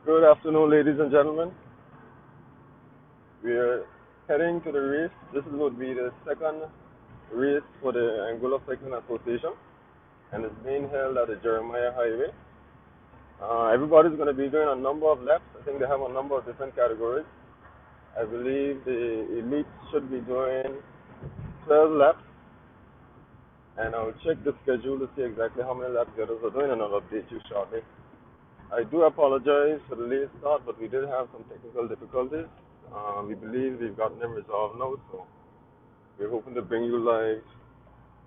Good afternoon, ladies and gentlemen. We are heading to the race. This is going to be the second race for the Angola Cycling Association, and it's being held at the Jeremiah Highway. Everybody's going to be doing a number of laps. I think they have a number of different categories. I believe the elite should be doing 12 laps, and I'll check the schedule to see exactly how many laps the others are doing, and I'll update you shortly. I do apologize for the late start, but we did have some technical difficulties. We believe we've gotten them resolved now, so we're hoping to bring you live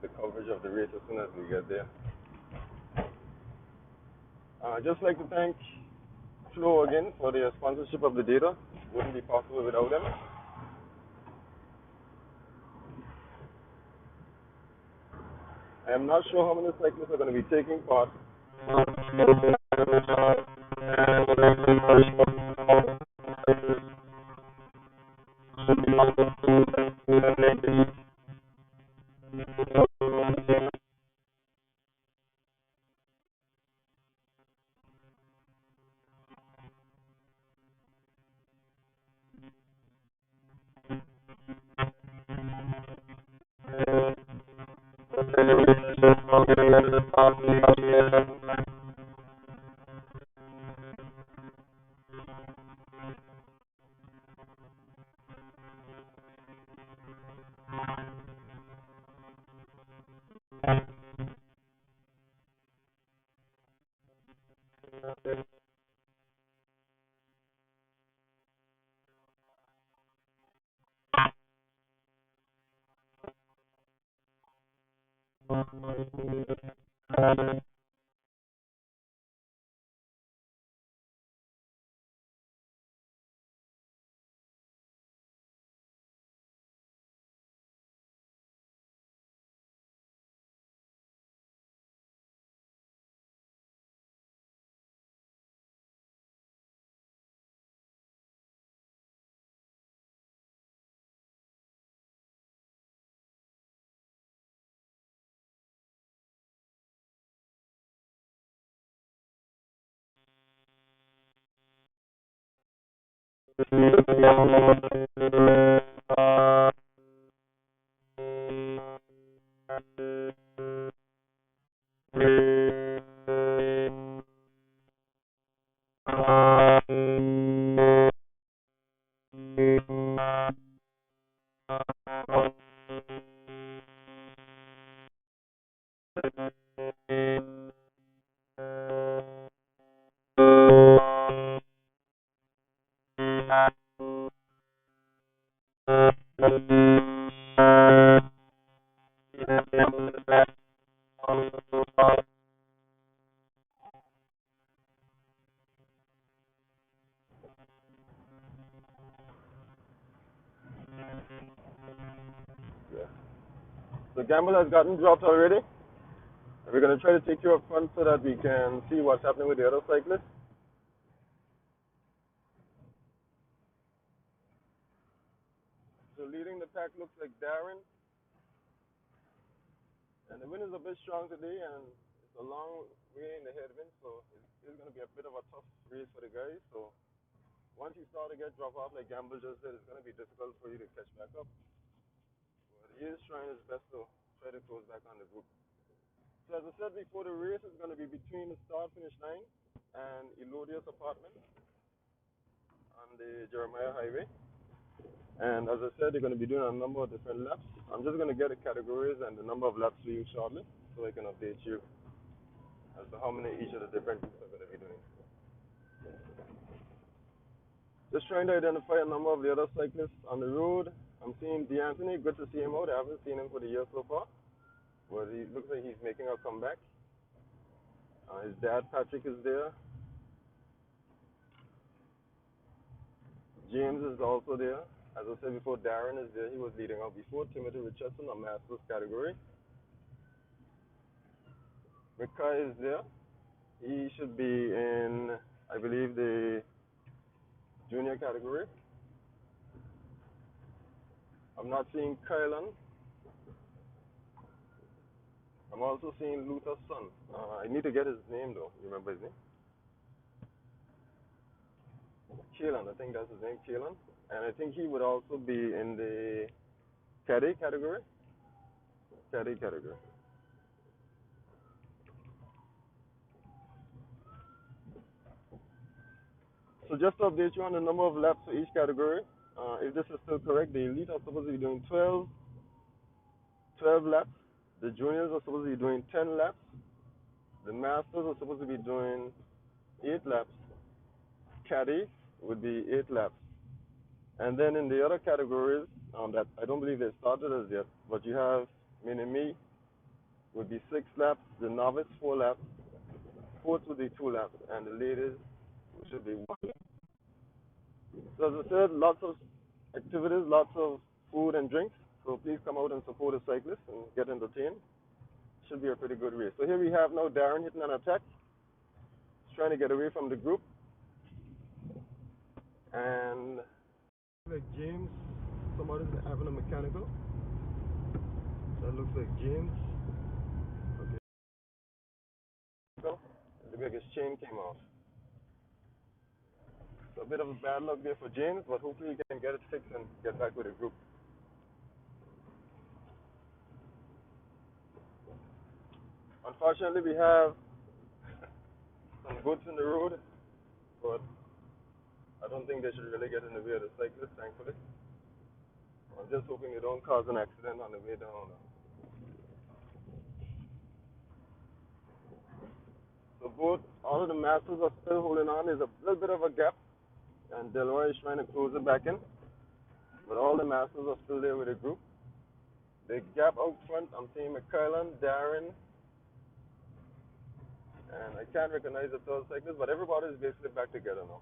the coverage of the race as soon as we get there. I'd just like to thank Flo again for their sponsorship of the data. Wouldn't be possible without them. I am not sure how many cyclists are going to be taking part. The gamble has gotten dropped already. We're going to try to take you up front so that we can see what's happening with the other cyclists. So leading the pack looks like Darren. And the wind is a bit strong today, and it's a long way in the headwind, so it's going to be a bit of a tough race for the guys. So once you start to get drop off, like Gamble just said, it's going to be difficult for you to catch back up. But he is trying his best to try to close back on the group. So as I said before, the race is going to be between the start-finish line and Elodia's apartment on the Jeremiah Highway. And as I said, they're going to be doing a number of different laps. I'm just going to get the categories and the number of laps for you shortly so I can update you as to how many each of the different groups are going to be doing. Just trying to identify a number of the other cyclists on the road. I'm seeing D'Anthony. Good to see him out. I haven't seen him for the year so far. But he looks like he's making a comeback. His dad, Patrick, is there. James is also there. As I said before, Darren is there. He was leading out before. Timothy Richardson, a Masters category. Mikai is there. He should be in, I believe, the junior category. I'm not seeing Kylan. I'm also seeing Luther's son. I need to get his name, though. You remember his name? Kalen, I think that's his name, Kalen. And I think he would also be in the caddy category. Caddy category. So just to update you on the number of laps for each category, if this is still correct, the elite are supposed to be doing 12 laps. The juniors are supposed to be doing 10 laps. The masters are supposed to be doing 8 laps. Caddies would be 8 laps. And then in the other categories, that I don't believe they started as yet, but you have mini me would be 6 laps, the novice 4 laps, sports would be 2 laps, and the ladies should be 1 lap. So as I said, lots of activities, lots of food and drinks. So please come out and support the cyclists and get entertained. Should be a pretty good race. So here we have now Darren hitting an attack. He's trying to get away from the group. And like James, somebody's having a mechanical. That looks like James. Okay. So, the biggest chain came off. So a bit of a bad luck there for James, but hopefully he can get it fixed and get back with the group. Unfortunately, we have some goats in the road, but I don't think they should really get in the way of the cyclists, thankfully. I'm just hoping they don't cause an accident on the way down. So all of the masters are still holding on. There's a little bit of a gap, and Delroy is trying to close it back in. But all the masters are still there with the group. The gap out front, I'm seeing McKellen, Darren, and I can't recognize the third cyclist, but everybody is basically back together now.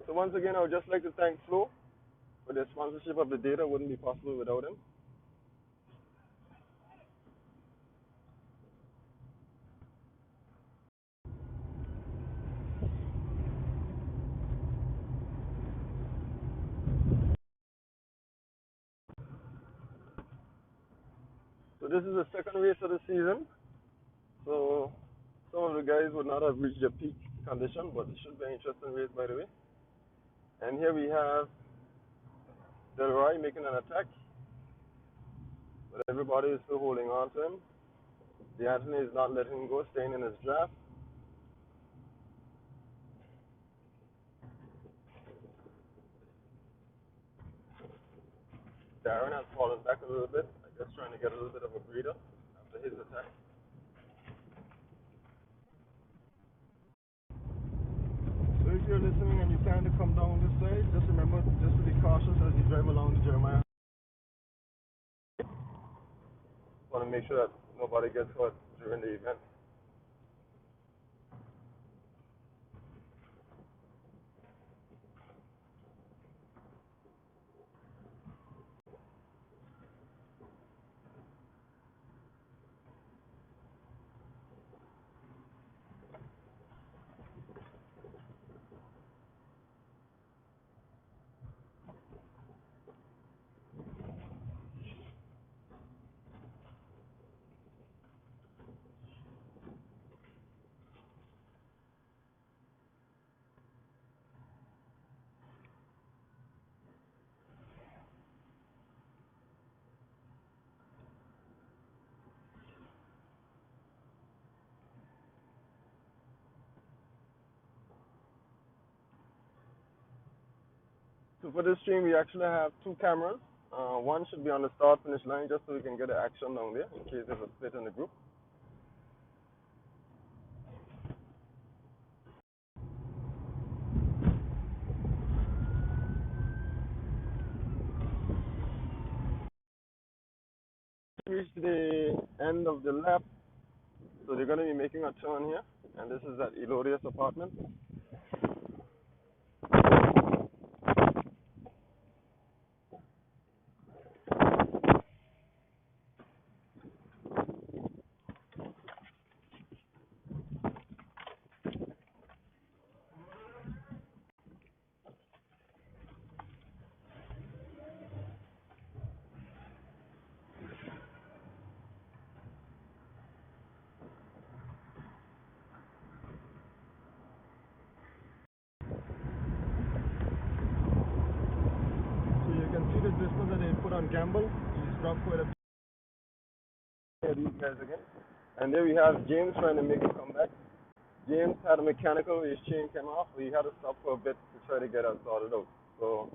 So once again, I would just like to thank Flo for the sponsorship of the data. Wouldn't be possible without him. So this is the second race of the season. So some of the guys would not have reached their peak condition, but it should be an interesting race, by the way. And here we have Delroy making an attack, but everybody is still holding on to him. The Anthony is not letting him go, staying in his draft. Darren has fallen back a little bit, I guess trying to get a little bit of a breather after his attack. So if you're listening and you plan to come down this side, just remember just to be cautious as you drive along the Jeremiah. Want to make sure that nobody gets hurt during the event. So for this stream, we actually have 2 cameras. One should be on the start finish line just so we can get the action down there in case there's a split in the group. Reached the end of the lap, so they're going to be making a turn here, and this is at Elodius apartment. and Campbell. He's dropped quite a few of these guys again. And there we have James trying to make a comeback. James had a mechanical, his chain came off, so he had to stop for a bit to try to get us sorted out. So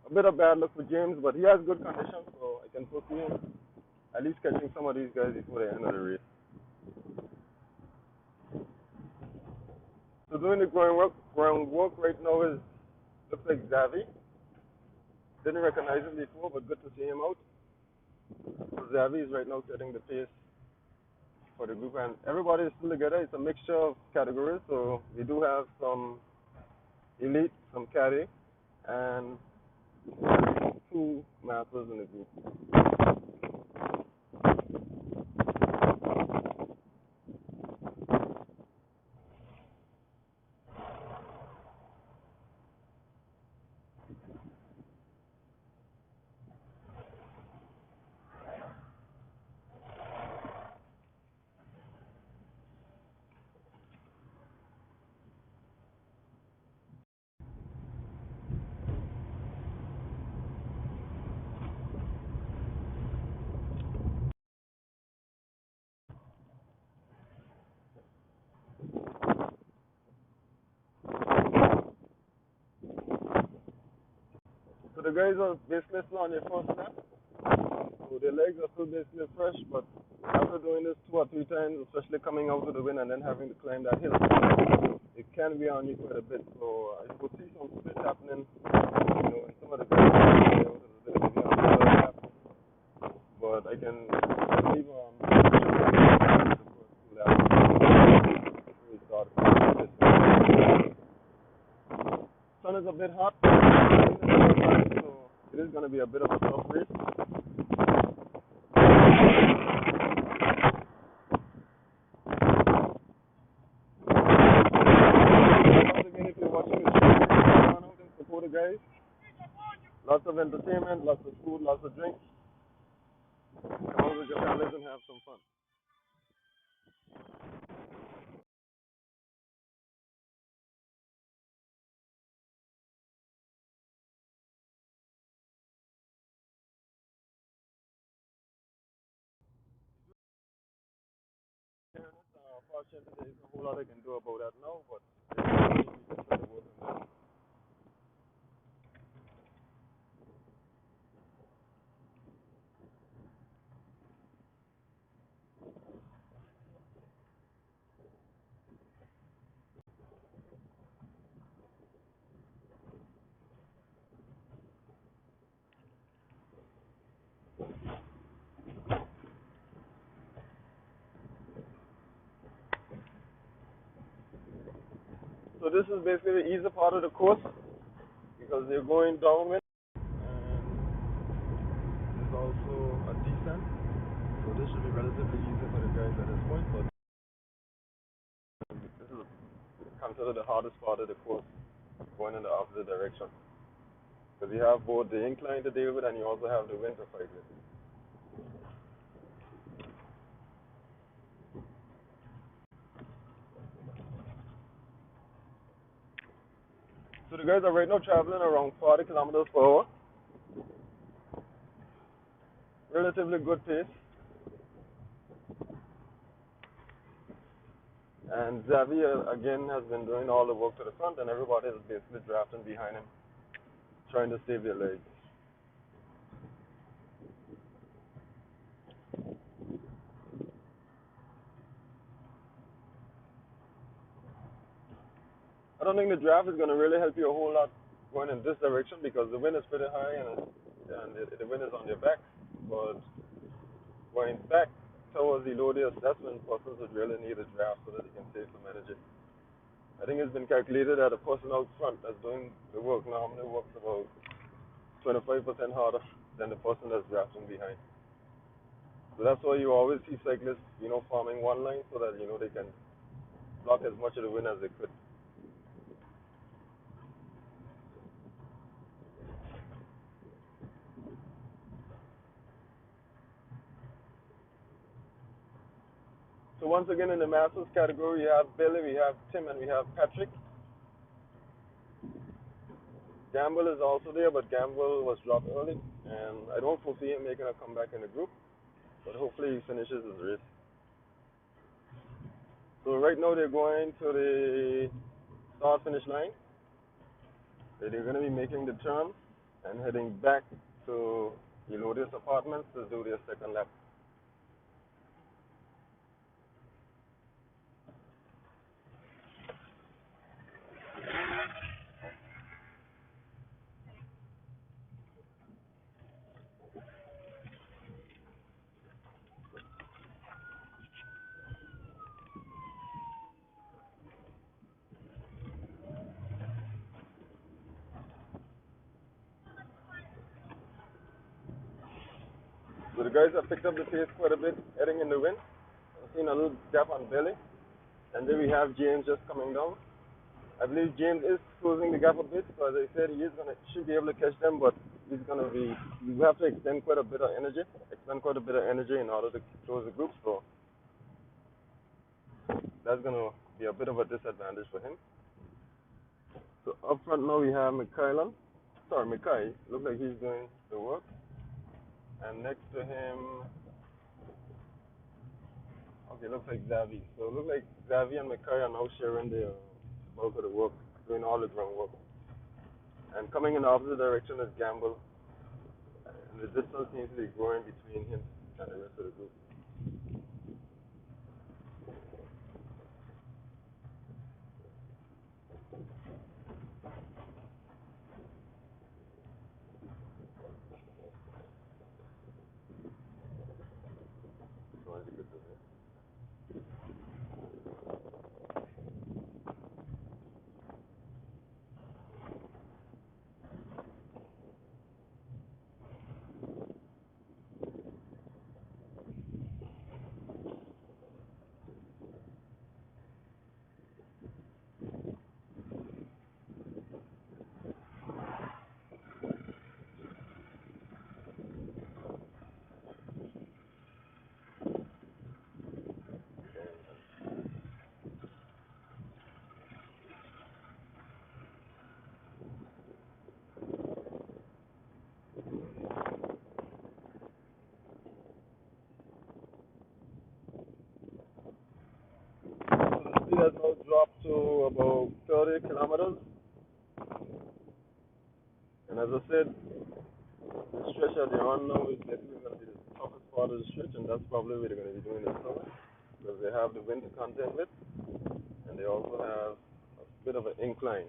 a bit of bad luck for James, but he has good condition, so I can foresee him at least catching some of these guys before the end of the race. So doing the groundwork right now is looks like Xavi. Didn't recognize him before, but good to see him out. So Xavi is right now setting the pace for the group, and everybody is still together. It's a mixture of categories, so we do have some elite, some caddy, and two masters in the group. So the guys are basically still on their first lap. So their legs are still basically fresh, but after doing this 2 or 3 times, especially coming out to the wind and then having to climb that hill, it can be on you quite a bit. So I could see some split happening, in some of the guys are able to maybe on the third lap. But I can leave the first 2 laps before we start. Sun is a bit hot, so it is going to be a bit of a tough race. Guys, lots of entertainment, lots of food, lots of drinks. Come on with your families and have some fun. Unfortunately, there's a whole lot I can do about that now, but we can try to work on that. So this is basically the easy part of the course because they're going downwind, and there's also a descent. So this should be relatively easy for the guys at this point, but this is considered the hardest part of the course, going in the opposite direction. Because you have both the incline to deal with and you also have the wind to fight with. So the guys are right now traveling around 40 kilometers per hour. Relatively good pace. And Xavier again has been doing all the work to the front, and everybody is basically drafting behind him, trying to save their legs. I don't think the draft is going to really help you a whole lot going in this direction because the wind is pretty high and the wind is on your back. But going back towards Elodius, that's when persons would really need a draft so that they can save some energy. I think it's been calculated that a person out front that's doing the work normally works about 25% harder than the person that's drafting behind. So that's why you always see cyclists, forming one line so that, they can block as much of the wind as they could. So once again in the Masters category, we have Billy, we have Tim, and we have Patrick. Gamble is also there, but Gamble was dropped early, and I don't foresee him making a comeback in the group. But hopefully he finishes his race. So right now they're going to the start finish line. They're going to be making the turn and heading back to Elodius Apartments to do their second lap. So the guys have picked up the pace quite a bit, heading in the wind. I've seen a little gap on Billy. And then we have James just coming down. I believe James is closing the gap a bit. So as I said, he is should be able to catch them, but he's gonna be. We have to expend quite a bit of energy in order to close the group. So that's gonna be a bit of a disadvantage for him. So up front now we have Mikai. Looks like he's doing the work. And next to him, okay, looks like Zavi. So it looks like Zavi and Mikai are now sharing the bulk of the work, doing all the groundwork. And coming in the opposite direction is Gamble. And the distance seems to be growing between him and the rest of the group. So as you could do it. So the speed has now dropped to about 30 kilometers. And as I said, the stretch that they're on now is definitely going to be the toughest part of the stretch, and that's probably where they're going to be doing it summer, because they have the wind to contend with, and they also have a bit of an incline.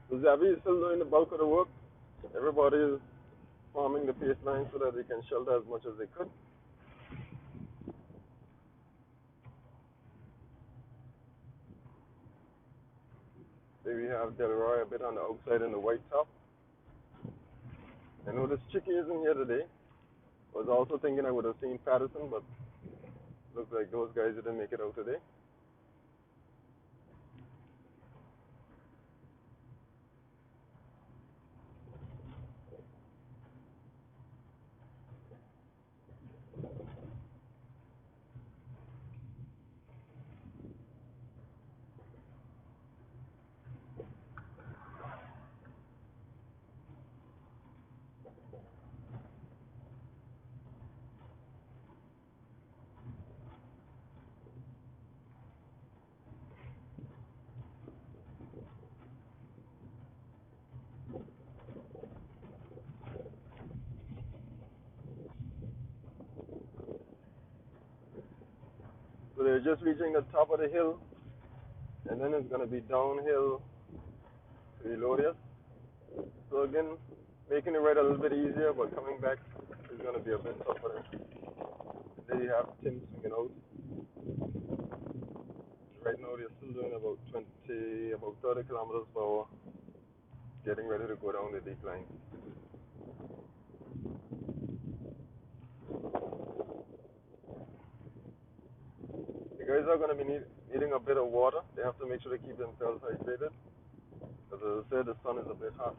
So Xavi is still doing the bulk of the work. Everybody is forming the pace line so that they can shelter as much as they could. There we have Delroy a bit on the outside in the white top. I noticed Chicky isn't here today. Was also thinking I would have seen Patterson, but looks like those guys didn't make it out today. So they're just reaching the top of the hill, and then it's going to be downhill to Elodius. So again, making the ride a little bit easier, but coming back is going to be a bit tougher. There you have Tim swinging out. Right now they're still doing about 30 kilometers per hour. getting ready to go down the decline. The guys are going to be needing a bit of water. They have to make sure they keep themselves hydrated. Because as I said, the sun is a bit hot.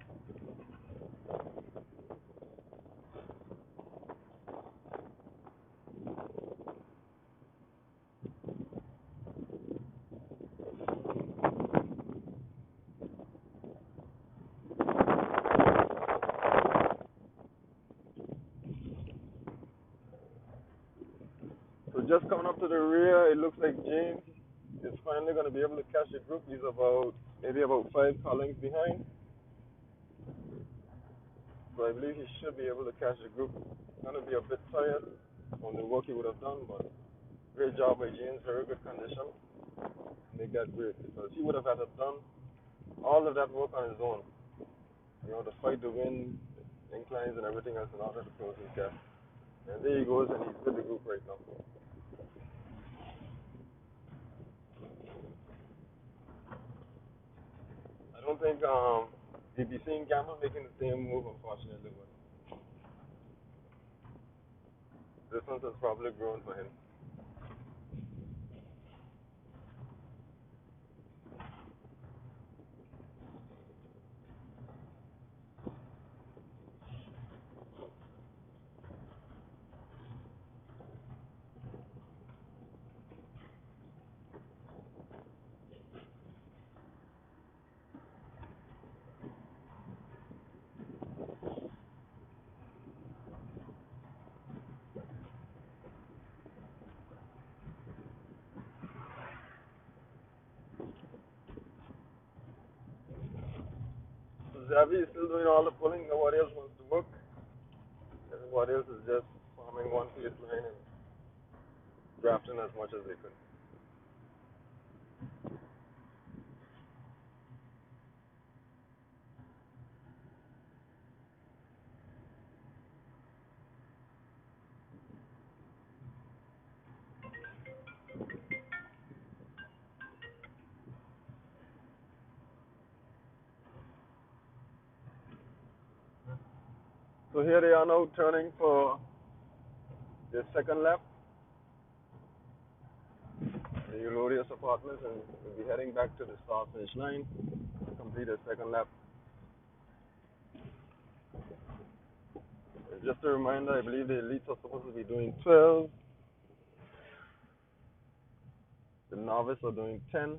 So just coming up to the rear, it looks like James is finally going to be able to catch the group. He's maybe about 5 car lengths behind. So I believe he should be able to catch the group. Going to be a bit tired from the work he would have done, but great job by James, very good condition. Make that great because he would have had to done all of that work on his own. To fight the wind, inclines, and everything else in order to close his gap. And there he goes, and he's with the group right now. I don't think you'd be seeing Gamble making the same move, unfortunately, but distance has probably grown for him. So Xavi is still doing all the pulling. Nobody else wants to work. Everybody else is just farming one field line and grafting as much as they could. So here they are now turning for their second lap. The Eulodius Apartments, and we'll be heading back to the start finish line to complete a second lap. Just a reminder, I believe the elites are supposed to be doing 12. The novice are doing 10.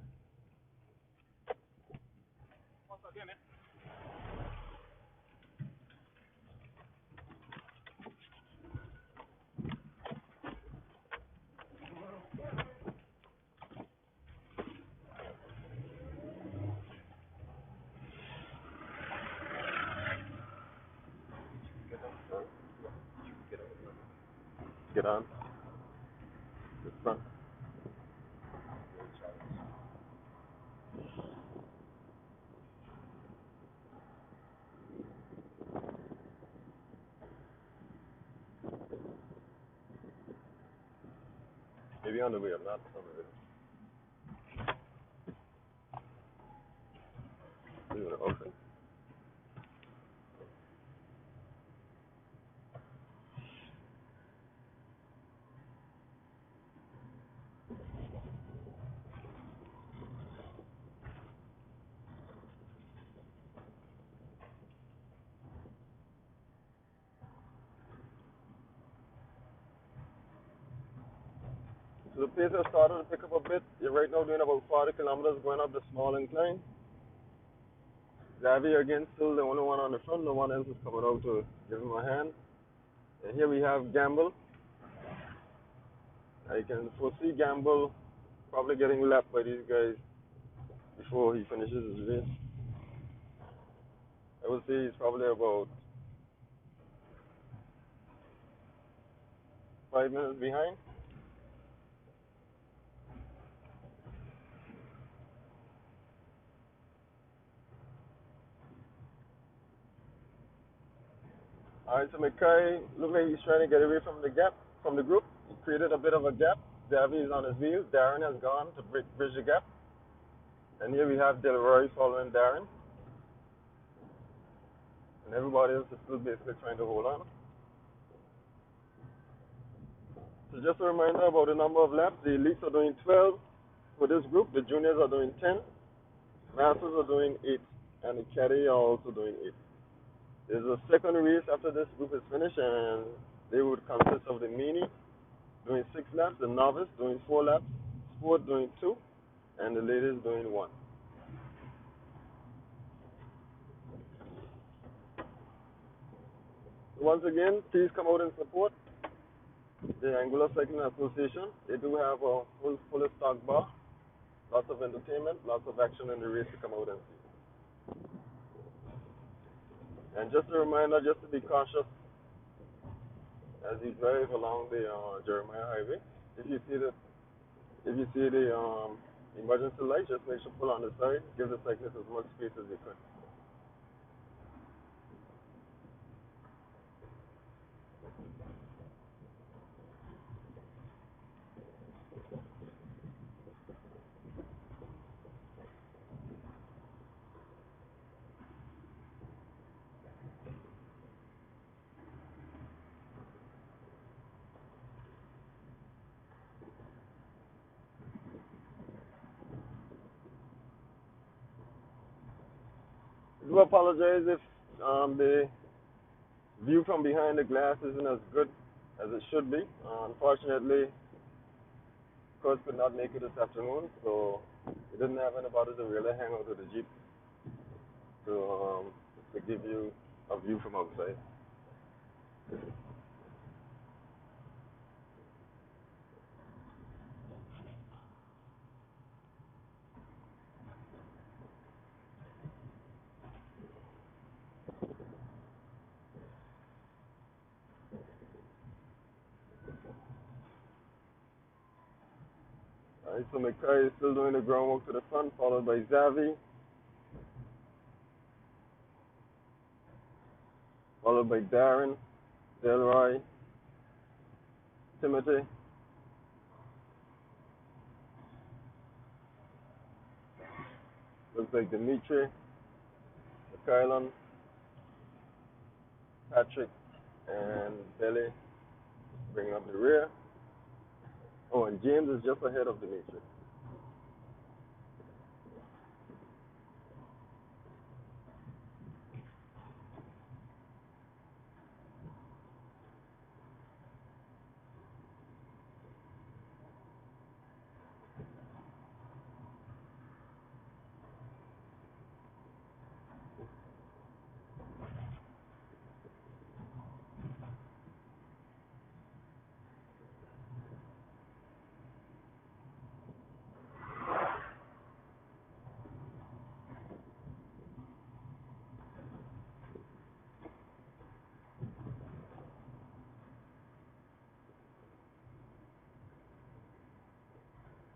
Get on. The front. Maybe on the way, I'm not on the way. Okay. So the pace has started to pick up a bit. You're right now doing about 40 kilometers going up the small incline. Xavier again still the only one on the front. No one else is coming out to give him a hand. And here we have Gamble. I can foresee Gamble probably getting lapped by these guys before he finishes his race. I would say he's probably about 5 minutes behind. Alright, so McKay looks like he's trying to get away from the gap, from the group. He created a bit of a gap. Xavier is on his wheels. Darren has gone to bridge the gap. And here we have Delroy following Darren. and everybody else is still basically trying to hold on. So just a reminder about the number of laps. The elites are doing 12 for this group. The juniors are doing 10. Masters are doing 8. And the caddy are also doing 8. There's a second race after this group is finished, and they would consist of the mini doing 6 laps, the novice doing 4 laps, sport doing 2, and the ladies doing 1. Once again, please come out and support the Angular Cycling Association. They do have a full stock bar, lots of entertainment, lots of action in the race to come out and see. And just a reminder, just to be cautious as you drive along the Jeremiah Highway. If you see the emergency light, just make sure to pull on the side. Give the cyclist as much space as you can. I do apologize if the view from behind the glass isn't as good as it should be. Unfortunately, Kurt could not make it this afternoon, so he didn't have anybody to really hang out with the Jeep to give you a view from outside. Alright, so McCarry is still doing the groundwork to the front, followed by Zavi, followed by Darren, Delroy, Timothy. Looks like Dimitri, Kylan, Patrick, and Billy bringing up the rear. Oh, and James is just ahead of Dimitri.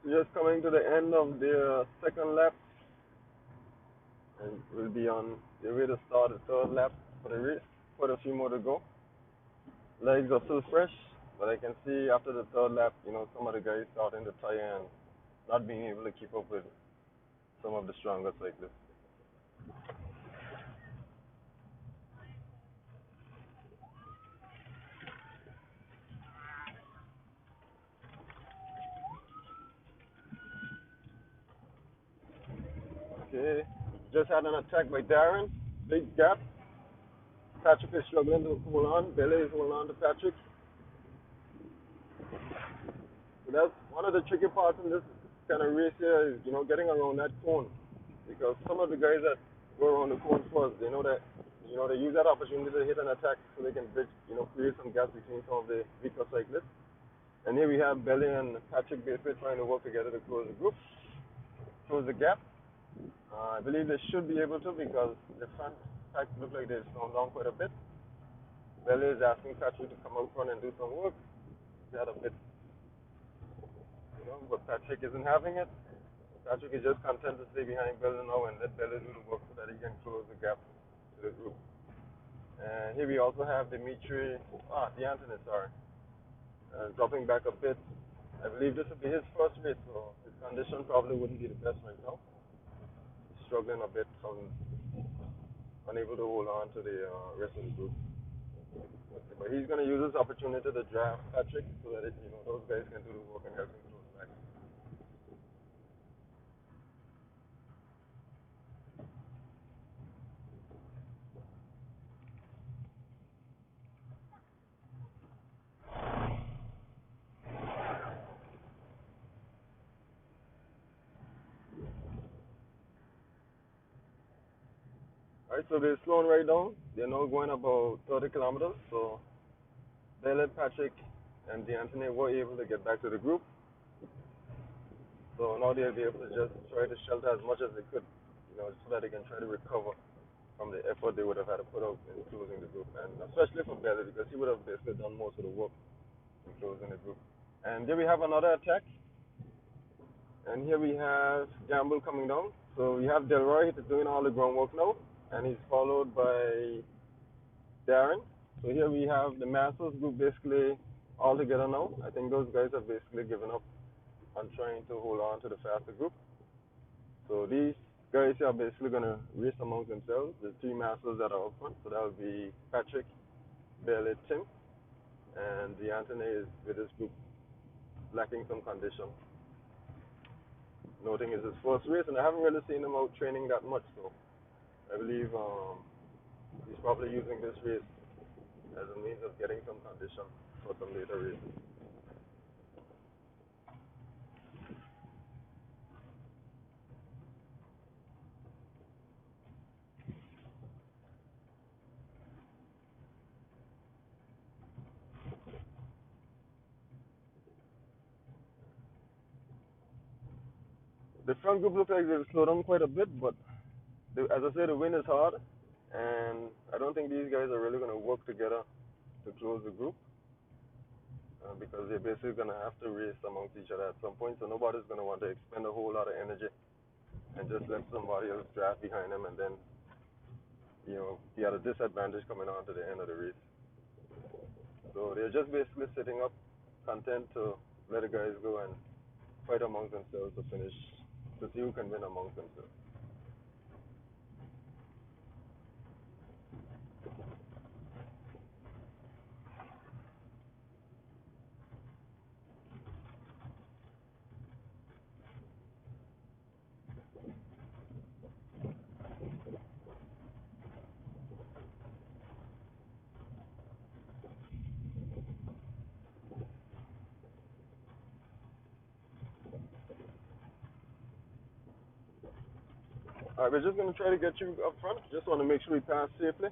Just coming to the end of the second lap, and we'll be on the way to start the third lap for the race. Quite a few more to go. Legs are still fresh, but I can see after the third lap, some of the guys starting to tire and not being able to keep up with some of the stronger cyclists. Okay, just had an attack by Darren. Big gap. Patrick is struggling to hold on. Billy is holding on to Patrick. So that's one of the tricky parts in this kind of race here is, getting around that cone. Because some of the guys that go around the cone first, they know that, they use that opportunity to hit an attack so they can bridge, create some gaps between some of the weaker cyclists. And here we have Billy and Patrick basically trying to work together to close the group, close the gap. I believe they should be able to because the front pack look like they've slowed down quite a bit. Billy is asking Patrick to come out front and do some work. He had a bit, but Patrick isn't having it. Patrick is just content to stay behind Billy now and let Billy do the work so that he can close the gap to the group. And here we also have DeAnthony, sorry, dropping back a bit. I believe this will be his first race, so his condition probably wouldn't be the best right now. Struggling a bit unable to hold on to the rest of the group. But he's going to use this opportunity to draft Patrick so that those guys can do the work and help him close back. All right, so they're slowing right down. They're now going about 30 kilometers. So Bell, Patrick, and D'Antoni were able to get back to the group. So now they'll be able to just try to shelter as much as they could, so that they can try to recover from the effort they would have had to put out in closing the group, and especially for Belly because he would have basically done most of the work in closing the group. And here we have another attack, and here we have Gamble coming down. So we have Delroy doing all the groundwork now, and he's followed by Darren. So here we have the Masters group basically all together now. I think those guys have basically given up on trying to hold on to the faster group. So these guys are basically going to race amongst themselves, the three Masters that are up front. So that would be Patrick, Bailey, Tim, and D'Antoni is with this group lacking some condition. Noting it's his first race, and I haven't really seen him out training that much, so I believe he's probably using this race as a means of getting some condition for some later races. The front group looks like they've slowed down quite a bit, but as I said, the wind is hard, and I don't think these guys are really going to work together to close the group because they're basically going to have to race amongst each other at some point, so nobody's going to want to expend a whole lot of energy and just let somebody else draft behind them, and then he had a disadvantage coming on to the end of the race. So they're just basically sitting up, content to let the guys go and fight amongst themselves to finish, to see who can win amongst themselves. All right, we're just going to try to get you up front. Just want to make sure we pass safely.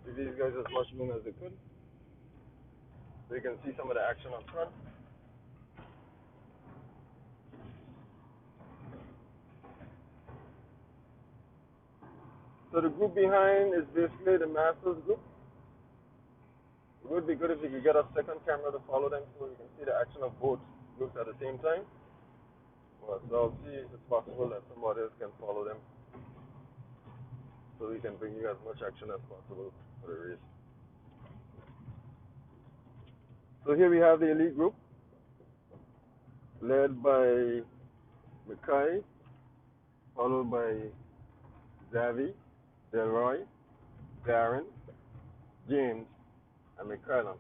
Give these guys as much room as they could so you can see some of the action up front. So the group behind is basically the Masters group. It would be good if you could get a second camera to follow them so you can see the action of both groups at the same time. Well, so I'll see if it's possible that somebody else can follow them so we can bring you as much action as possible for the race. So here we have the elite group led by Mackay, followed by Zavi, Delroy, Darren, James, and McCallum.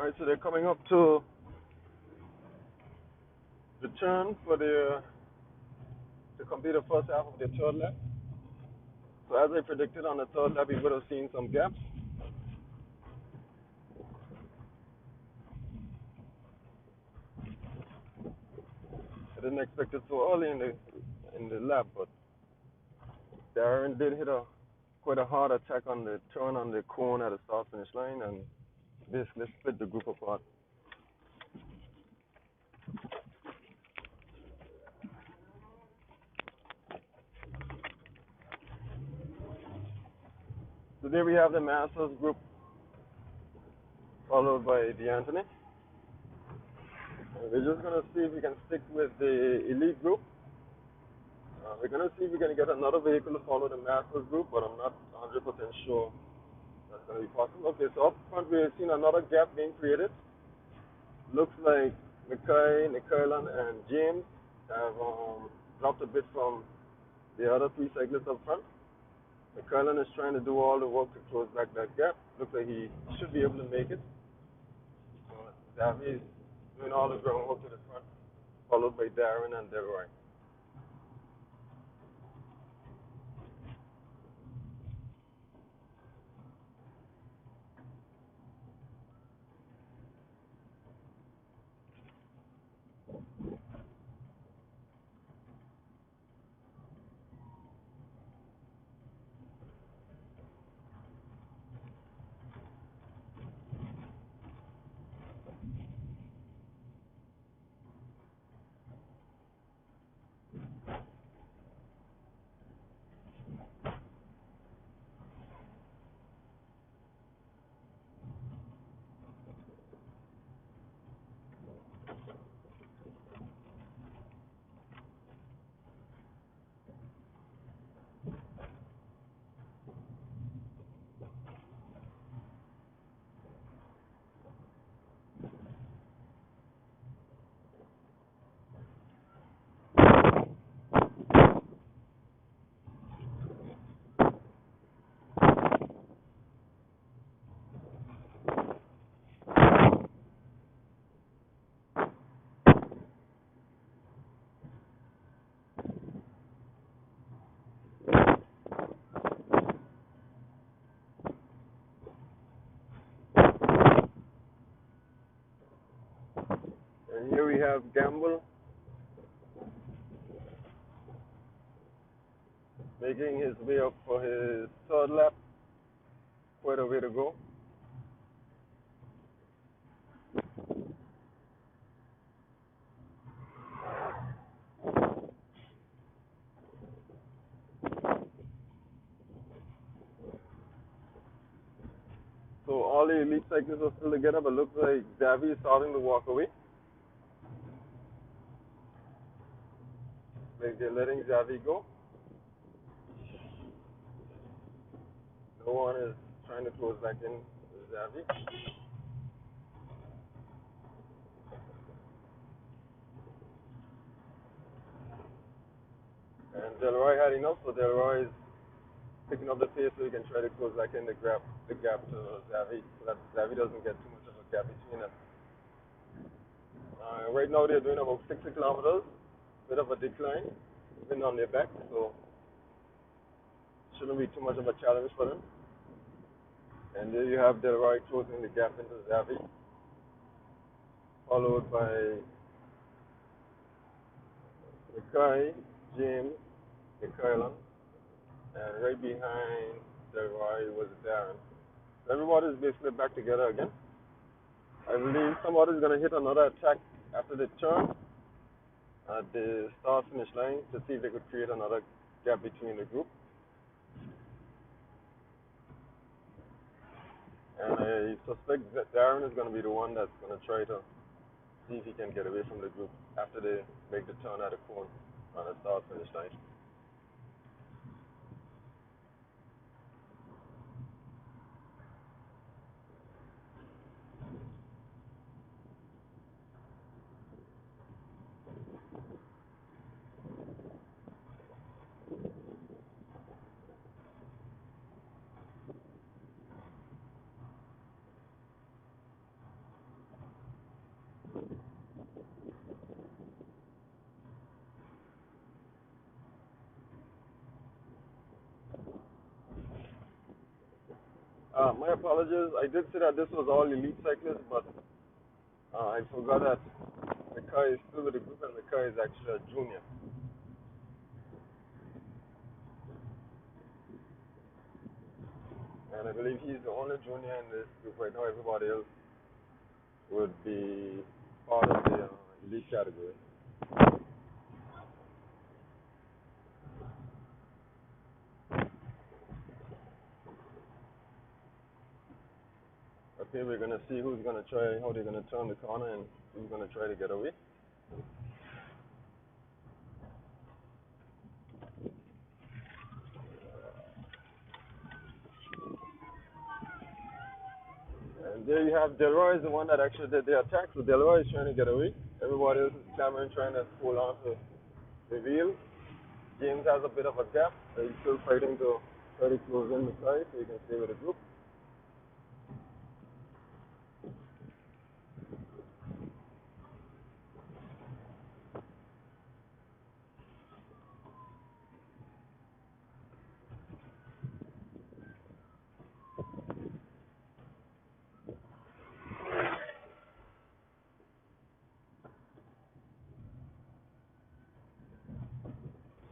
All right, so they're coming up to the turn for the to complete the first half of the third lap. So as I predicted on the third lap, we would have seen some gaps. I didn't expect it so early in the lap, but Darren did hit a quite a hard attack on the turn on the cone at the start finish line and basically split the group apart. Today we have the Masters group followed by the Anthony. We're just gonna see if we can stick with the elite group. We're gonna see if we can get another vehicle to follow the Masters group, but I'm not 100% sure that's gonna be possible. Okay, so up front we've seen another gap being created. Looks like Nikhailan, and James have dropped a bit from the other three cyclists up front. Nikhailan is trying to do all the work to close back that gap. Looks like he should be able to make it. So Davy is doing all the groundwork to the front, followed by Darren and Delroy. And here we have Gamble making his way up for his third lap. Quite a way to go. So all the elite cyclists are still together, but looks like Davy is starting to walk away. Like they're letting Davy go. No one is trying to close back in with Davy. And Delroy had enough, so Delroy is picking up the pace so he can try to close back in the gap to Davy, so that Davy doesn't get too much of a gap between them. Right now they're doing about 60 kilometers, bit of a decline, wind on their back, so shouldn't be too much of a challenge for them. And there you have Delroy closing the gap into Davy, followed by Nikai, James, Nikhailan, and right behind Delroy was Darren. Everybody's basically back together again. I believe somebody's going to hit another attack after the turn at the start finish line to see if they could create another gap between the group. And I suspect that Darren is going to be the one that's going to try to see if he can get away from the group after they make the turn at the cone on the start finish line. My apologies. I did say that this was all elite cyclists, but I forgot that Mikai is still with the group, and Mikai is actually a junior. And I believe he's the only junior in this group right now. Everybody else would be part of the elite category. Okay, we're gonna see who's gonna try, how they're gonna turn the corner, and who's gonna try to get away. And there you have Delroy is the one that actually did the attack. So Delroy is trying to get away. Everybody else is clamoring, trying to hold on to the wheel. James has a bit of a gap. He's still fighting to try to close in the side so he can stay with the group.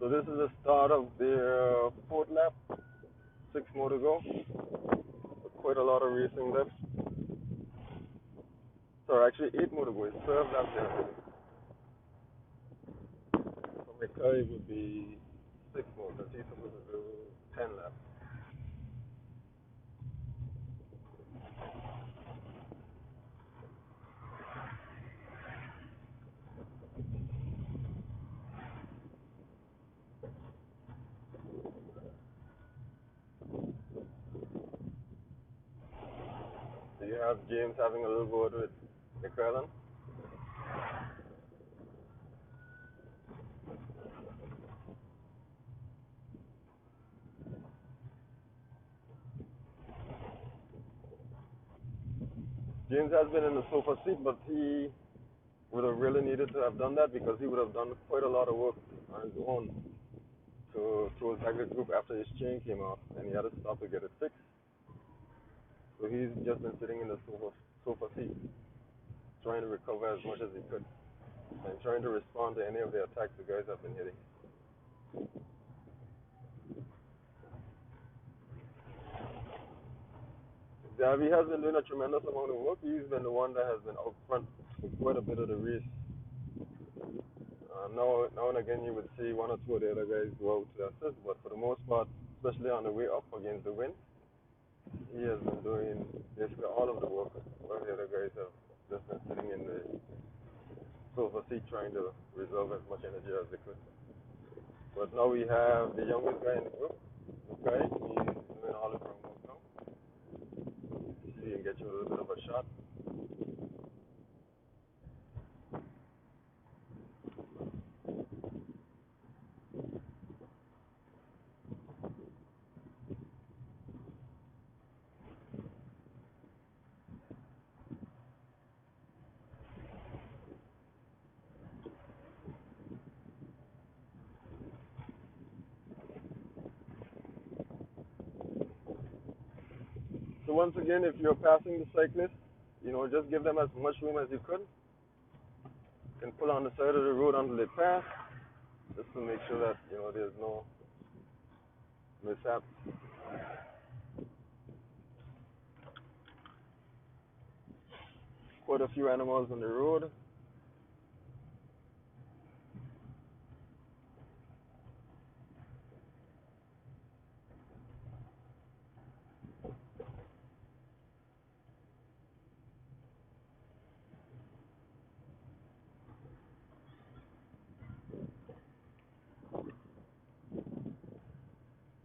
So this is the start of the fourth lap. 6 more to go. Quite a lot of racing left. Sorry, actually 8 more to go. It's 12 laps there. So McCurry would be 6 more because he's supposed to do 10 laps. So you have James having a little word with McClellan. James has been in the sofa seat, but he would have really needed to have done that because he would have done quite a lot of work on his own to close back the group after his chain came off, and he had to stop to get it fixed. So he's just been sitting in the sofa seat, trying to recover as much as he could, and trying to respond to any of the attacks the guys have been hitting. Davy has been doing a tremendous amount of work. He's been the one that has been out front for quite a bit of the race. Now and again, you would see one or two of the other guys go out to assist, but for the most part, especially on the way up against the wind, he has been doing basically all of the work while the other guys have just been sitting in the sofa seat trying to reserve as much energy as they could. But now we have the youngest guy in the group, okay? He's doing all of the work now. See if he can get you a little bit of a shot. So once again, if you're passing the cyclist, just give them as much room as you could. You can pull on the side of the road until they pass, just to make sure that there's no mishaps. Quite a few animals on the road.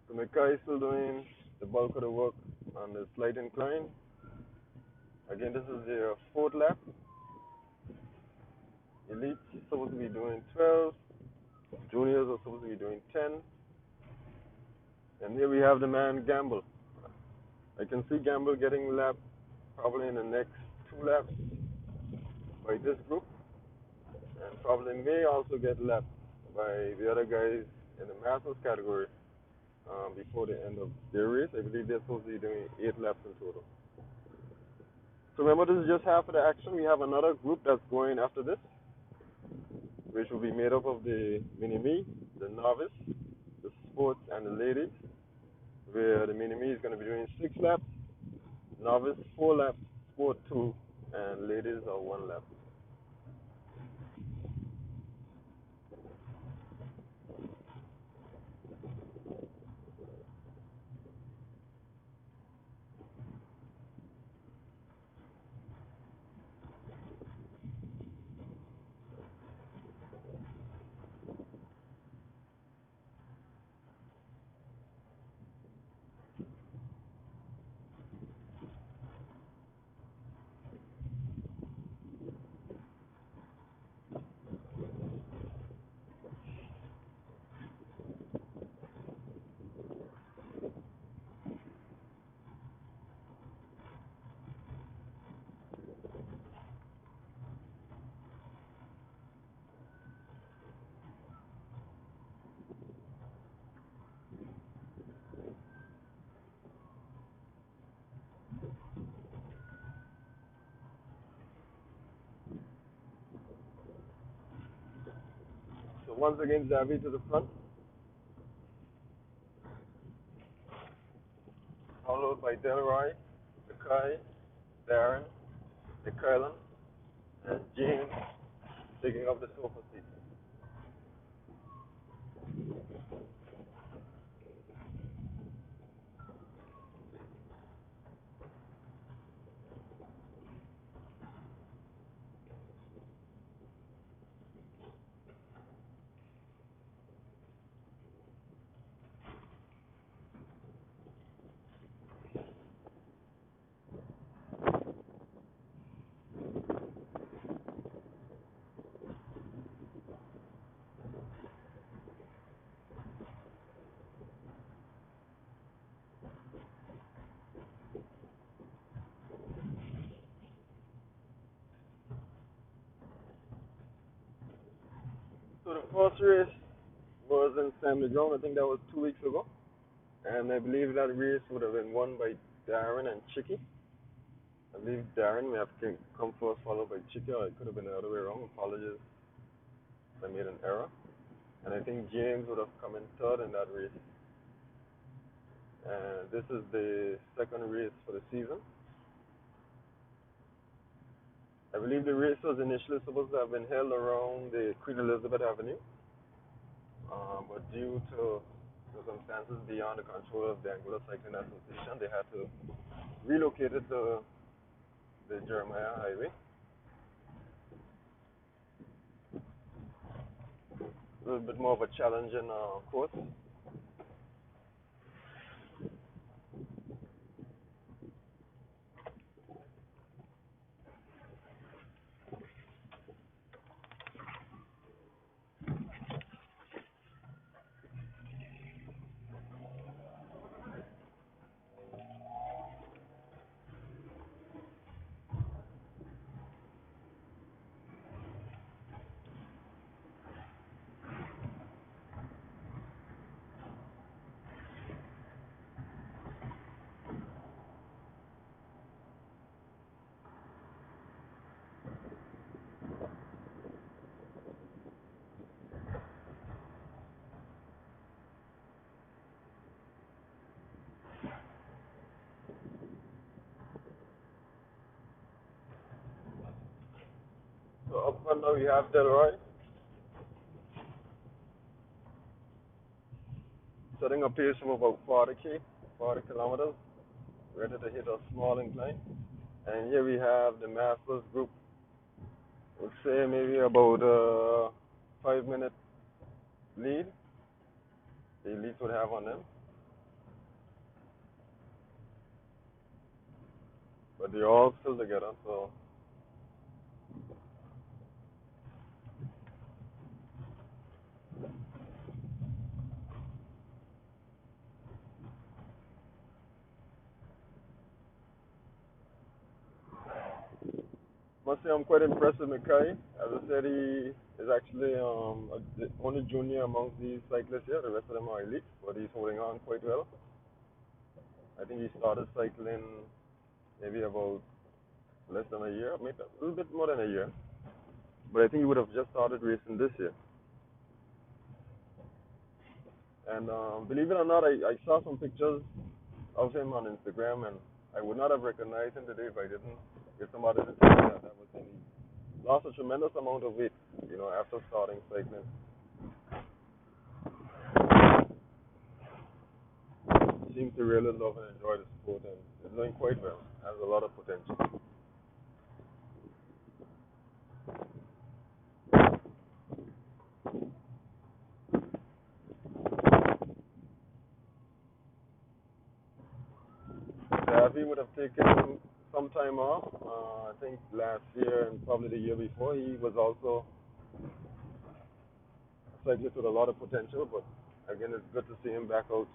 So Micah is still doing the bulk of the work on the slight incline. Again, this is the fourth lap. Elite is supposed to be doing 12. Juniors are supposed to be doing 10. And here we have the man Gamble. I can see Gamble getting lapped probably in the next 2 laps by this group. And probably may also get lapped by the other guys in the masters category before the end of their race. I believe they're supposed to be doing 8 laps in total. So remember, this is just half of the action. We have another group that's going after this, which will be made up of the mini-me, the novice, the sports, and the ladies, where the mini-me is going to be doing 6 laps, novice 4 laps, sport 2, and ladies are 1 lap. So once again, Xavi to the front, followed by Delroy, Mackay, Darren, McCurlin, and James taking up the sofa seat. So the first race was in Stanley Ground. I think that was 2 weeks ago. And I believe that race would have been won by Darren and Chicky. I believe Darren may have come first, followed by Chicky, or it could have been the other way around. Apologies if I made an error. And I think James would have come in third in that race. And this is the second race for the season. I believe the race was initially supposed to have been held around the Queen Elizabeth Avenue, but due to circumstances beyond the control of the Angular Cycling Association, they had to relocate it to the Jeremiah Highway. A little bit more of a challenging course. So up front now we have Delroy setting a pace of about 40 kilometers, ready to hit a small incline. And here we have the Masters group. I would say maybe about a 5 minute lead the elites would have on them. But they're all still together, so must say I'm quite impressed with Mackay. As I said, he He's actually the only junior amongst these cyclists here. The rest of them are elite, but he's holding on quite well. I think he started cycling maybe about less than a year, maybe a little bit more than a year. But I think he would have just started racing this year. And believe it or not, I saw some pictures of him on Instagram, and I would not have recognized him today if somebody didn't tell me that was him. He lost a tremendous amount of weight, after starting cycling. He seems to really love and enjoy the sport, and is doing quite well. Has a lot of potential. He would have taken some time off. I think last year and probably the year before, he was also a cyclist with a lot of potential. But again, it's good to see him back out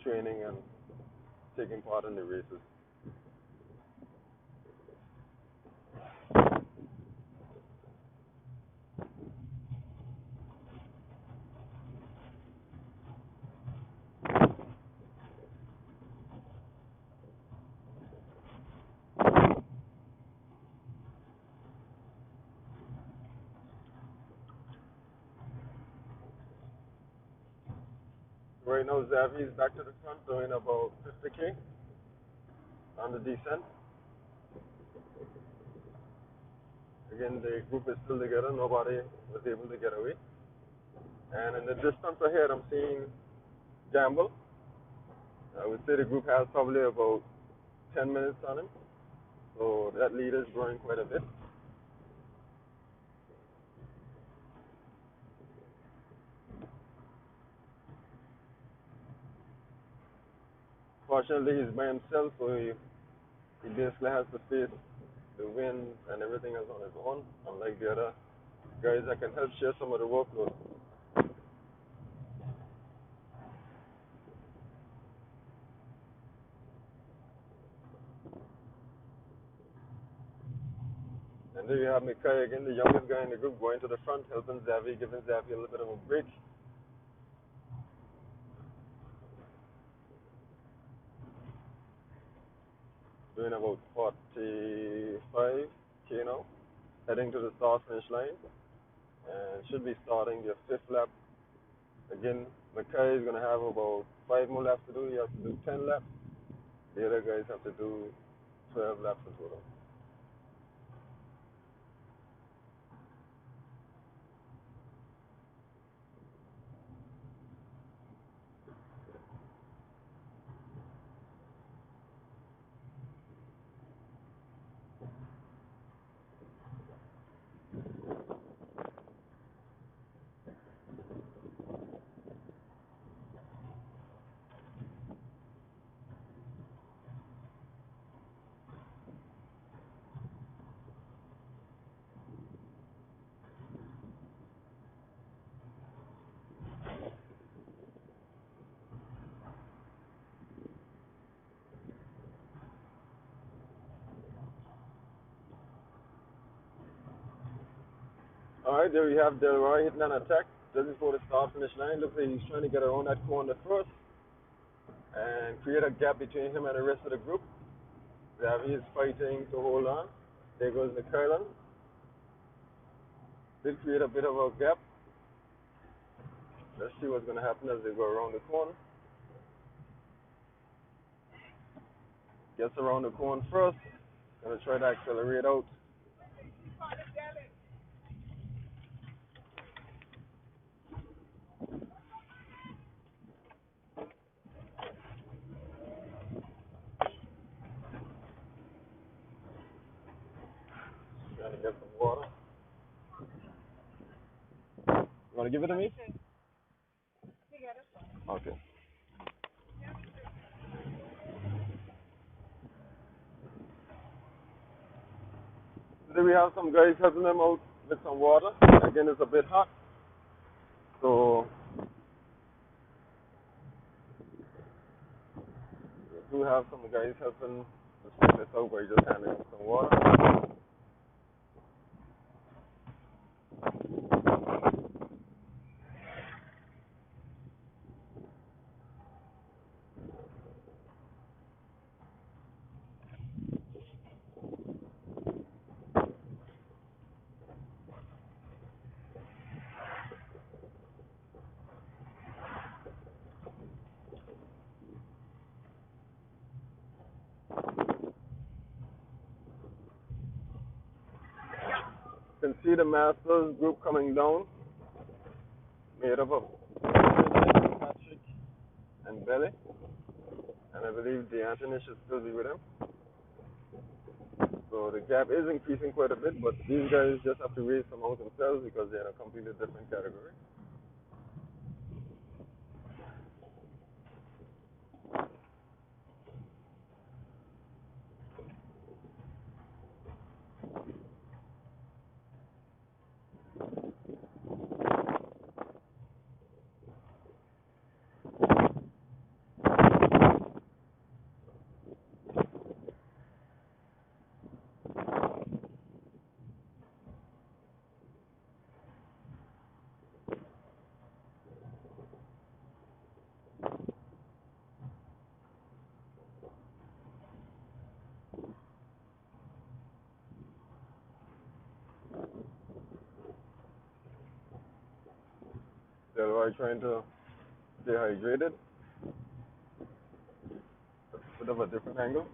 training and taking part in the races. Right now, Xavi is back to the front, doing about 50K on the descent. Again, the group is still together. Nobody was able to get away. And in the distance ahead, I'm seeing Gamble. I would say the group has probably about 10 minutes on him. So that lead is growing quite a bit. Fortunately, he's by himself, so he basically has to face the wind and everything else on his own, unlike the other guys that can help share some of the workload. And there you have Mikai again, the youngest guy in the group, going to the front, helping Xavi, giving Xavi a little bit of a break. Doing about 45K now, heading to the start finish line, and should be starting their fifth lap. Again, Mikai is going to have about 5 more laps to do. He has to do 10 laps. The other guys have to do 12 laps in total. Alright, there we have Delroy hitting an attack just before the start finish line. Looks like he's trying to get around that corner first and create a gap between him and the rest of the group. Xavi is fighting to hold on. There goes Mikhailin. Did create a bit of a gap. Let's see what's going to happen as they go around the corner. Gets around the corner first. Going to try to accelerate out. Trying to get some water. You want to give it to me? Okay. Then we have some guys helping them out with some water. Again, it's a bit hot. So we do have some guys helping to sort this out by just handing out some water. can see the Masters group coming down, made up of Patrick and Belly, and I believe D'Anthony should still be with him. So the gap is increasing quite a bit, but these guys just have to raise some out themselves because they're in a completely different category. They're trying to stay hydrated. That's a bit of a different angle.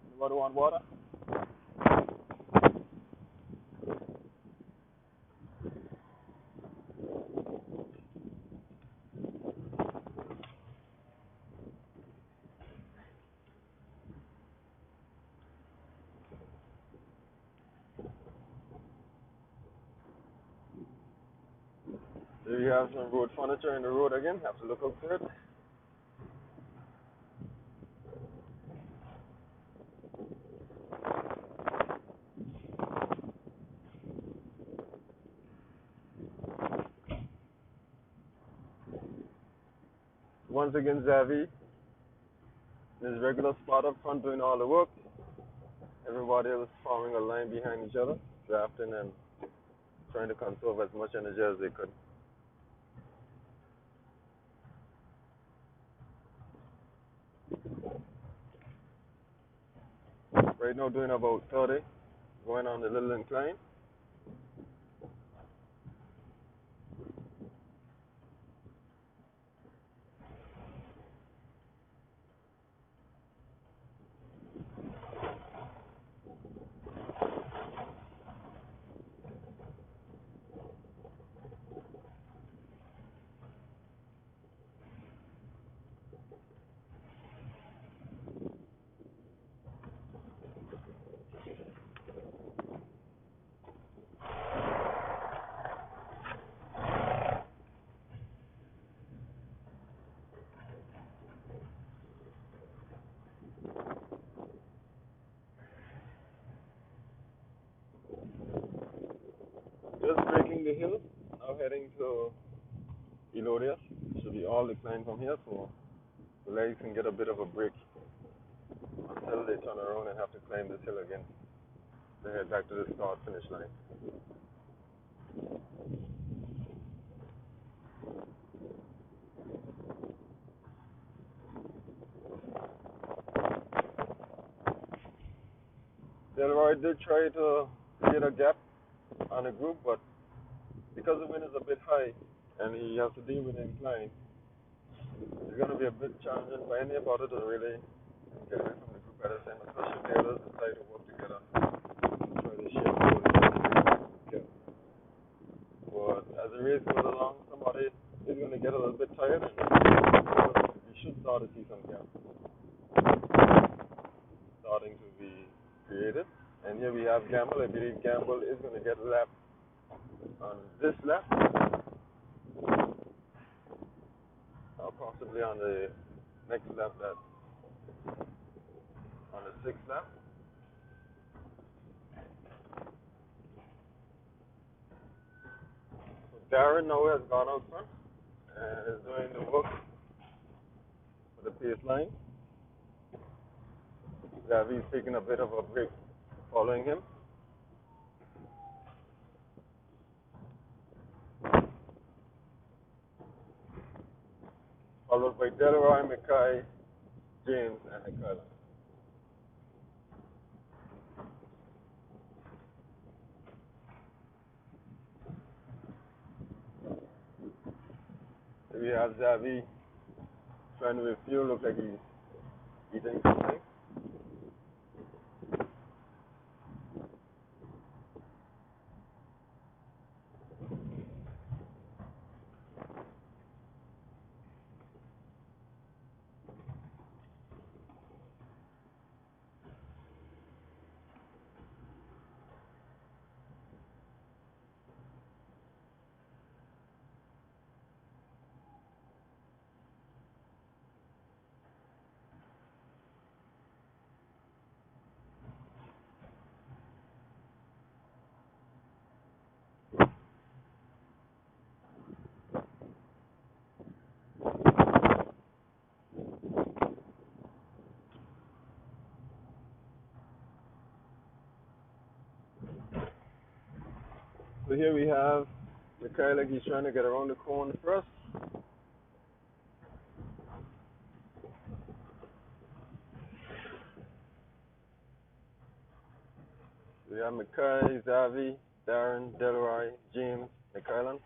Anybody want water? There you have some road furniture in the road again. Have to look out for it. Once again, Xavi, his regular spot up front doing all the work. Everybody else forming a line behind each other, drafting and trying to conserve as much energy as they could. Right now doing about 30, going on the little incline. Just breaking the hill, now heading to Elodius. Should be all decline from here, so the legs can get a bit of a break until they turn around and have to climb this hill again to head back to the start finish line. Delroy did try to create a gap on the group, but because the wind is a bit high and he has to deal with the incline, it's going to be a bit challenging for any about it to really get away from the group at the same, especially if they others decide to work together and try to share the together. But as the race goes along, somebody is going to get a little bit tired, and you should start to see some gaps starting to be created. And here we have Gamble. I believe Gamble is going to get lapped on this lap, or possibly on the next lap, that on the sixth lap. So Darren now has gone out front and is doing the work for the pace line. Xavi's taking a bit of a break following him. Followed by Delroy, Mackay, James, and Nicola. We have Xavi trying to refuel. Looks like he's eating something. So here we have Mikhail, like he's trying to get around the cone first. We have Mikhail, Zavi, Darren, Delroy, James, Mikhail.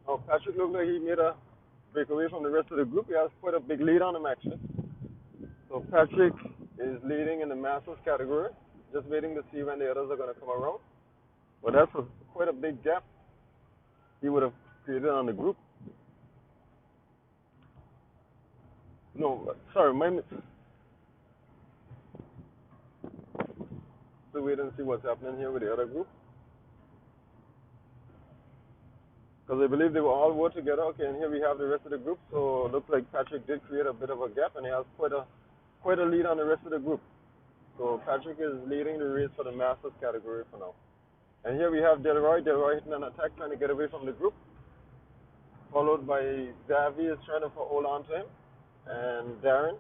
Now Patrick looked like he made a break away from the rest of the group. He has quite a big lead on him actually. So Patrick is leading in the masters category. Just waiting to see when the others are going to come around. But that's quite a big gap he would have created on the group. No, sorry, so wait and see what's happening here with the other group. Because I believe they were all work together. Okay, and here we have the rest of the group. So it looks like Patrick did create a bit of a gap, and he has quite a lead on the rest of the group. So Patrick is leading the race for the masters category for now. And here we have Delroy. Delroy hitting an attack, trying to get away from the group. Followed by Zavi is trying to hold on to him, and Darren.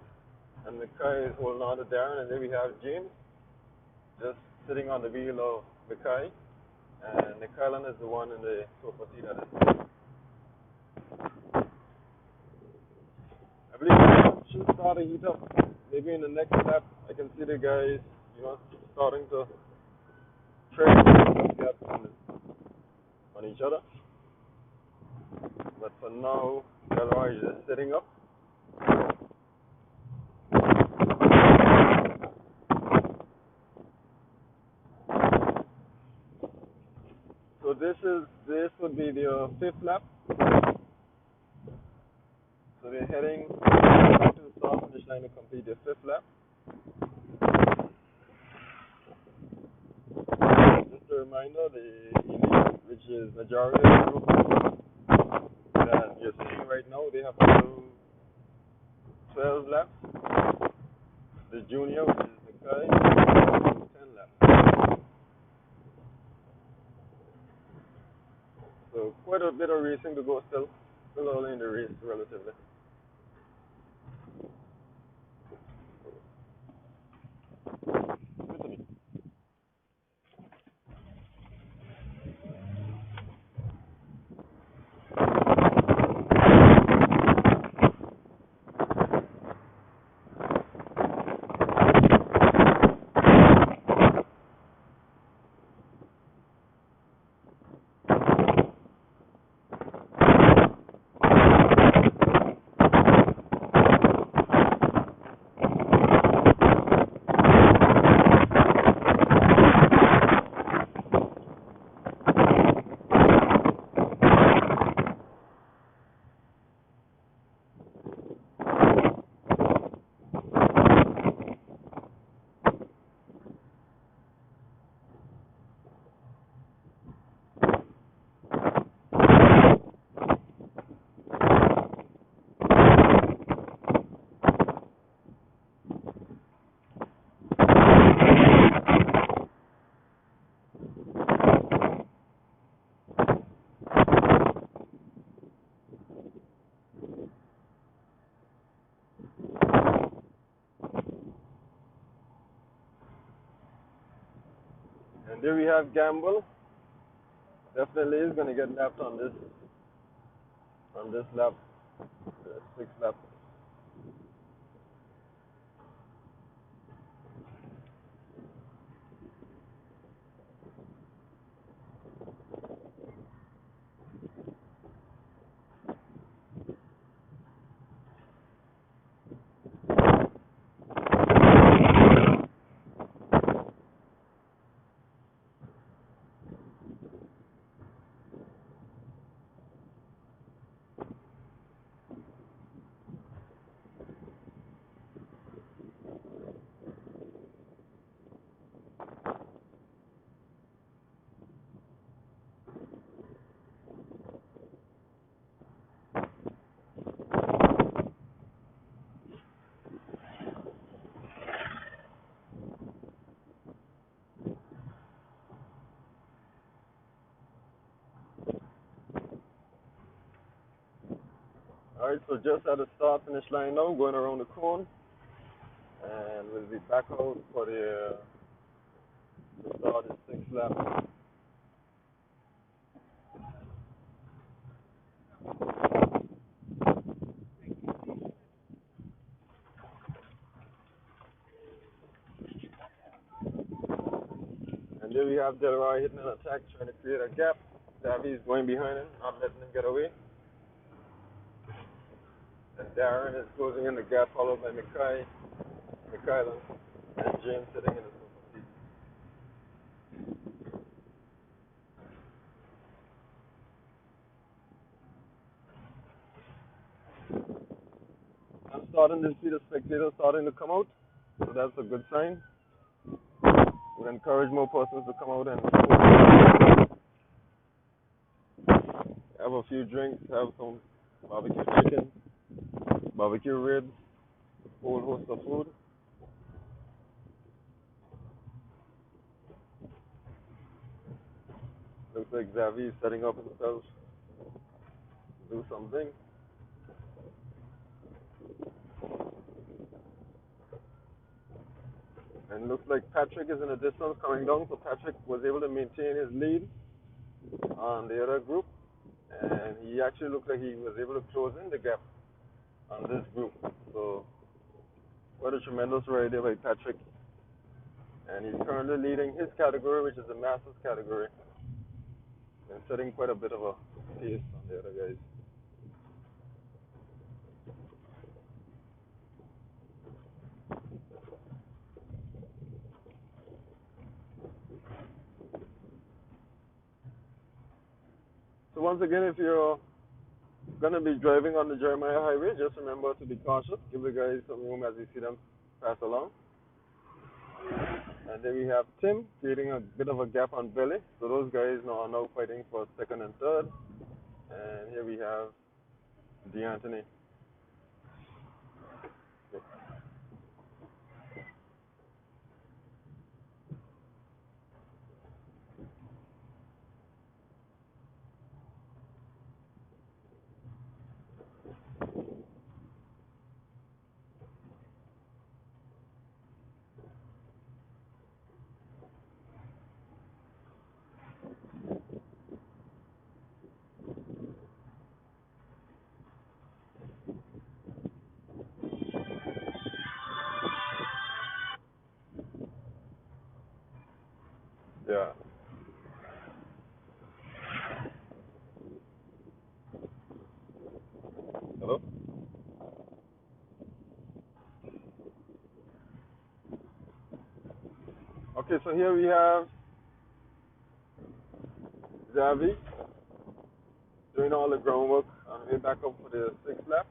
And Mikhail is holding on to Darren. And then we have James just sitting on the wheel of Mikhail. And Mikhail is the one in the sofa seat at it. I believe it should start to heat up. Maybe in the next lap, I can see the guys, starting to trade gaps on each other. But for now, Delroy is just sitting up. So this would be the fifth lap. So they're heading to the start finish line to complete the fifth lap. Just a reminder, the elite, which is majority of the group that you're seeing right now, they have to do 12 laps. The junior, which is the guy, 10 laps. So quite a bit of racing to go still early in the race relatively. And there we have Gamble. Definitely is going to get lapped on this lap, the sixth lap. Alright, so just at the start finish line now, going around the cone, and we'll be back out for the start of the 6th lap. And there we have Delroy hitting an attack, trying to create a gap. Davi's going behind him, not letting him get away. And Darren is closing in the gap, followed by Mikhail, and James sitting in the super seat. I'm starting to see the spectators starting to come out, so that's a good sign. We encourage more persons to come out and have a few drinks, have some barbecue chicken, barbecue ribs, a whole host of food. Looks like Xavier is setting up himself to do something. And looks like Patrick is in the distance coming down, so Patrick was able to maintain his lead on the other group. And he actually looked like he was able to close in the gap on this group. So what a tremendous ride there by Patrick. And he's currently leading his category, which is the Masters category, and setting quite a bit of a pace on the other guys. So once again, if you're going to be driving on the Jeremiah Highway, just remember to be cautious. Give the guys some room as you see them pass along. And then we have Tim creating a bit of a gap on Billy. So those guys are now fighting for second and third. And here we have D'Anthony. Yeah. Hello? Okay, so here we have Xavi doing all the groundwork on the way back up for the 6th lap.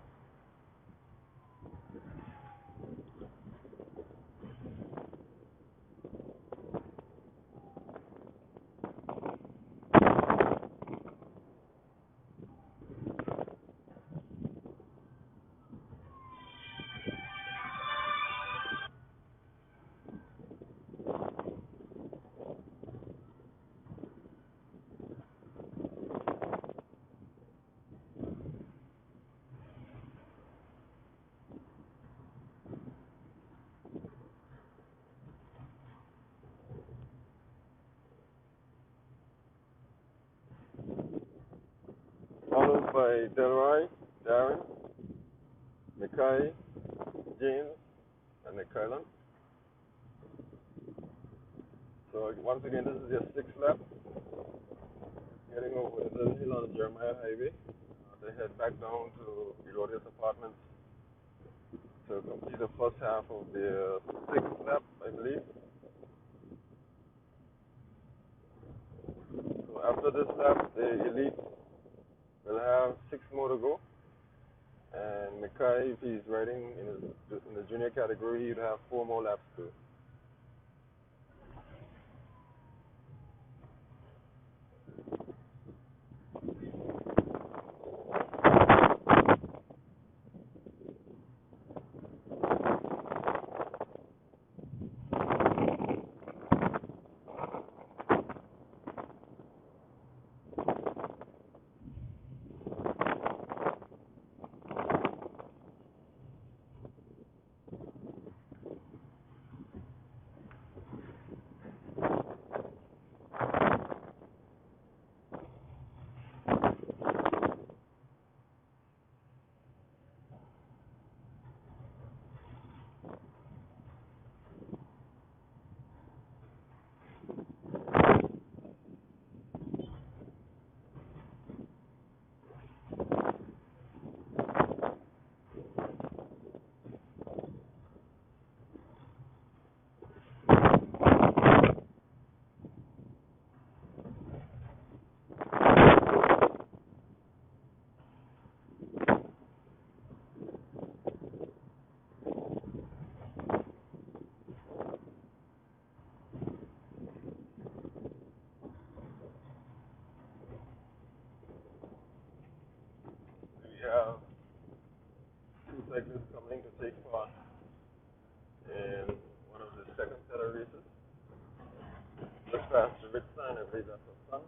Followed by Delroy, Darren, Mikhail, James, and Mikhail. So once again, this is your 6th lap. Heading over the little hill on the Jeremiah Highway. They head back down to Melodious Apartments to complete the first half of the 6th lap, I believe. So after this lap, the elite will have 6 more to go. And Mikhail, if he's riding in the junior category, he'd have 4 more laps to. have two cyclists coming to take part in one of the second set of races. Just past the red sign, I believe that's the sun.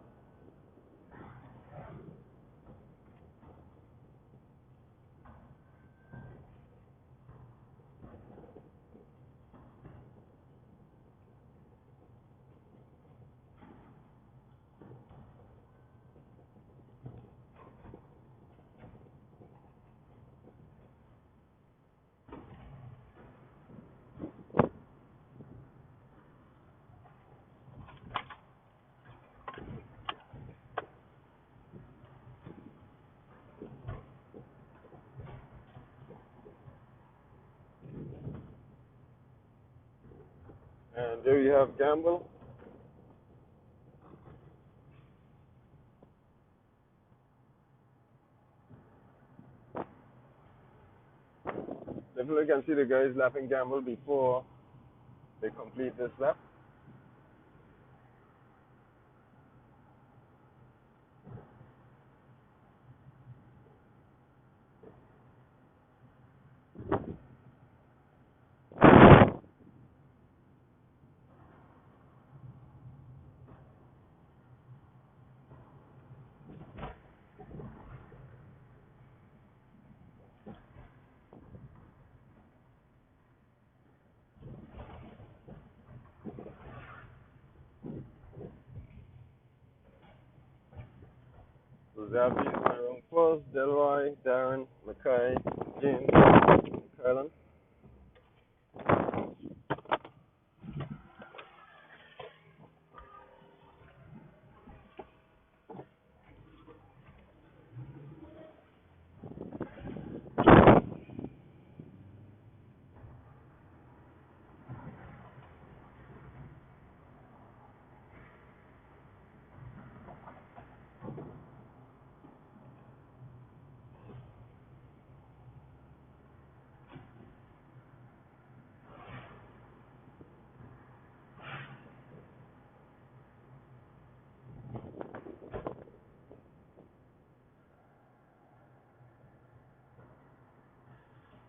And there you have Gamble. Definitely can see the guys lapping Gamble before they complete this lap. So Zavi is going around first, Delroy, Darren, Mackay, James, and Kylan.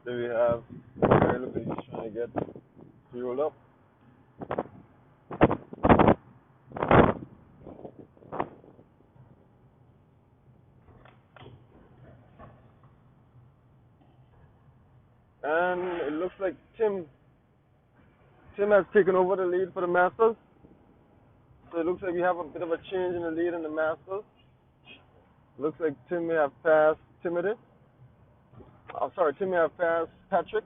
There we have Mackay looking like he's trying to get fueled up. And it looks like Tim has taken over the lead for the Masters. So it looks like we have a bit of a change in the lead in the Masters. Looks like Tim may have passed Timothy. Tim may have passed Patrick.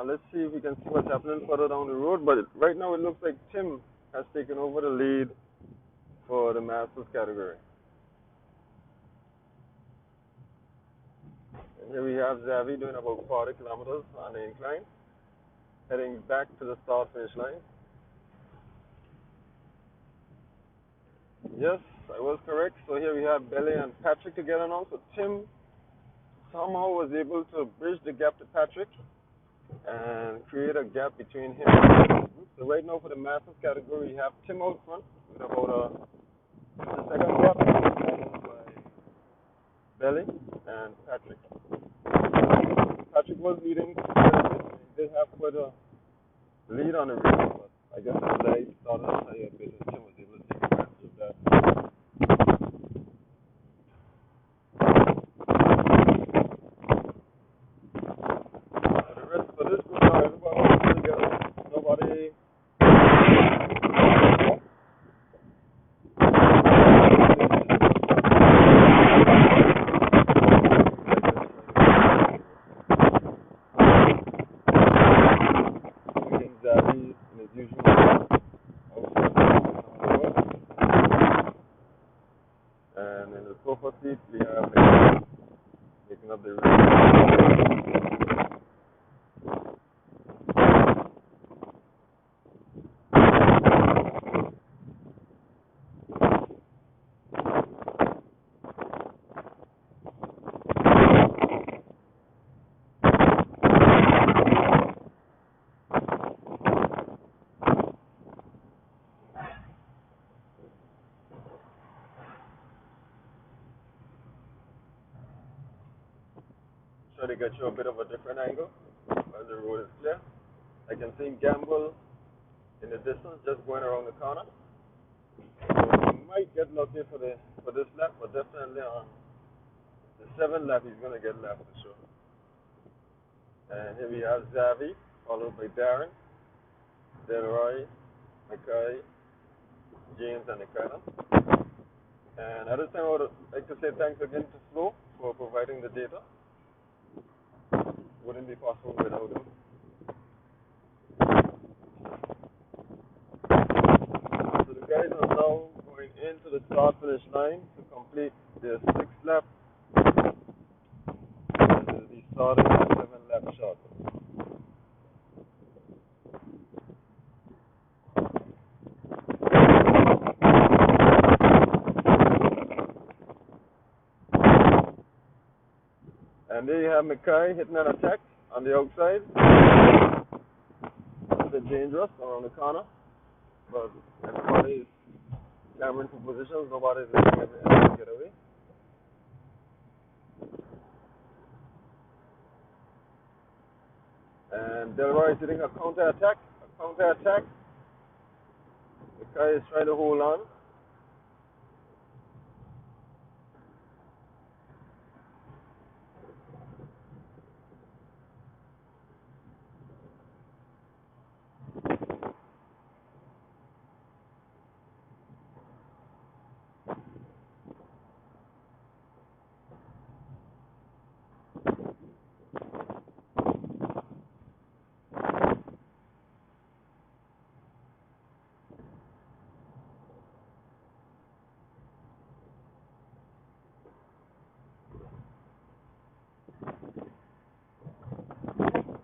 Let's see if we can see what's happening further down the road. But right now it looks like Tim has taken over the lead for the Masters category. And here we have Zavi doing about 40 kilometers on the incline, heading back to the start finish line. Yes, I was correct. So here we have Belly and Patrick together now. So Tim somehow was able to bridge the gap to Patrick and create a gap between him and the group. So right now for the Masters category, we have Tim out front with about the second gap, followed by Belly and Patrick. Patrick was leading. He did have quite a lead on the race, but I guess the legs started to play a bit, and Tim was able to take advantage of that. For this group now, everybody wants together. Nobody. Zavi in his usual outfit. try to get you a bit of a different angle while the road is clear. I can see Gamble in the distance just going around the corner. So he might get lucky for this lap, but definitely on the 7th lap he's gonna get lap for sure. And here we have Xavi, followed by Darren, Delroy, Mackay, James, and Nikita. And at this time I would like to say thanks again to Flo for providing the data. Wouldn't be possible without him. So the guys are now going into the start finish line to complete their 6th lap. And they'll be starting at 7 laps short. And there you have Mackay hitting an attack on the outside. A bit dangerous around the corner, but everybody's clamoring for positions. Nobody's letting everyone get away. And Delroy is hitting a counter attack. Mackay is trying to hold on.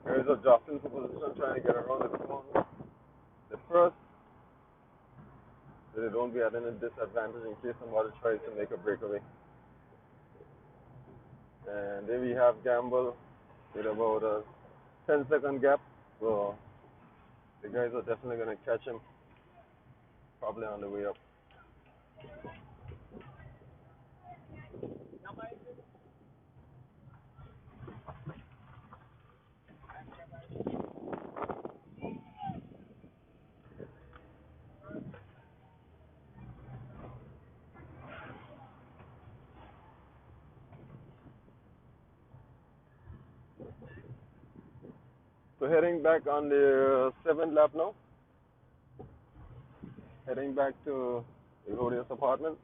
There's a Justin for position trying to get around the corner. The first, so they don't be at any disadvantage in case somebody tries to make a breakaway. And there we have Gamble with about a 10-second gap. So the guys are definitely going to catch him probably on the way up. So heading back on the 7th lap now. Heading back to the Rodius apartment.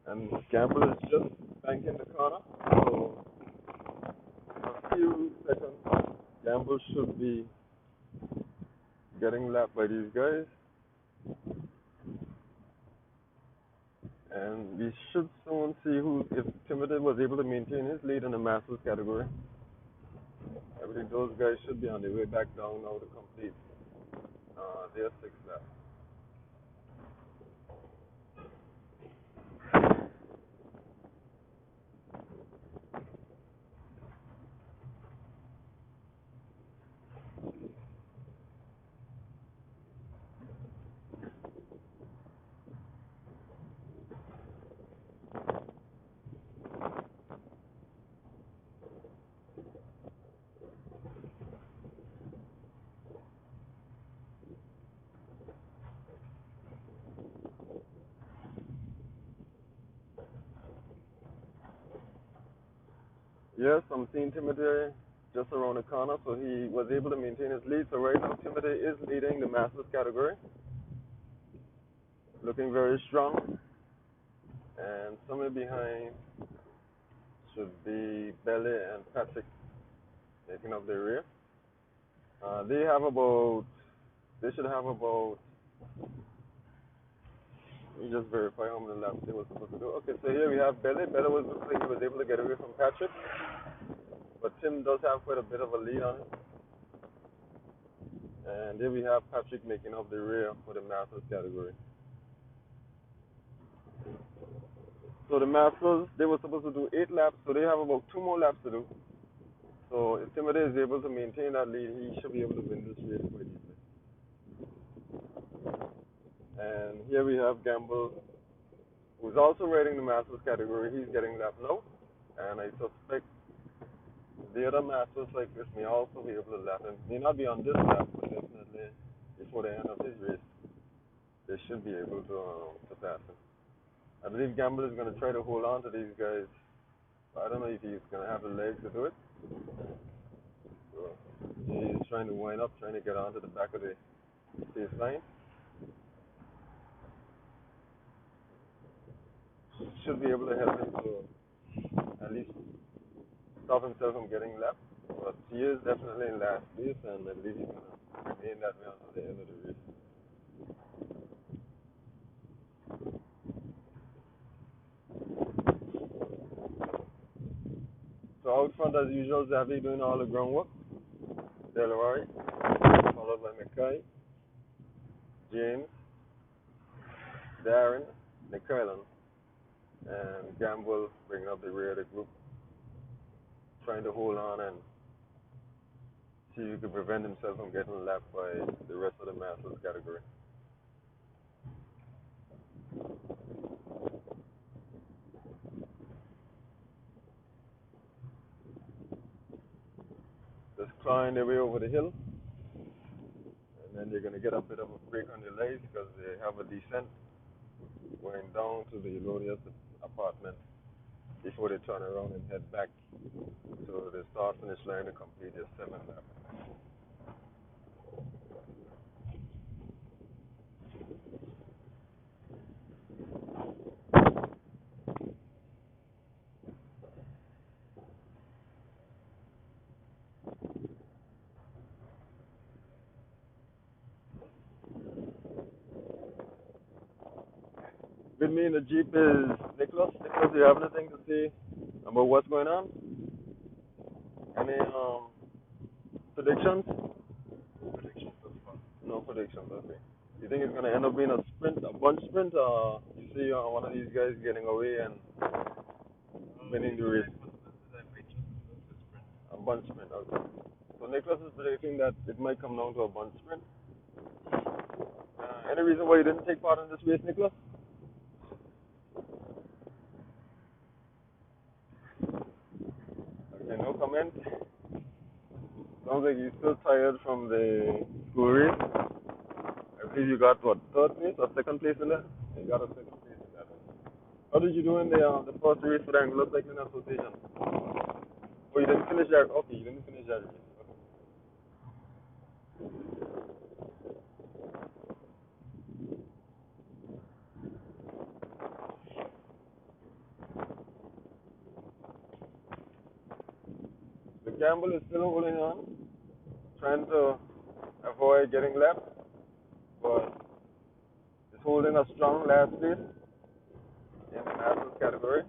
And Gamble is just banking the corner. So in a few seconds, Gamble should be getting lapped by these guys. And we should soon see if Timothy was able to maintain his lead in the Masters category. I believe those guys should be on their way back down now to complete their 6th lap. Yes, I'm seeing Timothy just around the corner, so he was able to maintain his lead. So right now, Timothy is leading the Masters category, looking very strong. And somewhere behind should be Belly and Patrick making up the rear. They should have about, let me just verify how many laps they were supposed to do. Okay, so here we have Belly. Belly looks like he was able to get away from Patrick, but Tim does have quite a bit of a lead on him. And here we have Patrick making up the rear for the Masters category. So the Masters, they were supposed to do 8 laps, so they have about 2 more laps to do. So if Timothy is able to maintain that lead, he should be able to win this race quite easily. And here we have Gamble, who's also riding the Masters category. He's getting lap now. And I suspect the other Masters like this may also be able to lap him. May not be on this lap, but definitely before the end of his race, they should be able to pass him. I believe Gamble is going to try to hold on to these guys. I don't know if he's going to have the legs to do it. So he's trying to wind up, trying to get onto the back of the pace line. Should be able to help him to at least stop himself from getting left. But he is definitely in last place, and I believe he's going to remain that way until the end of the race. So out front, as usual, Xavier doing all the groundwork. Delroy, followed by McKay, James, Darren, McClellan, and Gamble bringing up the rear of the group, trying to hold on and see if he could prevent himself from getting lapped by the rest of the Masters category. Just clawing their way over the hill, and then they're going to get a bit of a break on their legs because they have a descent going down to the Elodius apartment before they turn around and head back to the start finish line to complete their 7th lap. With me in the Jeep is Nicholas. Nicholas, do you have anything to say about what's going on? Any predictions? Predictions so far. No predictions, okay. You think it's going to end up being a sprint, a bunch sprint, or you see one of these guys getting away and winning the race? A bunch sprint, okay. So Nicholas is predicting that it might come down to a bunch sprint. Any reason why you didn't take part in this race, Nicholas? Okay, no comment. Sounds like you're still tired from the school race. I believe you got what, third place or second place in that? You got a second place in that. How did you do in the first race for the Angular Cycling Association? Oh, you didn't finish that. Okay, you didn't finish that race. Okay. The Campbell is still holding on, trying to avoid getting left, but is holding a strong last place in the Masters category.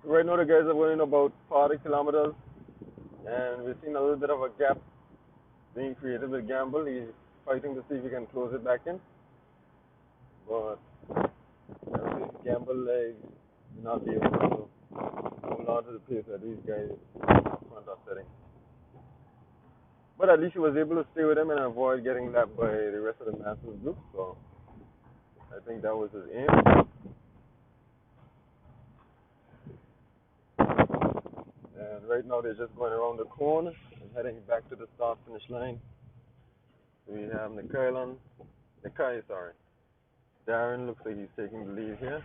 Right now the guys are running about 40 kilometers, and we've seen a little bit of a gap being created with Gamble. He's fighting to see if he can close it back in, but Gamble legs will not be able to hold on to the pace that these guys up front are setting. But at least he was able to stay with him and avoid getting lapped by the rest of the Masters group, so I think that was his aim. And right now they're just going around the cone and heading back to the start finish line. We have Nikai, sorry. Darren looks like he's taking the lead here.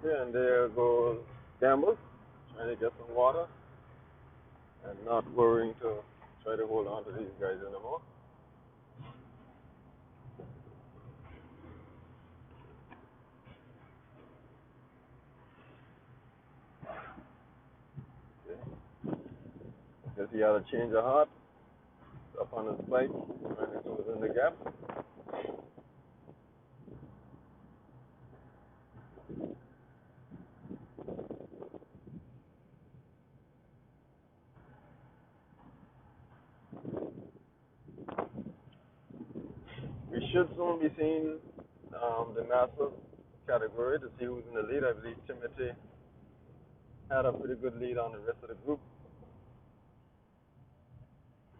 Yeah, and there goes Gumbs, trying to get some water and not worrying to try to hold on to these guys anymore. Yeah. Guess he had a change of heart up on his bike, trying to close in the gap. We should soon be seeing the massive category to see who's in the lead. I believe Timothy had a pretty good lead on the rest of the group.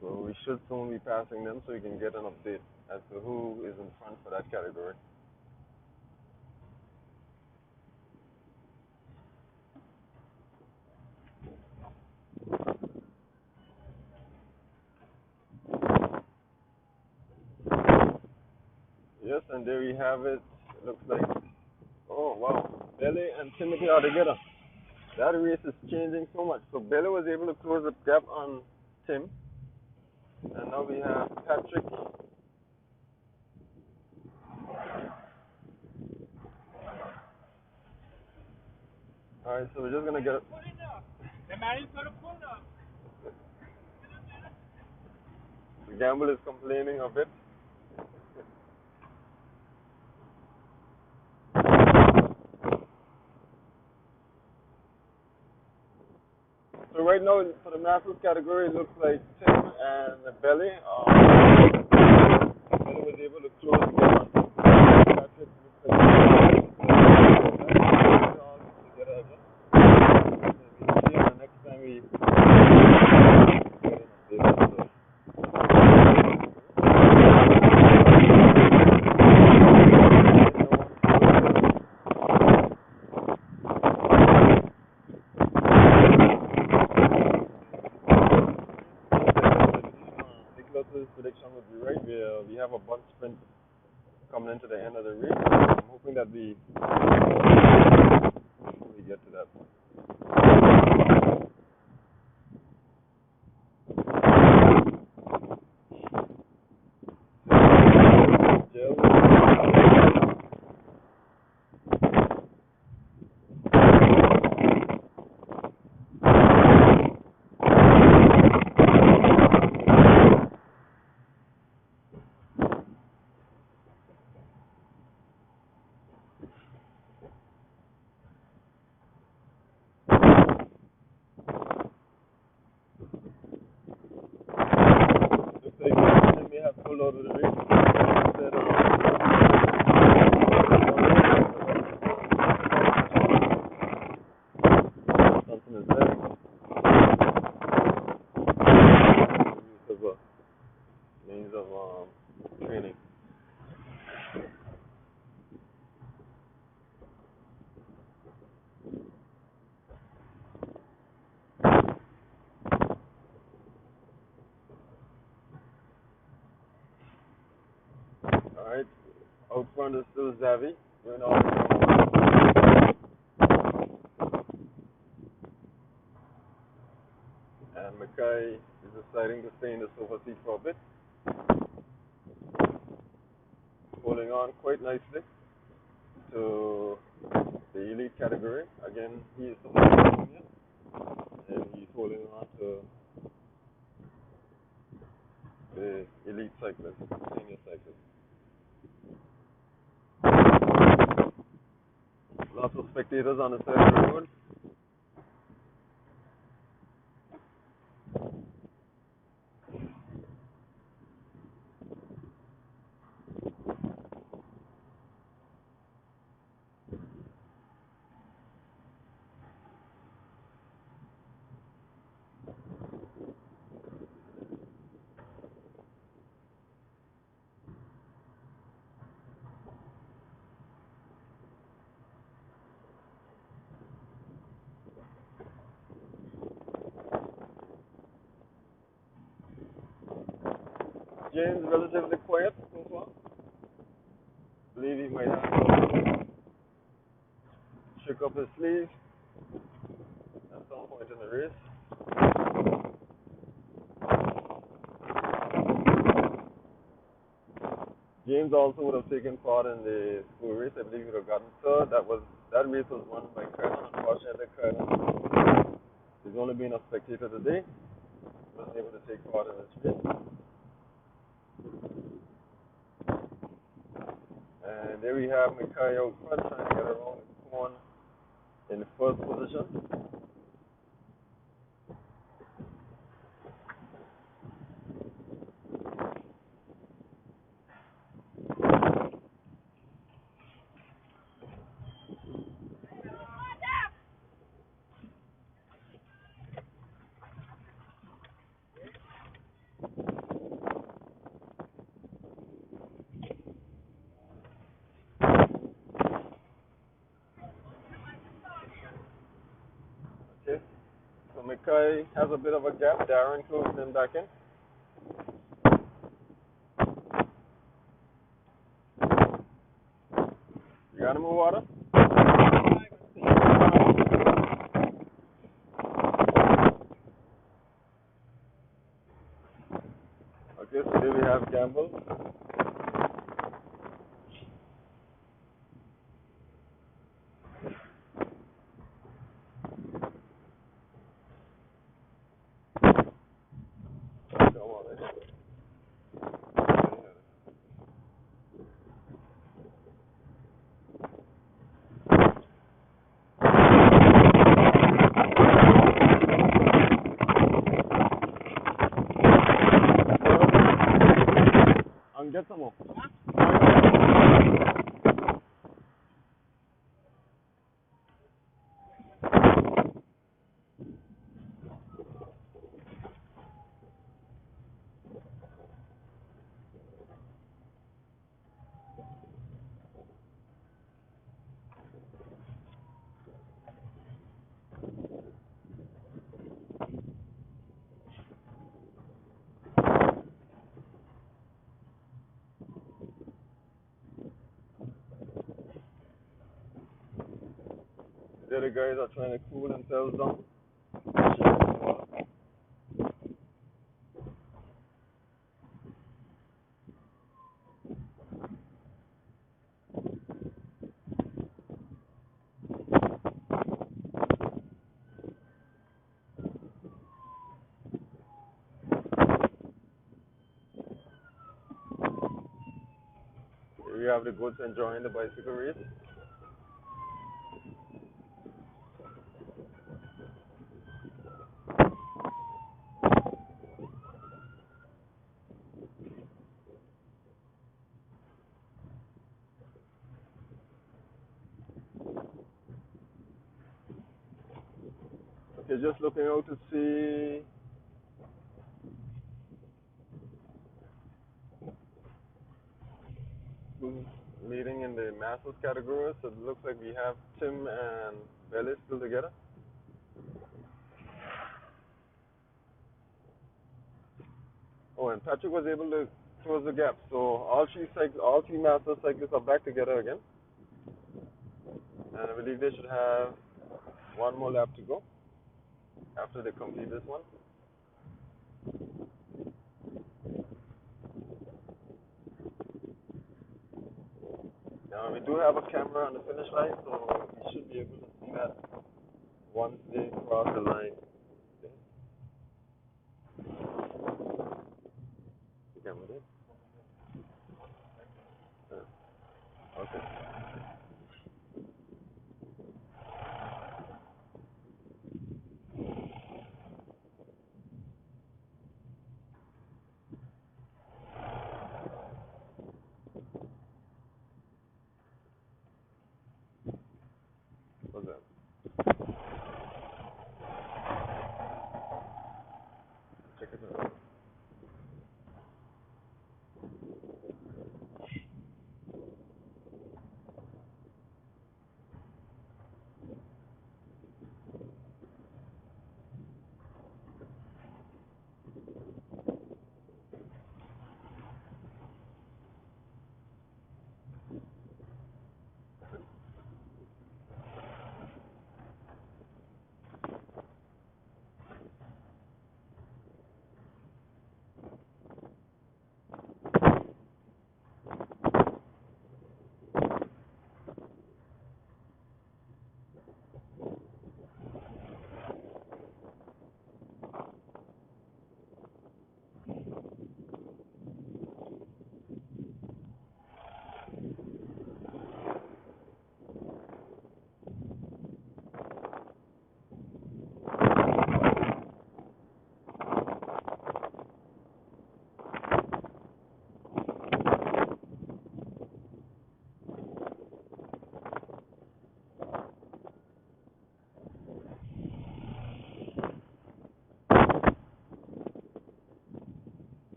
So we should soon be passing them so we can get an update as to who is in front for that category. Yes, and there we have it. It looks like, oh wow, Belly and Timothy are together. That race is changing so much. So Belly was able to close the gap on Tim, and now we have Patrick. All right, so we're just gonna get. The gamble is complaining a bit. So right now for the masters category, it looks like Tim and Belly. Belly was able to close the gap on Patrick. Looks like all together again. So we'll see the next time we get an update. Prediction would be right. We have a bunch sprint coming into the end of the race. I'm hoping that we get to that. Training. Alright, out front is still Zavi. Going off. And Mackay is deciding to stay in the sofa seat for a bit. Holding on quite nicely to the elite category. Again, he is supporting me, and he's holding on to the elite cyclist, senior cyclist. Lots of spectators on the side of the road. James relatively quiet so far. Believe he might have to shake up his sleeve at some point in the race. James also would have taken part in the school race. I believe he would have gotten third. That race was won by Colonel. Unfortunately, Colonel is only being a spectator today. He wasn't able to take part in this race. And there we have Mikhail out front trying to get around the corner in first position. Okay. So Mikhail has a bit of a gap. Darren closed him back in. You got him in water? Okay, so here we have Gamble. And get some more. The other guys are trying to cool themselves down. Here we have the goods enjoying the bicycle race. Okay, just looking out to see who's leading in the masters category. So it looks like we have Tim and Belly still together. Oh, and Patrick was able to close the gap. So all three master cyclists are back together again. And I believe they should have one more lap to go after they complete this one. Now we do have a camera on the finish line, so we should be able to see that once they cross the line. The camera there? Okay. What's that? Check it out.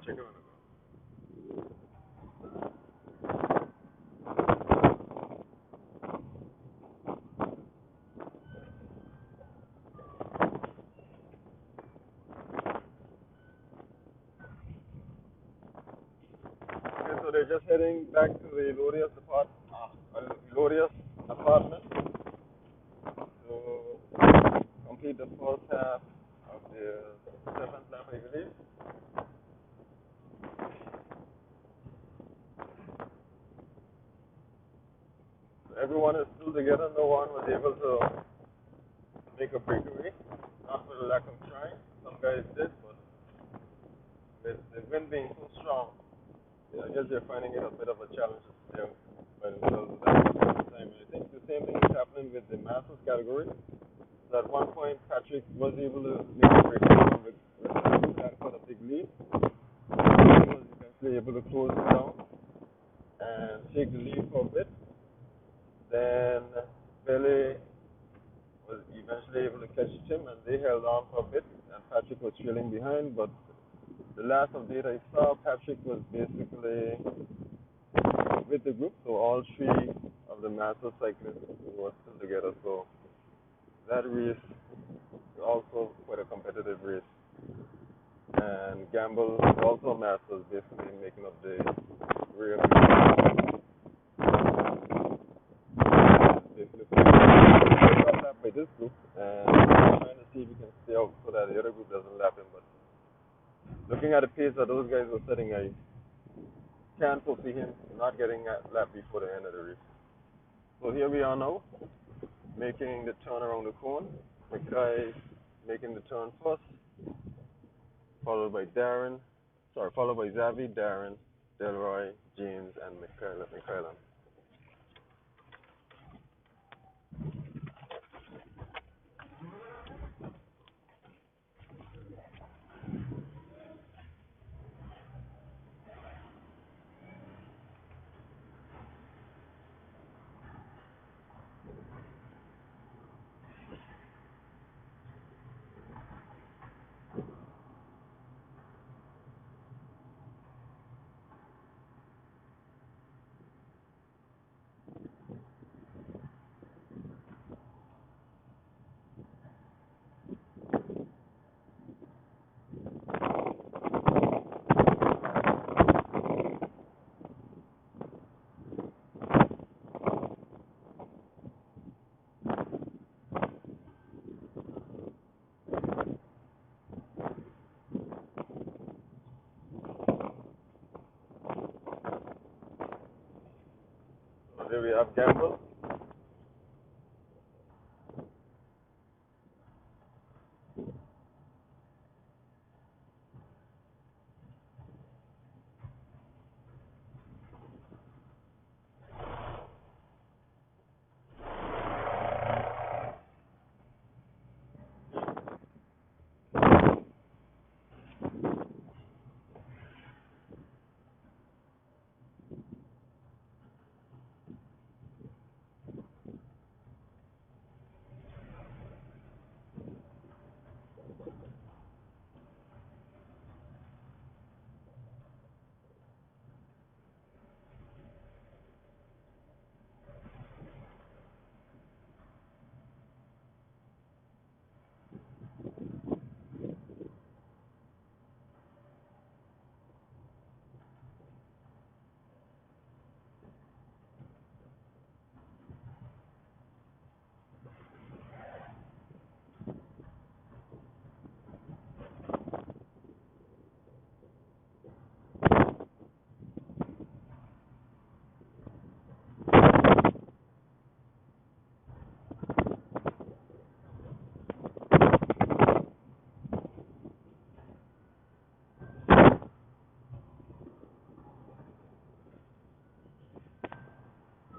check it on the go. Okay, so they're just heading back to the Glorious apartment to complete the first half of the seventh lap, I believe. Everyone is still together. No one was able to make a breakaway, not for the lack of trying. Some guys did, but with the wind being so strong, yeah, I guess they're finding it a bit of a challenge to stay out by themselves at that time. I think the same thing is happening with the Masters category. So at one point, Patrick was able to make a breakaway from that for a big lead. He was eventually able to close it down and take the lead for a bit. Then Billy was eventually able to catch him, and they held on for a bit. And Patrick was trailing behind, but the last update I saw, Patrick was basically with the group, so all three of the master cyclists were still together. So that race was also quite a competitive race. And Gamble also masters basically making up the rear group. Basically lap by this group, and trying to see if we can stay out so that the other group doesn't lap him. But looking at the pace that those guys were setting, I can't foresee him not getting that lap before the end of the race. So here we are now, making the turn around the cone. McKay making the turn first, followed by Zavi, Darren, Delroy, James, and McKaylan. So there we have Gamble.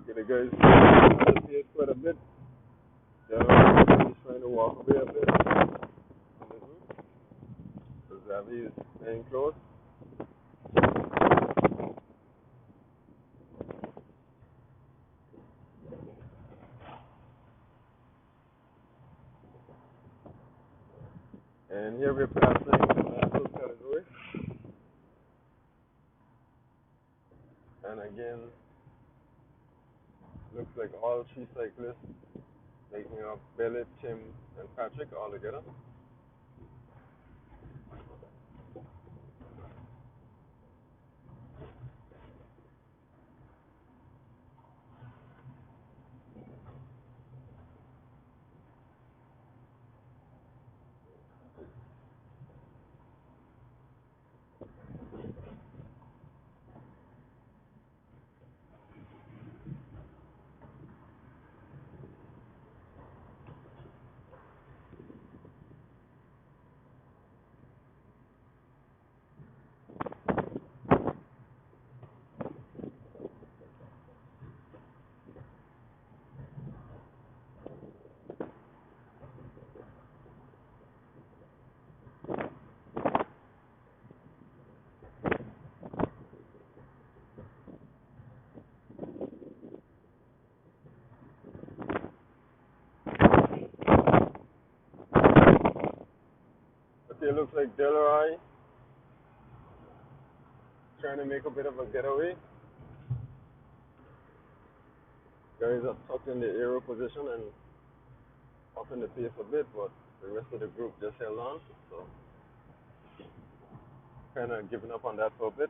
Okay, the guys disappeared quite a bit. They're trying to walk away a bit from the group. So Zavi is staying close. And here we're passing the Masters category. again. Looks like all three cyclists making up Billy, Tim, and Patrick all together. Okay, looks like Delroy trying to make a bit of a getaway. Guys are tucked in the aero position and up in the pace a bit, but the rest of the group just held on. So kind of giving up on that for a bit.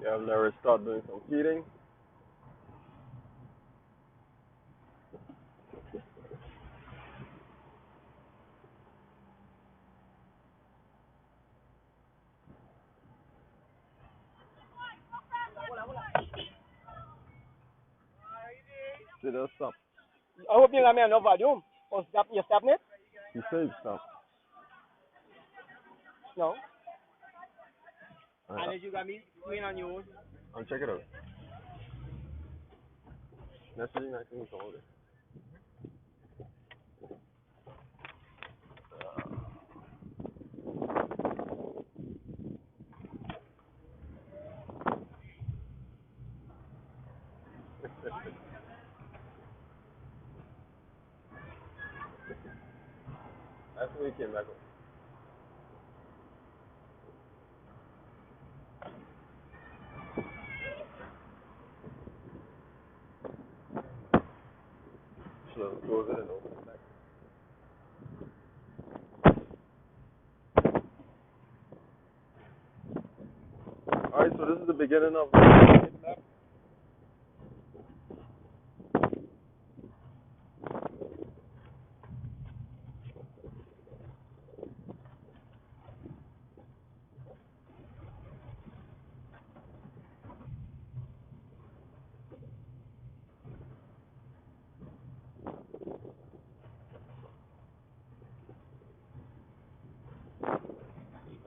You have Larry start doing some feeding. See, they'll stop. I hope you got me enough volume. Or stop, you stopping it? He said stop. No. Unless you got me doing on your own. I'll check it out. That's the thing I think all this. That's when he came back up. Should have closed it and opened it back. Alright, so this is the beginning of the back.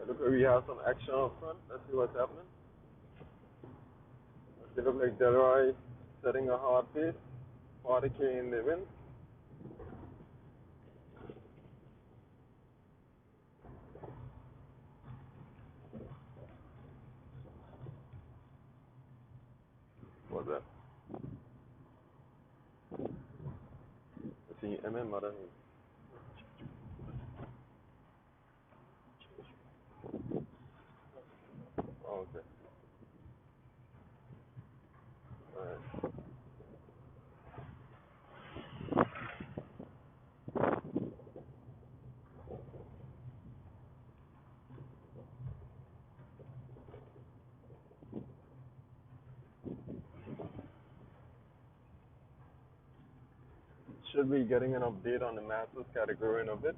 Look, we have some action up front. Let's see what's happening. It looks like Delroy setting a hard pace. 40k in the wind. What's that? I see MM, I don't know. Okay. Alright. Should be getting an update on the masters category in a bit.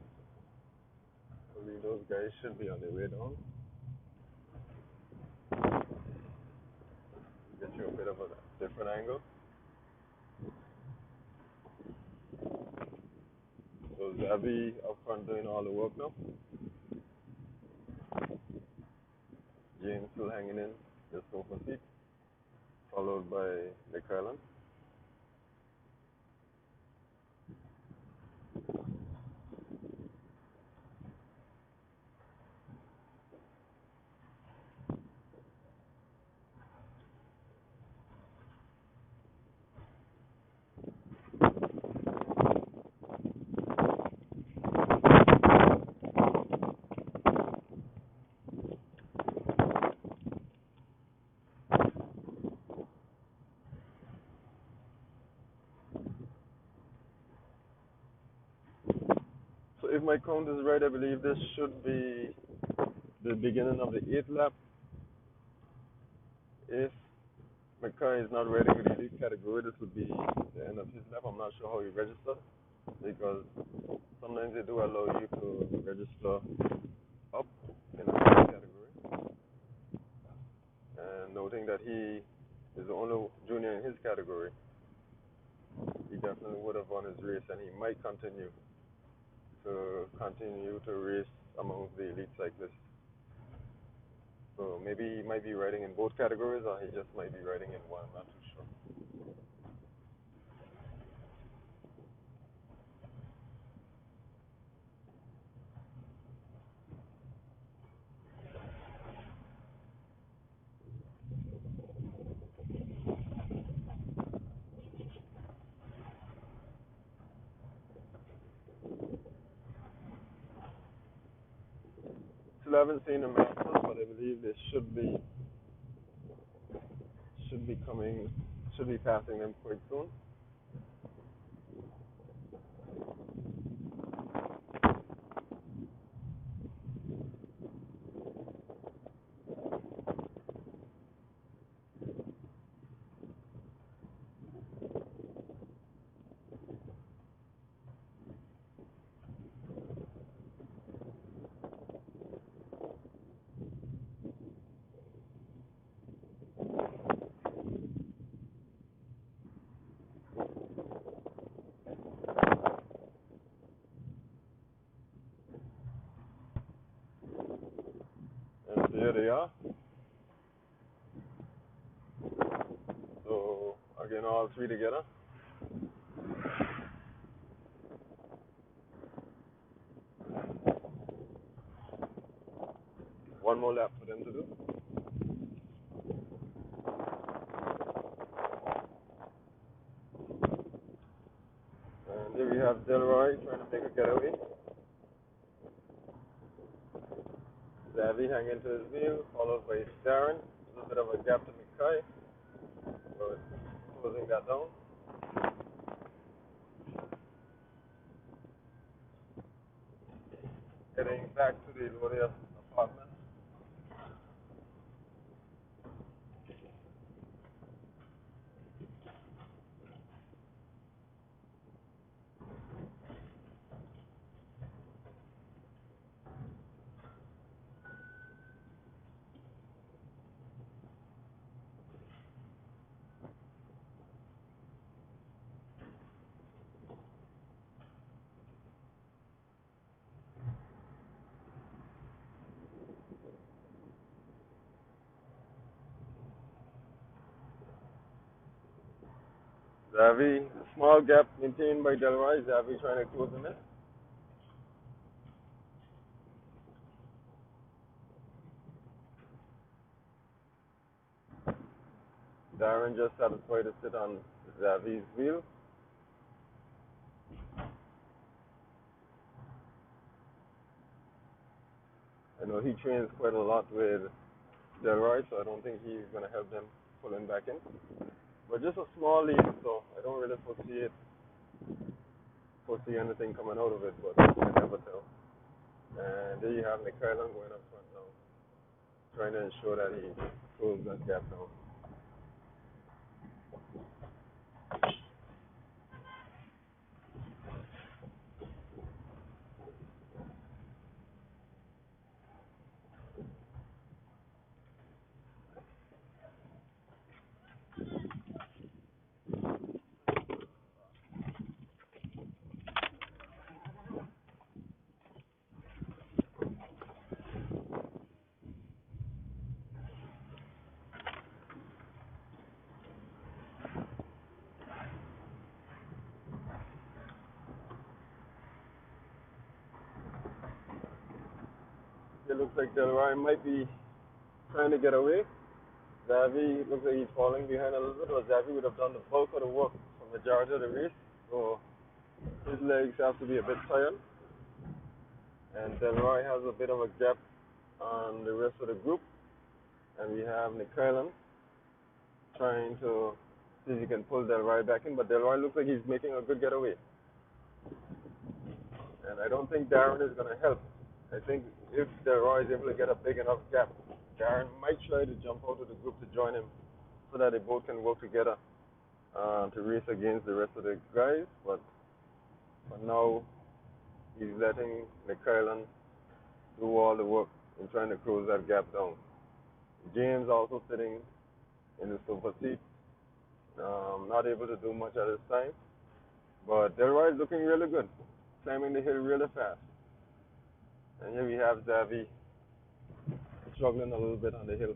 Maybe those guys should be on their way down. Get you a bit of a different angle. So Zavi up front doing all the work now. James still hanging in, just go for seat, followed by McClellan. So if my count is right, I believe this should be the beginning of the 8th lap. If McCoy is not ready with the elite category, this would be the end of his lap. I'm not sure how he registered because sometimes they do allow you to register up in a category. And noting that he is the only junior in his category, he definitely would have won his race, and he might continue to race among the elite cyclists. So maybe he might be riding in both categories, or he just might be riding in one. I'm not too sure. 11 seen the Masters, but I believe they should be passing them quite soon. And there they are. So again, all three together. One more lap for them to do. And here we have Delroy trying to make a getaway. Zavi hanging to his wheel, followed by Darren. A little bit of a gap to McKay. So closing that down. Heading back to the Loria apartment. Zavi, small gap maintained by Delroy. Zavi trying to close him in. Darren just satisfied to sit on Zavi's wheel. I know he trains quite a lot with Delroy, so I don't think he's going to help them pulling back in. But just a small lead, so I don't really foresee anything coming out of it, but you never tell. And there you have Mikhailin going up front now, trying to ensure that he closes that gap down. It looks like Delroy might be trying to get away. Xavi looks like he's falling behind a little bit, or Xavi would have done the bulk of the work for the majority of the race, so his legs have to be a bit tired. And Delroy has a bit of a gap on the rest of the group. And we have Mikhailin trying to see if he can pull Delroy back in, but Delroy looks like he's making a good getaway. And I don't think Darren is going to help. I think if Delroy is able to get a big enough gap, Darren might try to jump out of the group to join him so that they both can work together to race against the rest of the guys. But for now, he's letting Mikhailin do all the work in trying to close that gap down. James also sitting in the sofa seat, not able to do much at this time. But Delroy is looking really good, climbing the hill really fast. And here we have Xavi struggling a little bit on the hill,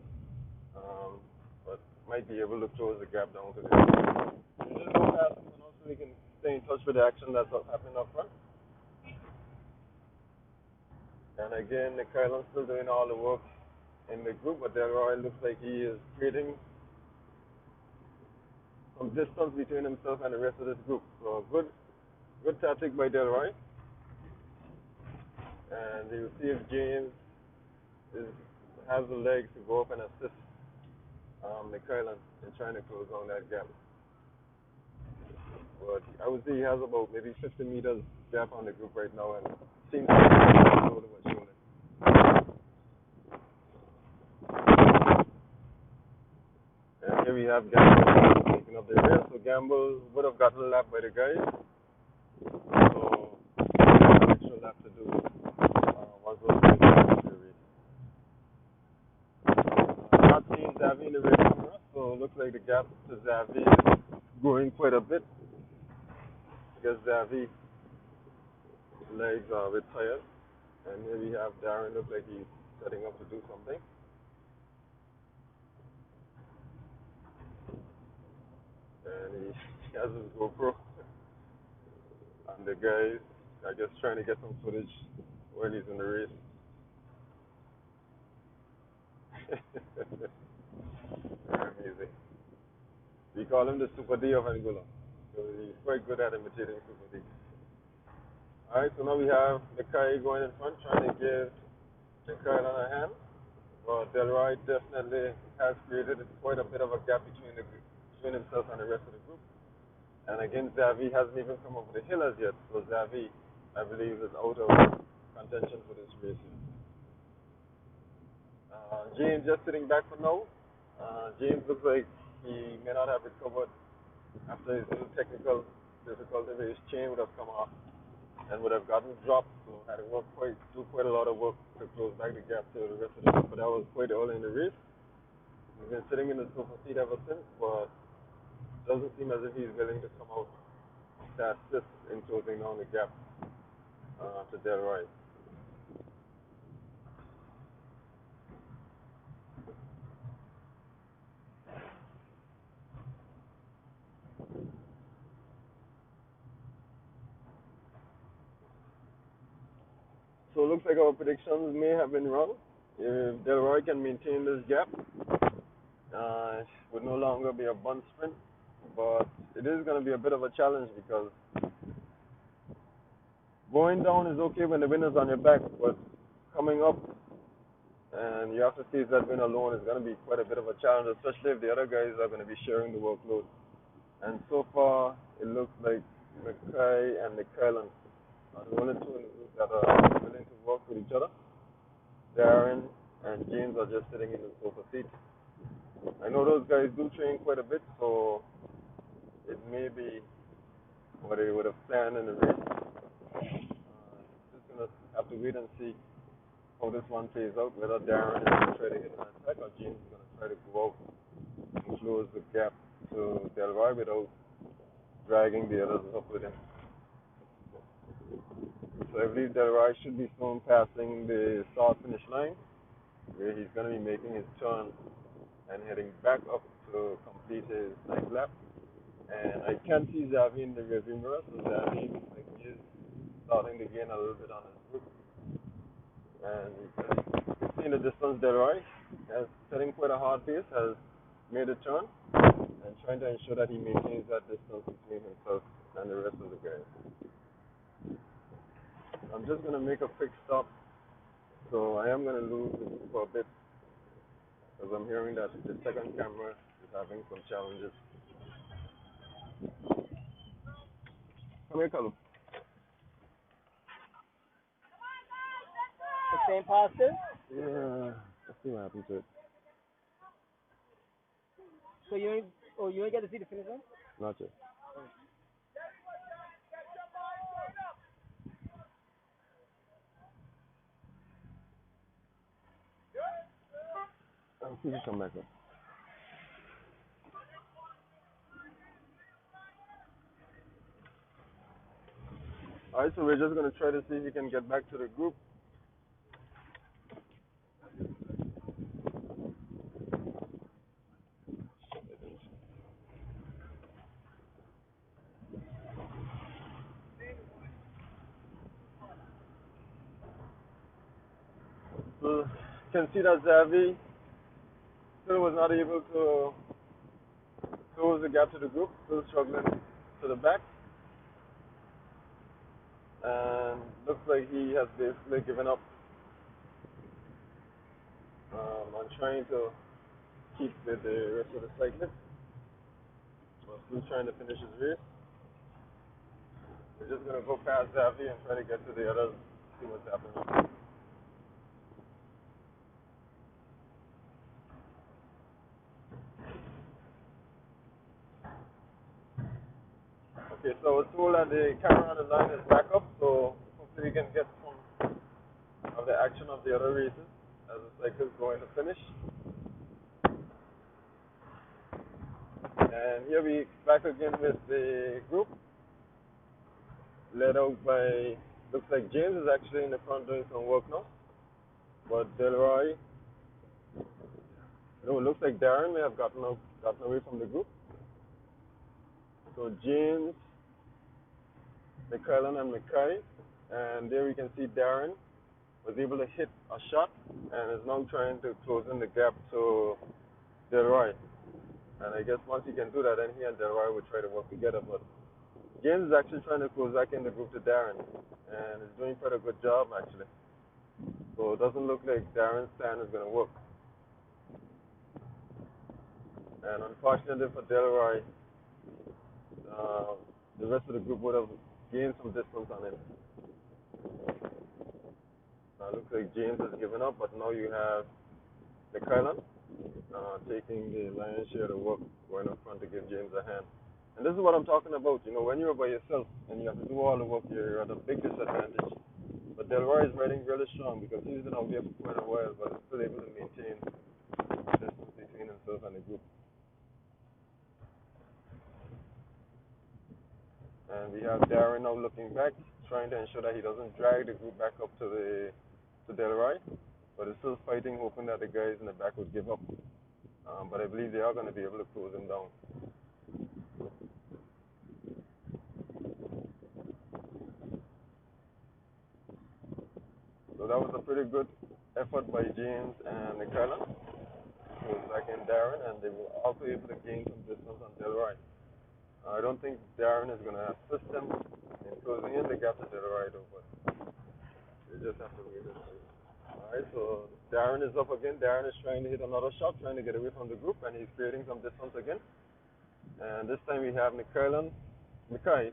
but might be able to close the gap down to the hill. We'll just go past him and also we can stay in touch with the action that's happening up front. And again, Mikhailin still doing all the work in the group, but Delroy looks like he is creating some distance between himself and the rest of this group. So good tactic by Delroy. And you will see if James has the legs to go up and assist Mikhailin in trying to close down that gap. But I would say he has about maybe 50 meters gap on the group right now, and seems to be shoulder by shoulder. And here we have Gamble taking up the rear. So Gamble would have gotten a lap by the guys. So an extra lap to do once those guys get into the race. Not seeing Xavi in the race camera, so it looks like the gap to Xavi is growing quite a bit. Because Xavi's legs are a bit tired. And here we have Darren, look like he's setting up to do something. And he has his GoPro. And the guys are just trying to get some footage while he's in the race. Very amazing. We call him the Super D of Angola. So he's quite good at imitating Super D. Alright, so now we have Mikhail going in front, trying to give Mikhail on a hand. But Delroy definitely has created quite a bit of a gap between himself and the rest of the group. And again, Xavi hasn't even come over the hill as yet. So Xavi, I believe, is out of contention for this race. James just sitting back for now. James looks like he may not have recovered after his little technical difficulty where his chain would have come off and would have gotten dropped. So had to do quite a lot of work to close back the gap to the rest of the group. But that was quite early in the race. He's been sitting in the sofa seat ever since, but doesn't seem as if he's willing to come out to assist in closing down the gap to Delroy. So it looks like our predictions may have been wrong. If Delroy can maintain this gap, it would no longer be a bunt sprint, but it is going to be a bit of a challenge because going down is okay when the wind is on your back, but coming up And you have to see if that win alone is going to be quite a bit of a challenge, especially if the other guys are going to be sharing the workload. And so far, it looks like Mackay and McKellen are the only two in the group that are willing to work with each other. Darren and James are just sitting in the sofa seat. I know those guys do train quite a bit, so it may be what they would have planned in the race. Just gonna have to wait and see how this one plays out. Whether Darren is gonna try to hit an attack or James is gonna try to go out and close the gap to Delroy without dragging the others up with him. So I believe Delroy should be soon passing the start finish line, where he's gonna be making his turn and heading back up to complete his ninth lap. And I can see Xavi in the rearview mirror, so Xavi looks like he is starting to gain a little bit on his group. And you can see in the distance Delroy has setting quite a hard pace, has made a turn and trying to ensure that he maintains that distance between himself and the rest of the guys. I'm just going to make a quick stop, so I am going to lose the group for a bit because I'm hearing that the second camera is having some challenges. Come here, Kalu. The same positive? Yeah, let's see what happens to it. So you ain't get to see the finish line? Not yet. I'll see if you come back up. Alright, so we're just going to try to see if we can get back to the group. So you can see that Xavi still was not able to close the gap to the group, still struggling to the back. And looks like he has basically given up on trying to keep with the rest of the cyclists. Still trying to finish his race. We're just going to go past Xavi and try to get to the others, see what's happening. Okay, so we're told that the camera on the line is back up, so hopefully we can get some of the action of the other races as the cycle is going to finish. And here we back again with the group, led out by, looks like James is actually in the front doing some work now, but Delroy, it looks like Darren may have gotten away from the group. So James, McKellen and Mackay, and there we can see Darren was able to hit a shot and is now trying to close in the gap to Delroy. And I guess once he can do that, then he and Delroy would try to work together. But James is actually trying to close back in the group to Darren, and is doing quite a good job actually. So it doesn't look like Darren's plan is going to work. And unfortunately for Delroy, the rest of the group would have gained some distance on him. Looks like James has given up, but now you have McKellen taking the lion's share of the work, going up front to give James a hand. And this is what I'm talking about. You know, when you're by yourself and you have to do all the work, you're at a big disadvantage. But Delroy is riding really strong because he's been out there for quite a while, but he's still able to maintain distance between himself and the group. And we have Darren now looking back, trying to ensure that he doesn't drag the group back up to Delroy, but he's still fighting, hoping that the guys in the back would give up. But I believe they are going to be able to close him down. So that was a pretty good effort by James and McKellen. He was back in Darren, and they were also able to gain some distance on Delroy. I don't think Darren is going to assist them in closing in the gap to Delroy, though, but we just have to wait and see. Alright, so Darren is up again. Darren is trying to hit another shot, trying to get away from the group, and he's creating some distance again. And this time we have Mikai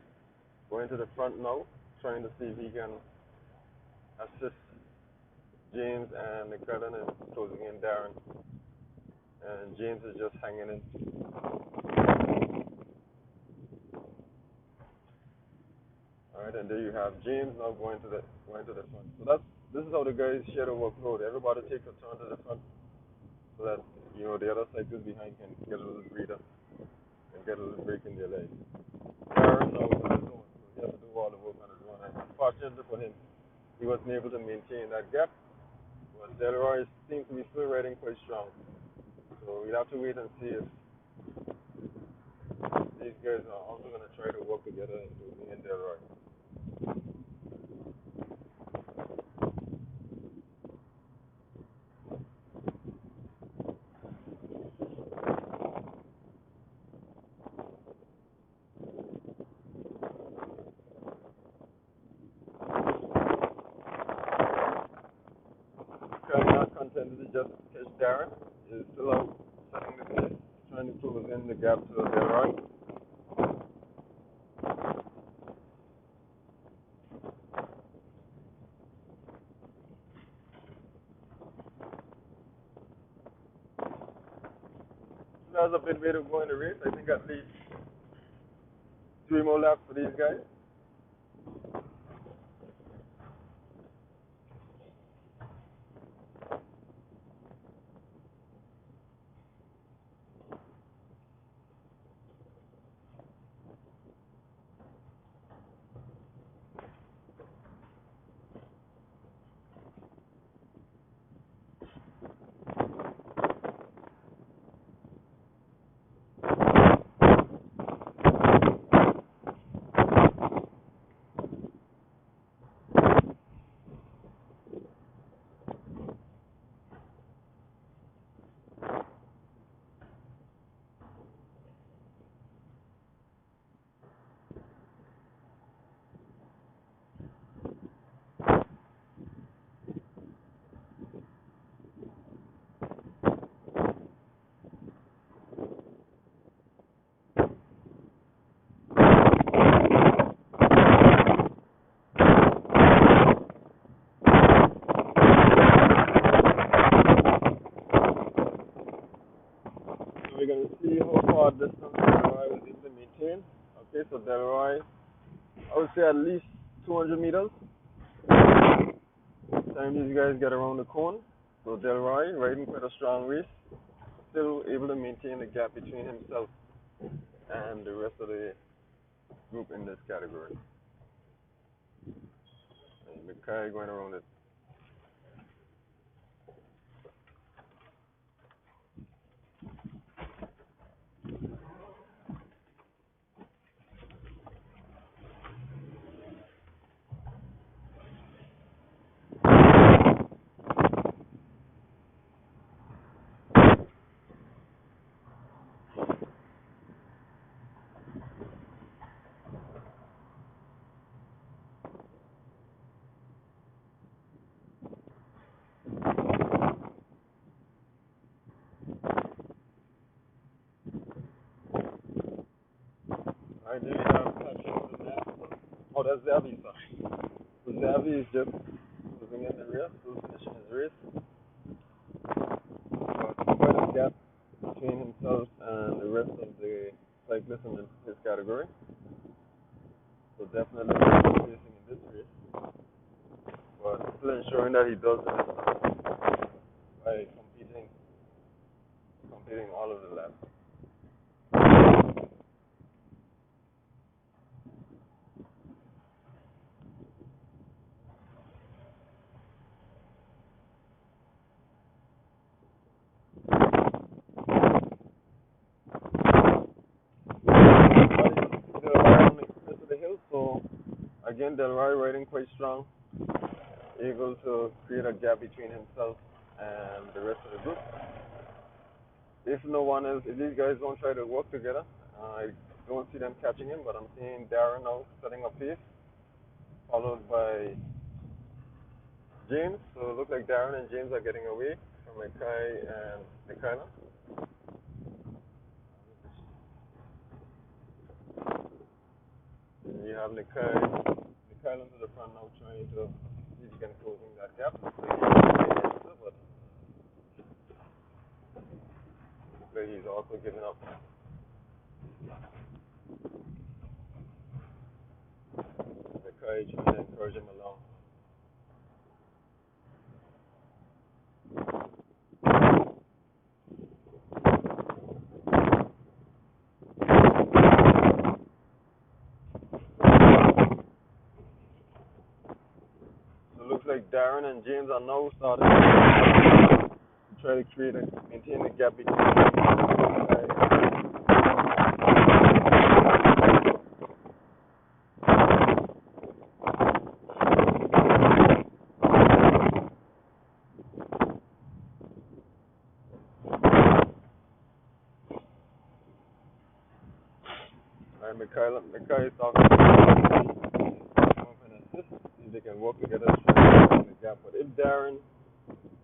going to the front now, trying to see if he can assist James, and Mikai is closing in Darren. And James is just hanging in. Alright, and there you have James now going to the front. So this is how the guys share the workload. Everybody takes a turn to the front so that the other cyclists behind can get a little breather and get a little break in their legs. Darren now is on his own, so he has to do all the work on his own. And fortunately for him, he wasn't able to maintain that gap. But Delroy seems to be still riding quite strong. So we'll have to wait and see if these guys are also going to try to work together in Delroy. Currently not contented to just catch Darren. He's still out setting the pace, trying to close in the gap to Delroy. There's a bit way to go in the race. I think at least 3 more laps for these guys. We're going to see how far distance Delroy was able to maintain. Okay, so Delroy, I would say at least 200 meters. Time these guys get around the cone. So Delroy, riding quite a strong race, still able to maintain the gap between himself and the rest of the group in this category. And Mikai going around it. Alright, there you have Patrick with that. Oh, that's Zavi, sorry. So Zavi is just moving in the rear, still finishing his race. But quite a gap between himself and the rest of the cyclists in his category. So definitely facing in this race. But still ensuring that he does it by completing all of the laps. Delroy on the crest of the hill, so again Delroy riding quite strong, able to create a gap between himself and the rest of the group. If no one else, if these guys don't try to work together, I don't see them catching him, but I'm seeing Darren now setting a pace, followed by James. So it looks like Darren and James are getting away from Mackay and Michaela. And you have Michaela to the front now trying to see if he can close that gap. Looks like he's also giving up. Mackay trying to encourage him along. Looks like Darren and James are now starting to try to maintain the gap between Mackay is talking an assist, see if they can work together to try to close the gap. But if Darren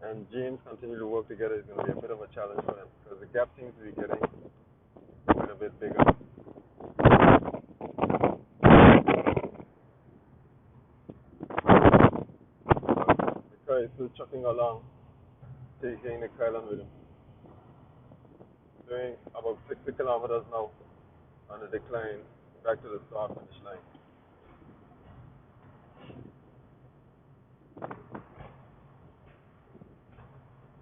and James continue to work together, it's going to be a bit of a challenge for them because the gap seems to be getting quite a bit bigger. Mackay is still chucking along, taking the Kylan with him. Doing about 60 kilometers now on the decline back to the start finish line.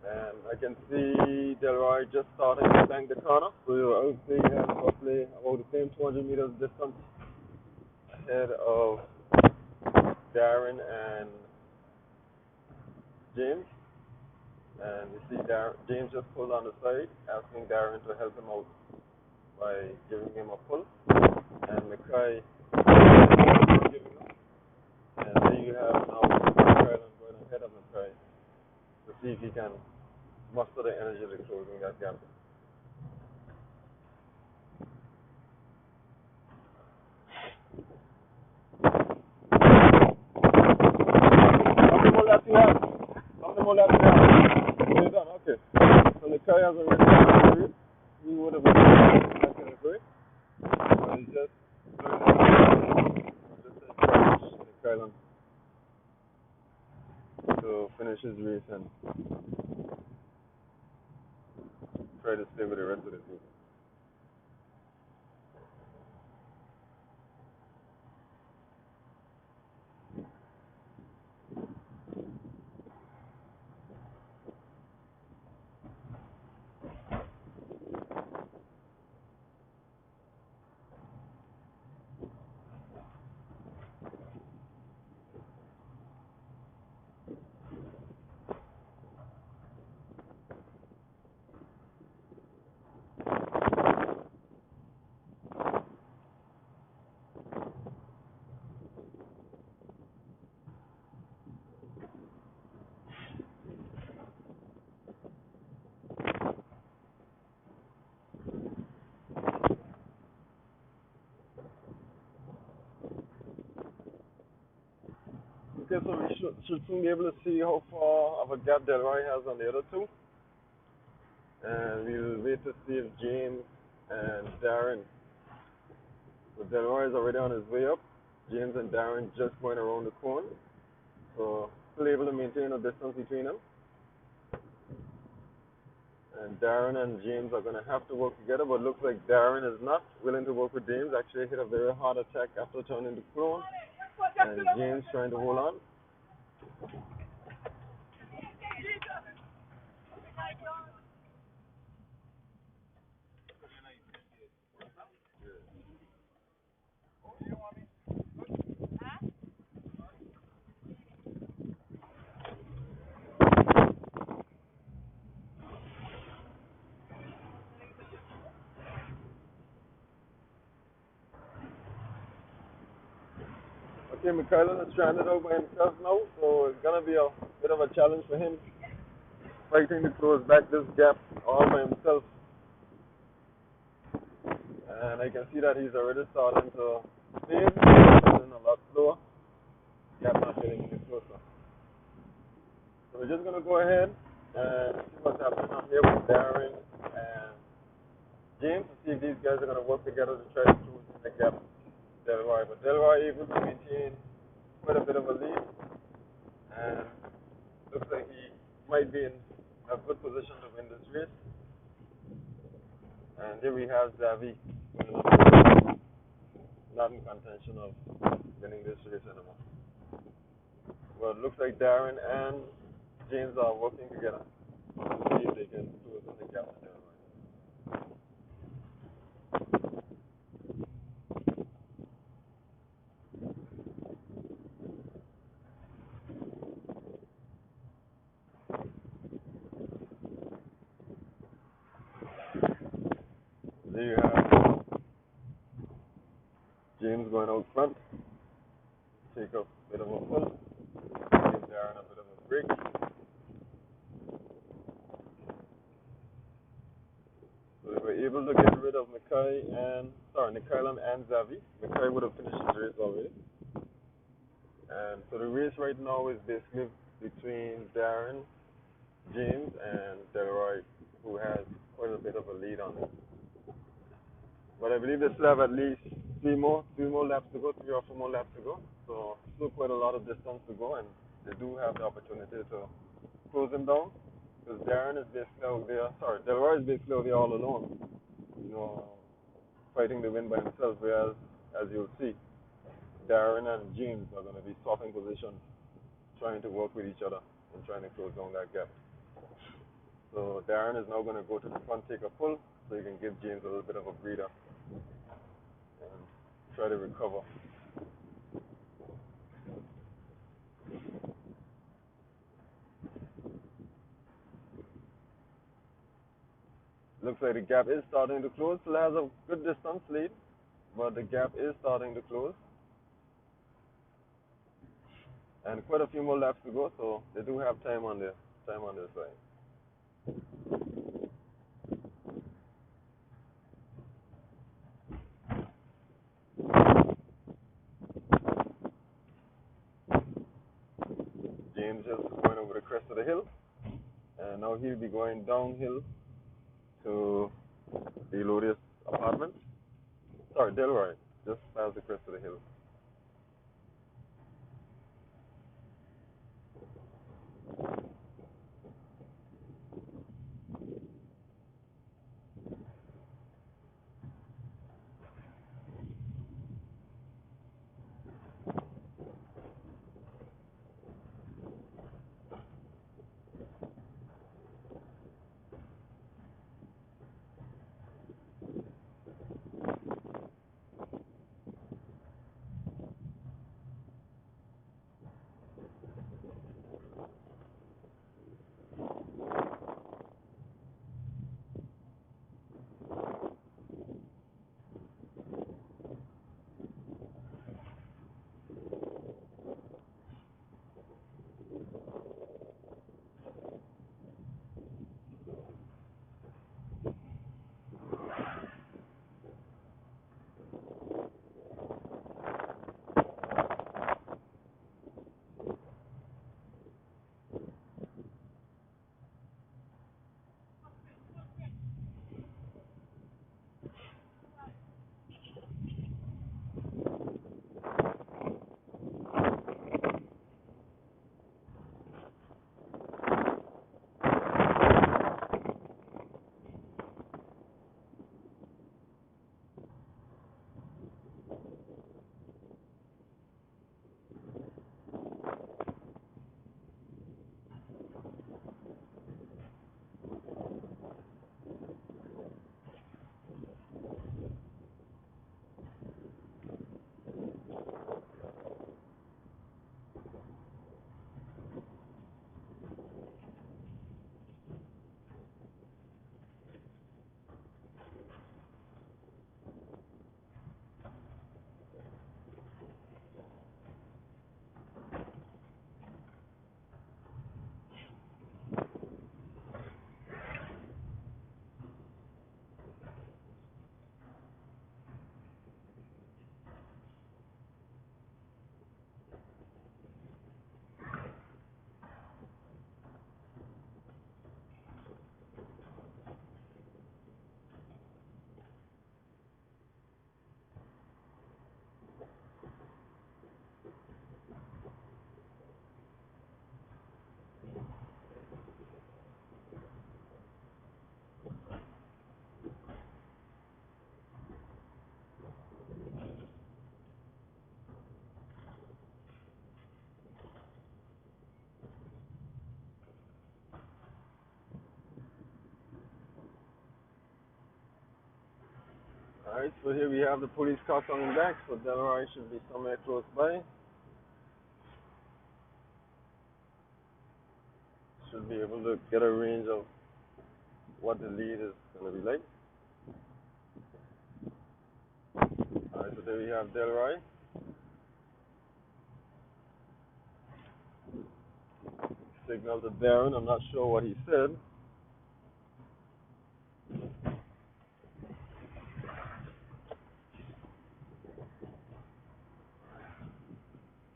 And I can see Delroy just starting to bank the corner. So I would say he has roughly about the same 200 meters distance ahead of Darren and James. And you see James just pulled on the side, asking Darren to help him out by giving him a pull. And Mackay giving up. And there you have now Kylan going ahead of Mackay to see if he can muster the energy to closing that gap. Okay. So Mackay has already done the race. He would have been back in the break. But he's just encourage Kylan to finish his race and try to stay with the rest of the group. Okay, so we should soon be able to see how far of a gap Delroy has on the other two. And we'll wait to see if James and Darren. So Delroy is already on his way up. James and Darren just going around the corner. So still able to maintain a distance between them. And Darren and James are going to have to work together, but looks like Darren is not willing to work with James. Actually hit a very hard attack after turning the clone. And James trying to hold on. Okay, Michaela is stranded out by himself now, so it's going to be a bit of a challenge for him fighting to close back this gap all by himself. And I can see that he's already starting to fade, a lot slower. Gap not getting any closer. So we're just gonna go ahead and see what's happening on here with Darren and James to see if these guys are gonna work together to try to close in the gap Delroy. But Delroy able to maintain quite a bit of a lead, and looks like he might be in a good position to win this race. And here we have Zavi not in contention of winning this race anymore. Well, it looks like Darren and James are working together to see if they can close in the gap to Delroy. There you have James going out front, take a bit of a pull, give Darren a bit of a break. So they were able to get rid of Nikhailan and Zavi. Nikhai would have finished the race already. And so the race right now is basically between Darren, James, and Delroy, who has quite a bit of a lead on it. But I believe they still have at least three more laps to go, 3 or 4 more laps to go. So still quite a lot of distance to go, and they do have the opportunity to close him down. Because Darren is basically out there, Delroy is basically out there all alone, fighting the win by himself, whereas, as you'll see, Darren and James are going to be swapping positions, trying to work with each other and trying to close down that gap. So Darren is now going to go to the front, take a pull, so he can give James a little bit of a breather and try to recover. Looks like the gap is starting to close. Still has a good distance lead, but the gap is starting to close. And quite a few more laps to go, so they do have time on their side. James just going over the crest of the hill, and now he'll be going downhill to the Elodius apartment. Delroy, just past the crest of the hill. Alright, so here we have the police car coming back, so Delroy should be somewhere close by. Should be able to get a range of what the lead is going to be like. Alright, so there we have Delroy. Signal to Darren, I'm not sure what he said.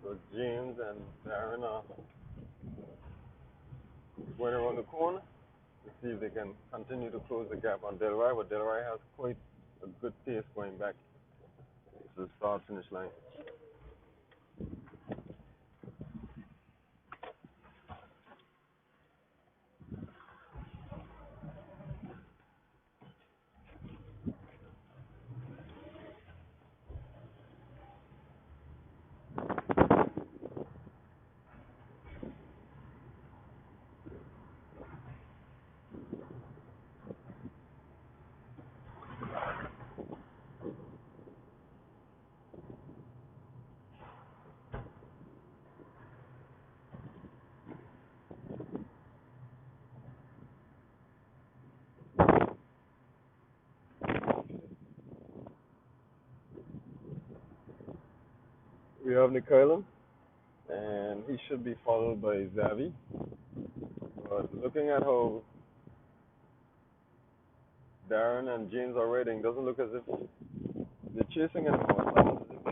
So James and Darren are going around the corner to see if they can continue to close the gap on Delroy, but Delroy has quite a good pace going back to the start-finish line. We have Nikylin, and he should be followed by Zavi. But looking at how Darren and James are riding, doesn't look as if they're chasing anymore. It's almost as if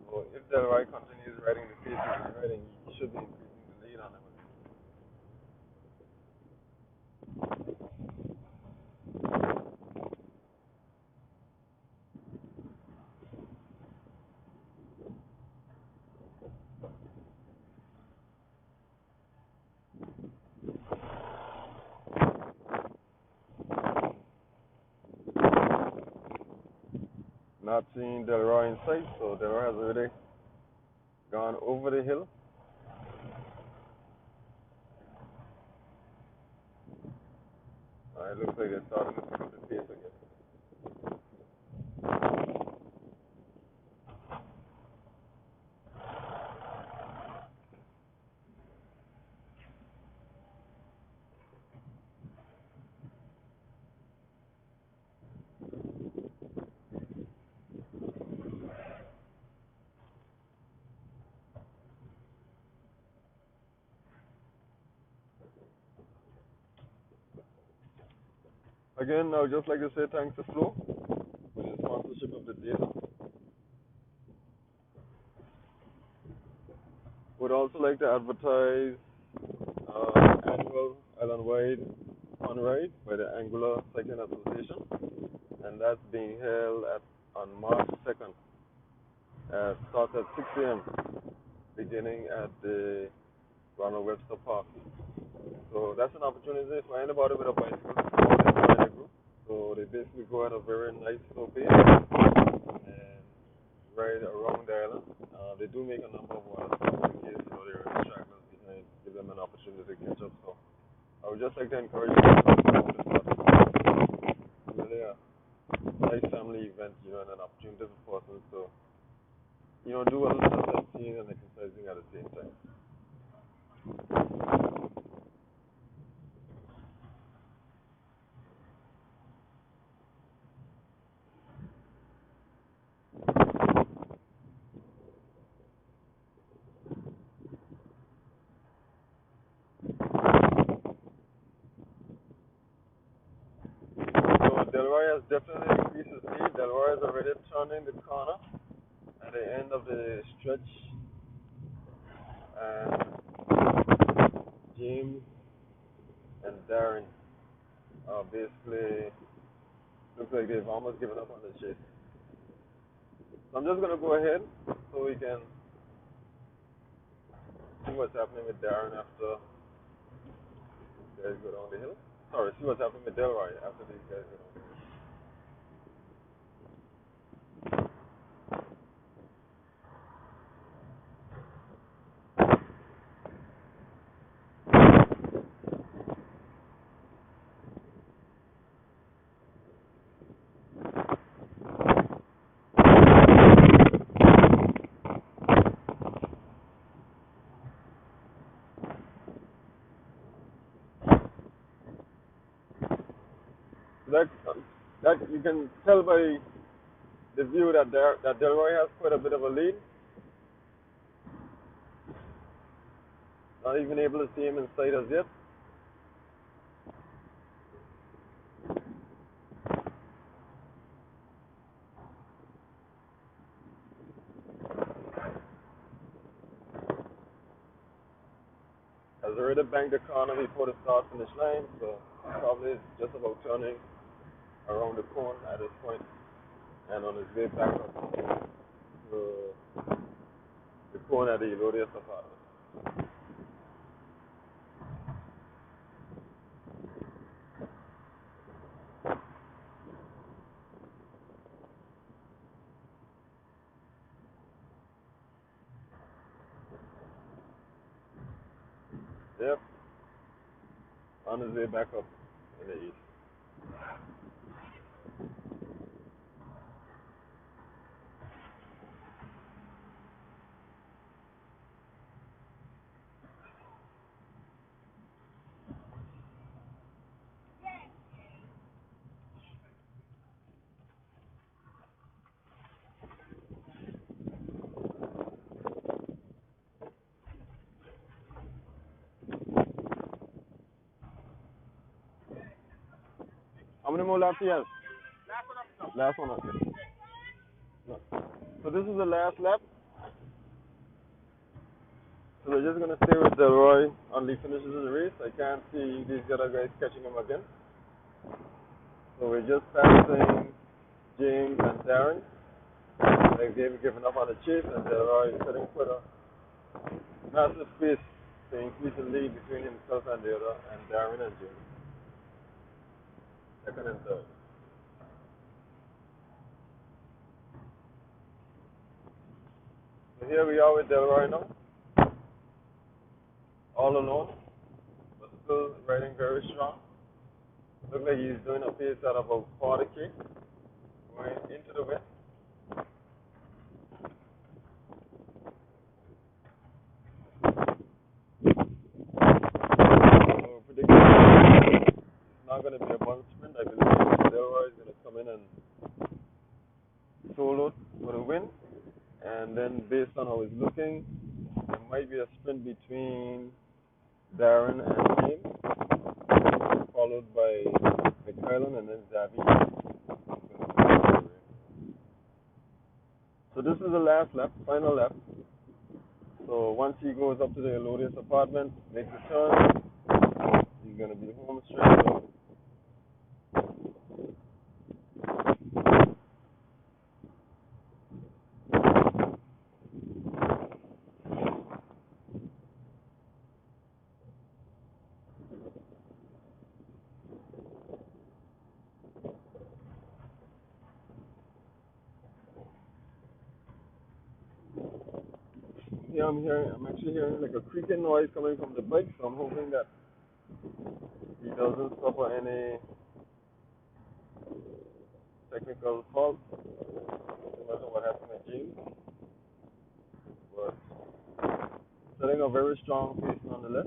so if Delroy continues riding the pace he's riding, he should be increasing the lead on him. Not seeing Delroy in sight, so Delroy has already gone over the hill. It looks like they're starting to pick up the pace again. Again, I would just like to say thanks to Flo for the sponsorship of the data. Would also like to advertise annual island-wide fun ride by the Angular Cycling Association, and that's being held on March 2nd. Starts at 6 a.m. beginning at the Ronald Webster Park. So that's an opportunity for anybody with a bicycle to join the group. So they basically go at a very nice slow pace and ride around the island. They do make a number of water stops in case there are stragglers behind, give them an opportunity to catch up. So I would just like to encourage you to come to this party. Really a nice family event, and an opportunity for persons to, do a little bit of sightseeing and exercising at the same time. So Delroy has definitely increased his speed. Delroy is already turning the corner at the end of the stretch, and James and Darren basically looks like they've almost given up on the chase. So I'm just gonna go ahead so we can see what's happening with Darren after these guys go down the hill. Sorry, see what's happening with Delroy after these guys go down the hill. That you can tell by the view that Delroy has quite a bit of a lead. Not even able to see him in sight as yet. Has already banked the corner before the start finish line, so probably is just about turning around the corner at this point and on his way back up to the corner at the Elodius apartment. Yep, on his way back up in the east. How many more laps he has? Last one, okay. No. So this is the last lap. So we're just gonna stay with Delroy until he finishes the race. I can't see these other guys catching him again. So we're just passing James and Darren. They've given up on the chase, and Delroy is setting quite a massive space to increase the lead between himself and the other, and Darren and James. Second and third. So here we are with Delroy now, all alone, but still riding very strong. Looks like he's doing a pace at about 40k, going into the wind. So predicting it's not going to be a bun sprint. I believe Delroy is going to come in and solo for the win. And then based on how it's looking, there might be a sprint between Darren and James, followed by McMillan and then Zavi. So this is the last lap, final lap. So once he goes up to the Elodius apartment, makes a turn, he's going to be home straight away. Here I'm actually hearing like a creaking noise coming from the bike, so I'm hoping that he doesn't suffer any technical fault, no matter what happened to James. But setting a very strong pace nonetheless.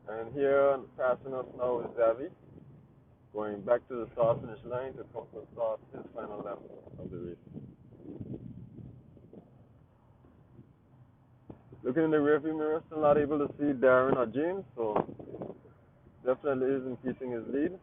And here, passing us now is Zavi, going back to the start finish line to start his final lap of the race. Looking in the rearview mirror, still not able to see Darren or James, so definitely is increasing his lead.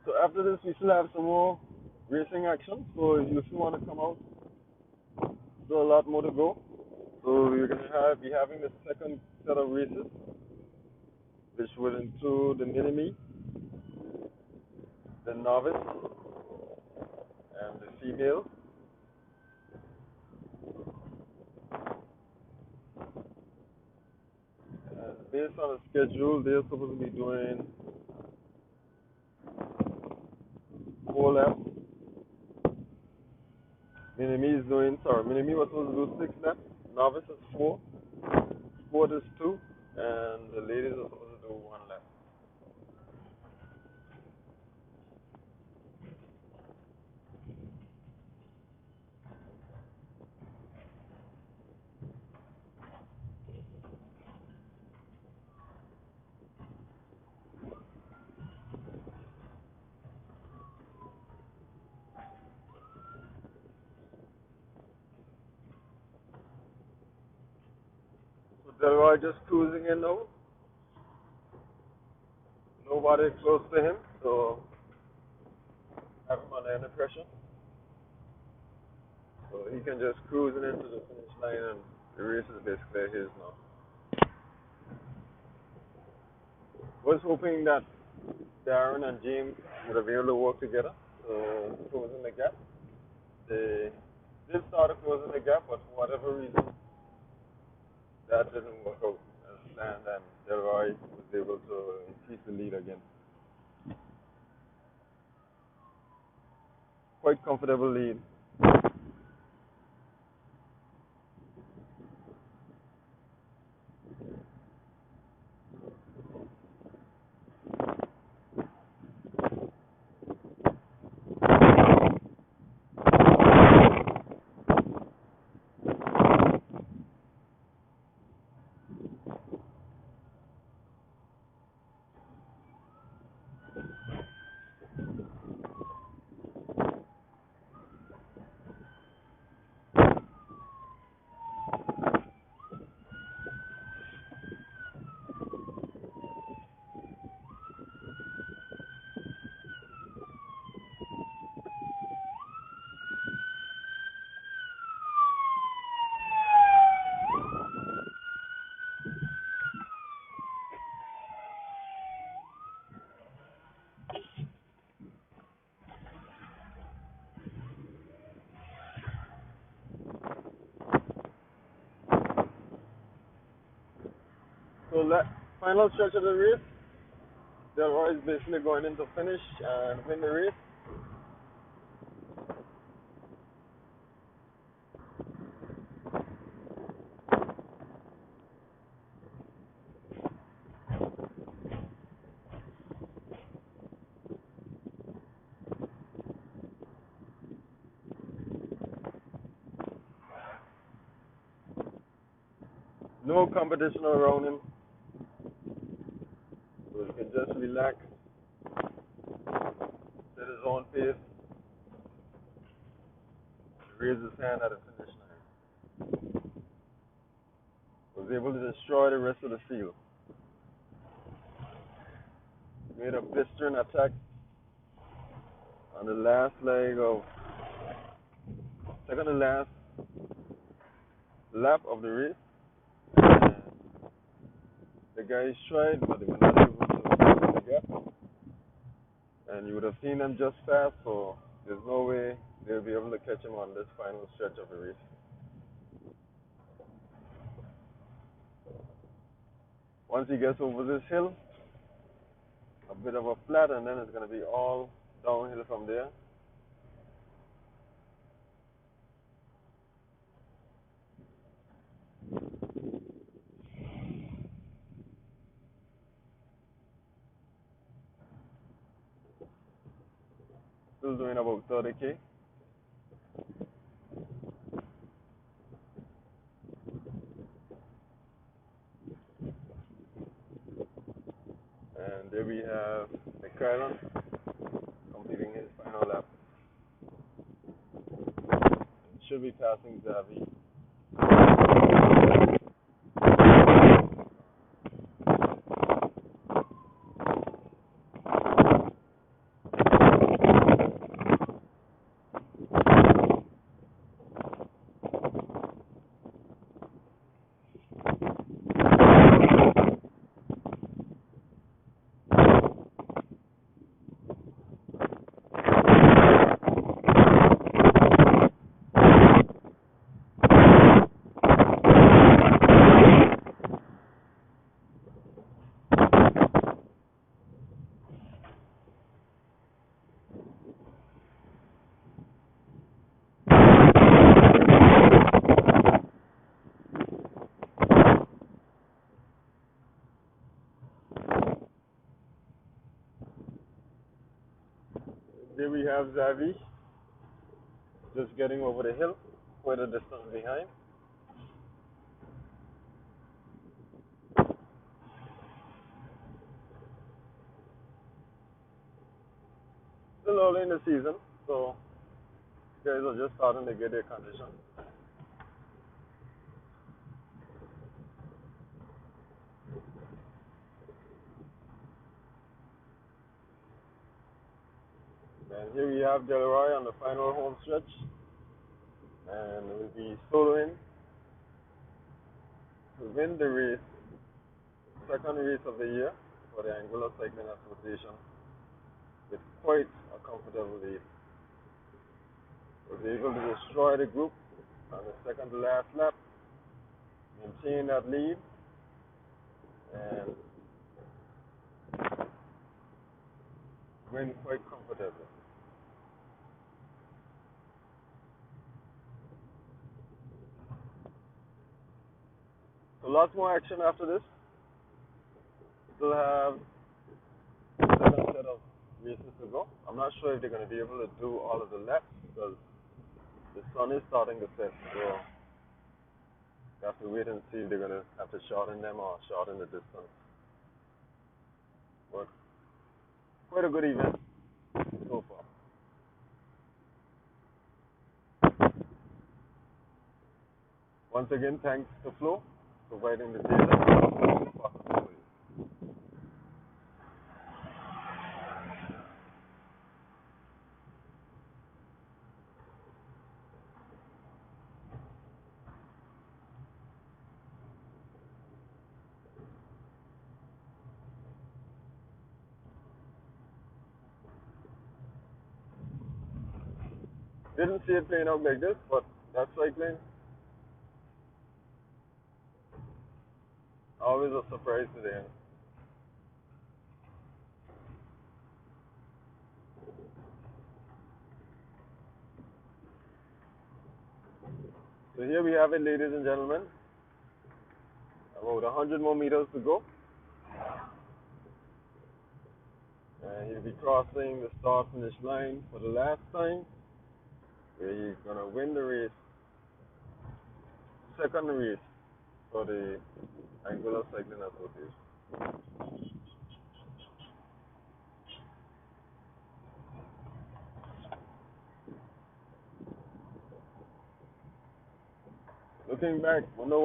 So after this, we still have some more racing action. So if you still want to come out, still a lot more to go. So we're gonna be having the second set of races, which will include the mini-me, the novice, and the female. And based on the schedule, they're supposed to be doing 4 laps. Mini-me was supposed to do 6 laps. Novice is 4. Sport is 2. And the ladies are supposed to do 1 lap. So Delroy just cruising in now. Nobody close to him, so have him under any pressure. So he can just cruise into the finish line, and the race is basically his now. Was hoping that Darren and James would have been able to work together to closing the gap. They did start closing the gap, but for whatever reason, that didn't work out as planned, and Delroy was able to increase the lead again. Quite comfortable lead. So that final stretch of the race, Delroy is basically going into finish and win the race. No competition around him, so he can just relax, set his own pace, raise his hand at the finish line. Was able to destroy the rest of the field. Made a blistering attack on the last leg of second to last lap of the race. And the guys tried, but they were not able to close the gap. And you would have seen them just fast, so there's no way they'll be able to catch him on this final stretch of the race. Once he gets over this hill, a bit of a flat, and then it's going to be all downhill from there. still doing about 30K. And there we have McCarron completing his final lap. Should be passing Xavi. There we have Xavi just getting over the hill, quite a distance behind. Still early in the season, so guys are just starting to get their condition. And here we have Delroy on the final home stretch, and will be soloing to win the race, second race of the year for the Angular Cycling Association with quite a comfortable lead. Was able to destroy the group on the second to last lap, maintain that lead, and win quite comfortably. So lots more action after this. Still have 7 set of races to go. I'm not sure if they're going to be able to do all of the laps because the sun is starting to set. So you have to wait and see if they're going to have to shorten them or shorten the distance. But quite a good event so far. Once again, thanks to Flo for providing the data. Didn't see it playing out like this, but that's cycling. Always a surprise to the end. So here we have it, ladies and gentlemen. About 100 more meters to go. And he'll be crossing the start finish line for the last time, where he's going to win the race, second race for the Angular Cycling Association. Looking back, no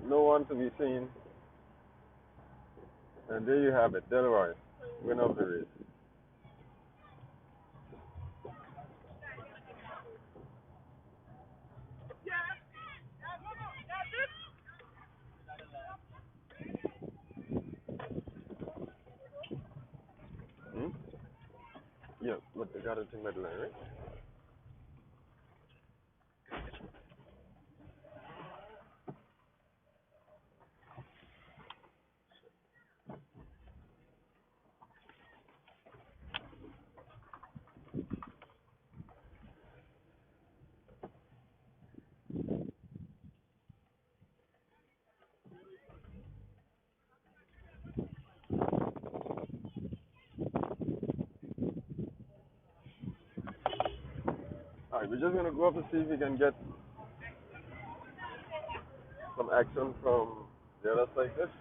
one to be seen. And there you have it, Delroy, winner of the race. Hmm? Yeah, but they got it in Medline, right? Alright, we're just gonna go up to see if we can get some action from the other cyclist.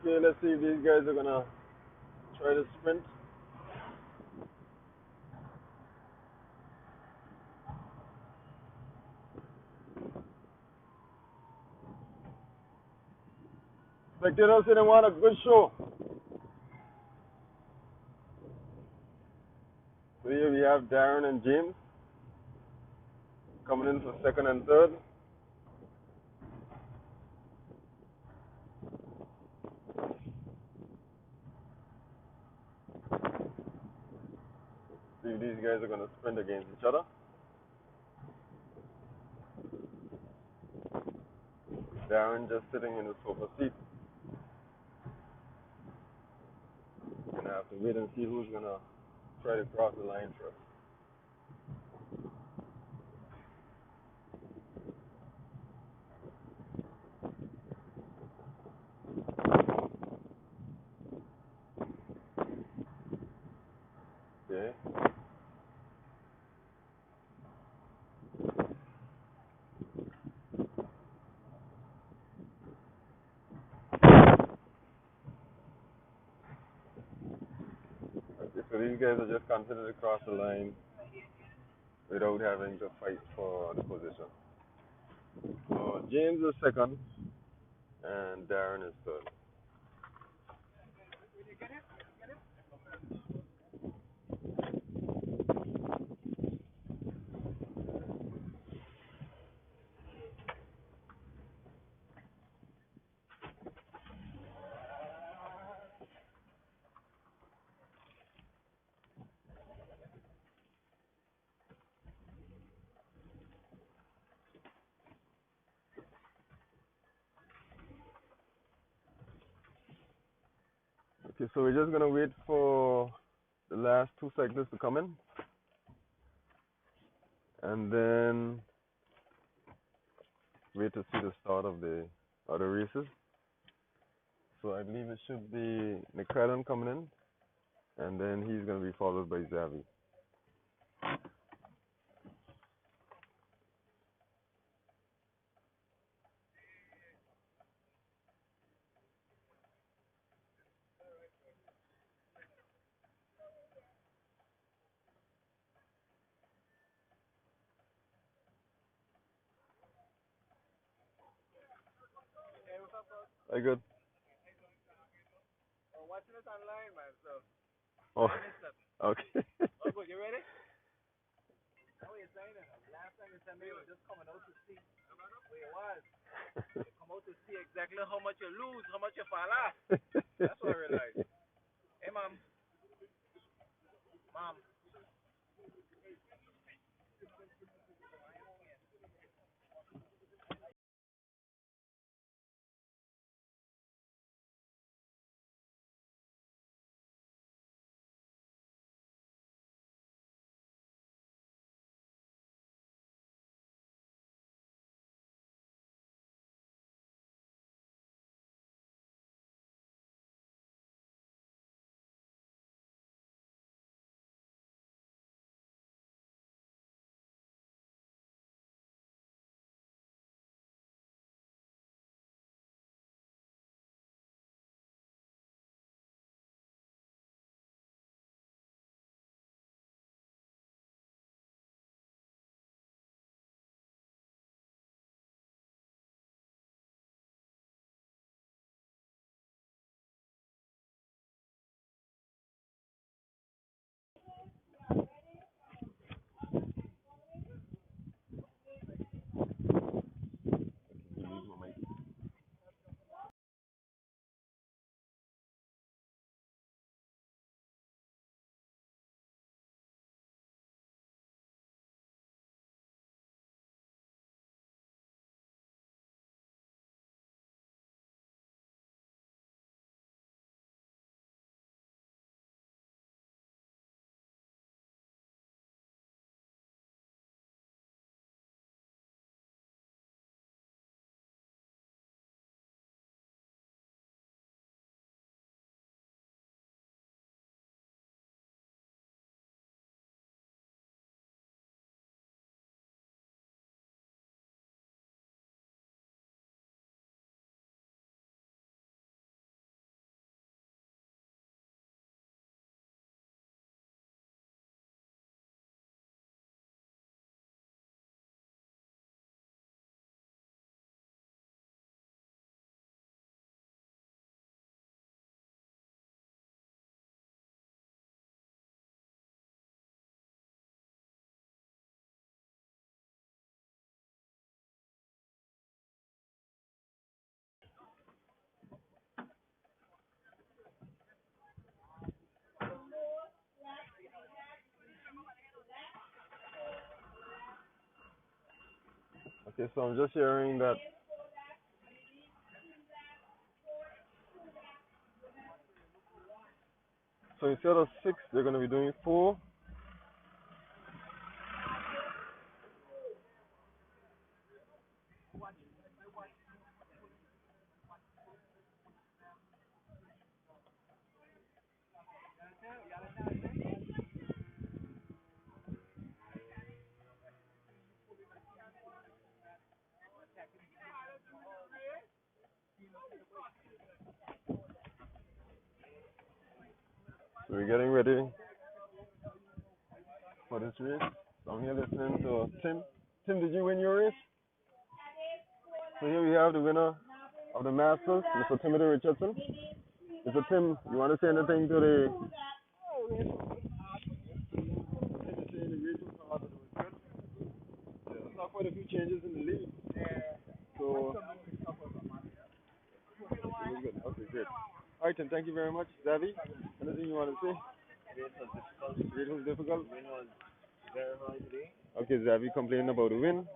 Okay, let's see if these guys are gonna try to sprint. Spectators say they want a good show. So here we have Darren and James coming in for second and third. See if these guys are gonna sprint against each other. Darren just sitting in the sofa seat. Gonna have to wait and see who's gonna try to cross the line first. Okay. Okay, so these guys are just considered to cross the line without having to fight for the position. So James is second and Darren is third. Okay, so we're just gonna wait for the last two cyclists to come in, and then wait to see the start of the other races. So I believe it should be McCradden coming in, and then he's gonna be followed by Zavi. Are you good? I'm watching it online, man, so. Oh, okay. Oh, good, you ready? How are you saying it? Last time you said me was just coming out to see where it was. You come out to see exactly how much you lose, how much you fall off. That's what I realized. Hey, Mom. Mom. Okay, so I'm just hearing that. So instead of 6, they're going to be doing 4. So we're getting ready for this race. So I'm here listening to Tim. Tim, did you win your race? So here we have the winner of the Masters, Mr. Timothy Richardson. Mr. Tim, you want to say anything to the... I saw quite a few changes in the league. So, it was good. Okay, great. All right, Tim, thank you very much. Zavi, anything you want to say? It was difficult. Win was very hard today. Okay, Zavi complaining about the win.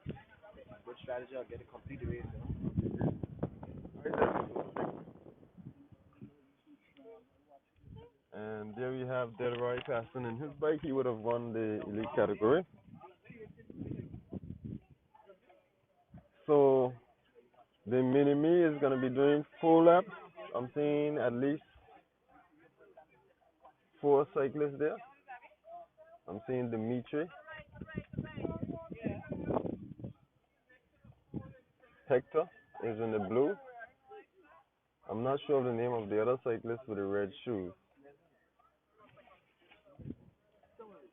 Good strategy. I'll get a complete race. All right, Zavi. And there we have Delroy passing in his bike. He would have won the elite category. So the mini-me is going to be doing 4 laps. I'm seeing at least 4 cyclists there. I'm seeing Dimitri, Hector is in the blue. I'm not sure of the name of the other cyclist with the red shoes.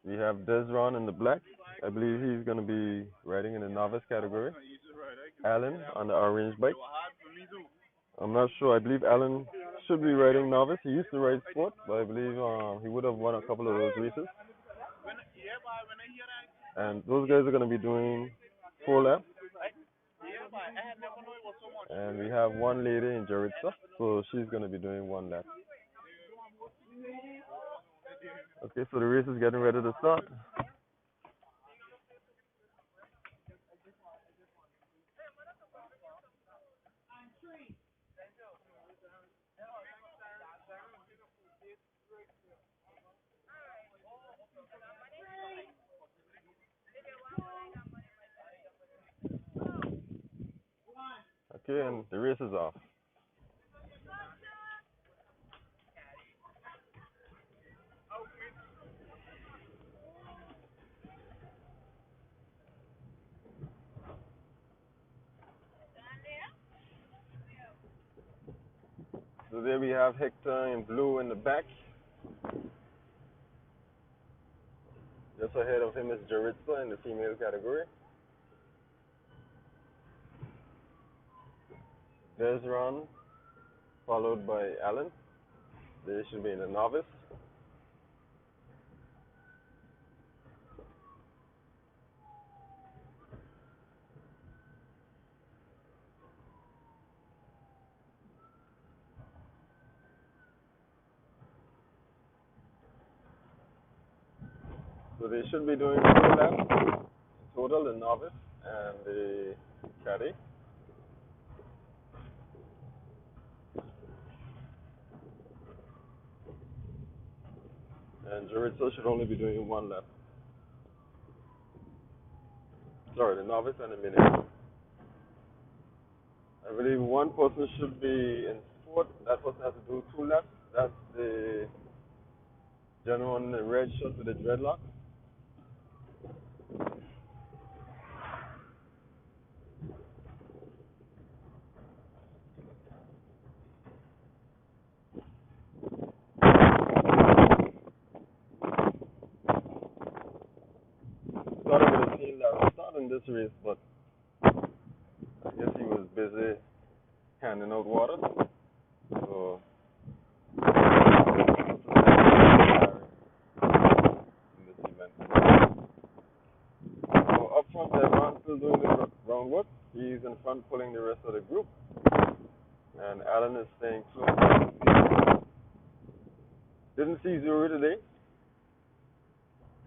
We have Desron in the black. I believe he's going to be riding in the novice category. Alan on the orange bike. I'm not sure. I believe Alan should be riding novice. He used to ride sport, but I believe he would have won a couple of those races. And those guys are going to be doing 4 laps. And we have one lady in Jaritza, so she's going to be doing 1 lap. Okay, so the race is getting ready to start. Okay, and the race is off. So there we have Hector in blue in the back. Just ahead of him is Jaritza in the female category. Desron, followed by Alan. They should be in the novice. So they should be doing 4 laps total, the novice and the caddy. And Jaritza should only be doing 1 lap. Sorry, the novice and the mini. I believe one person should be in sport. That person has to do 2 laps. That's the gentleman in the red shirt with the dreadlock. Thought I would have seen Larry start in this race, but I guess he was busy handing out water. So in this event. So up front, everyone's still doing the roundwork. He's in front pulling the rest of the group. And Alan is staying close. Didn't see Zuri today.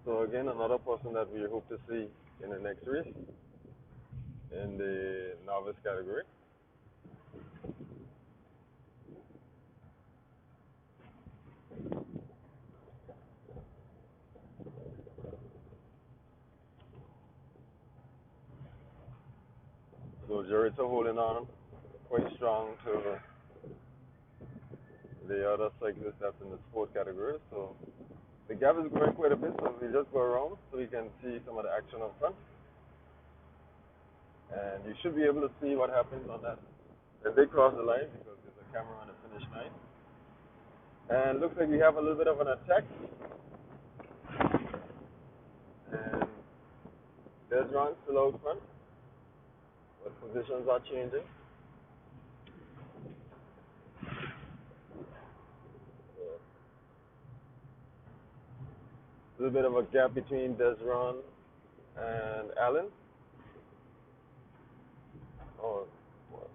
So again, another person that we hope to see in the next race. in the novice category. So Jarrett's holding on quite strong to the other cyclists that's in the sport category. So the gap is growing quite a bit, so we just go around so we can see some of the action up front. And you should be able to see what happens on that. As they cross the line, because there's a camera on the finish line. And looks like we have a little bit of an attack. And there's Ron still out front, but positions are changing. So, a little bit of a gap between Desron and Allen. Oh,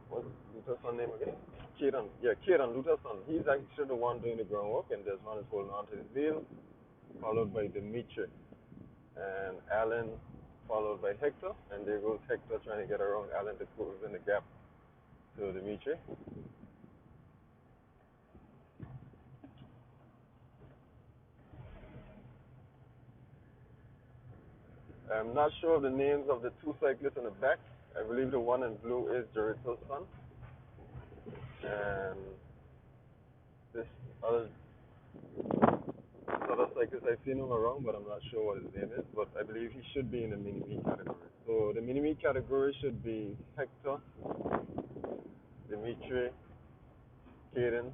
what's Luterson's name again? Kieran. Yeah, Kieran Luterson. He's actually the one doing the groundwork, and Desron is holding on to his wheel, followed by Dimitri. And Allen followed by Hector, and there goes Hector trying to get around Allen to close in the gap to Dimitri. I'm not sure of the names of the two cyclists in the back. I believe the one in blue is Jarrito's son, and this other cyclist, I've seen him around, but I'm not sure what his name is. But I believe he should be in the mini-me category. So the mini-me category should be Hector, Dimitri, Caden,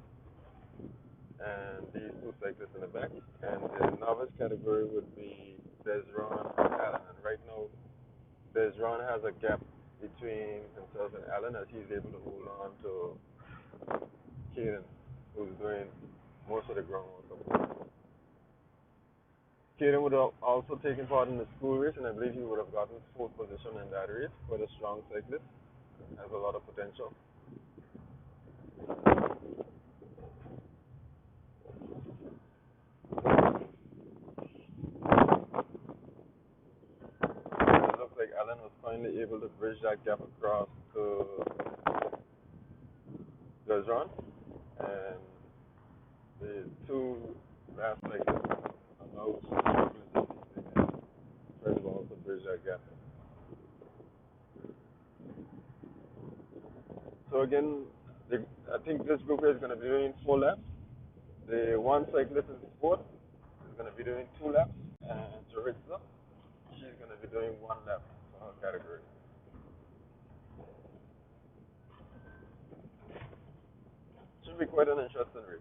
and these two cyclists in the back. And the novice category would be Desron and Allen. And right now, Desron has a gap between himself and Allen as he's able to hold on to Caden, who's doing most of the groundwork. Caden would have also taken part in the school race, and I believe he would have gotten fourth position in that race. Quite a strong cyclist, has a lot of potential. It looks like Allen was finally able to bridge that gap across to Desron, and the two last cyclists are now struggling to see if they can try to also bridge that gap. So again, I think this group is going to be doing 4 laps. The one cyclist in fourth is going to be doing 2 laps, and Jaritza, she's going to be doing 1 lap for her category. Should be quite an interesting race.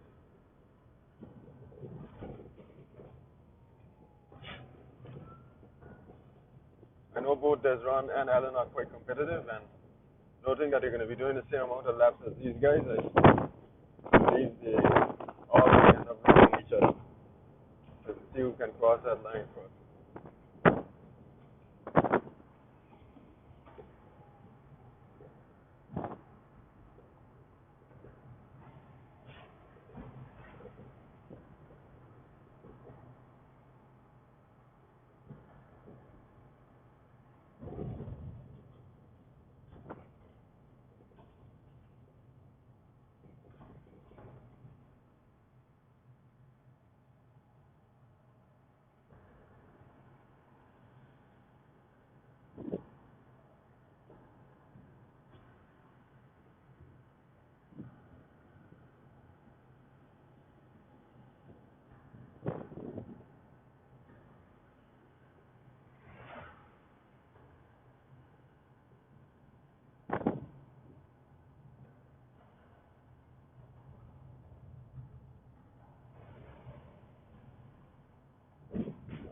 I know both Desron and Allen are quite competitive, and noting that they're going to be doing the same amount of laps as these guys, I believe they all end up beating each other to see who can cross that line first.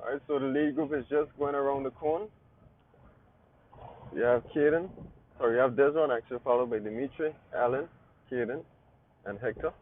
Alright, so the lead group is just going around the cone. You have Caden, sorry, you have Desron actually, followed by Dimitri, Allen, Caden, and Hector.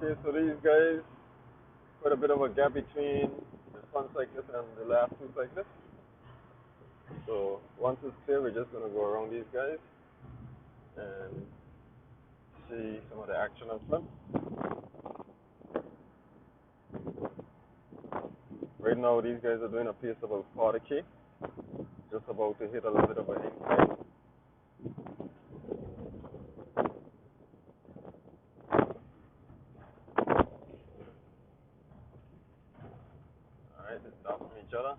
Okay, so these guys put a bit of a gap between the front cyclist and the last two cyclists. So once it's clear, we're just going to go around these guys and see some of the action up front. Right now, these guys are doing a pace of about 40k, just about to hit a little bit of an incline. Alright, let's stop from each other.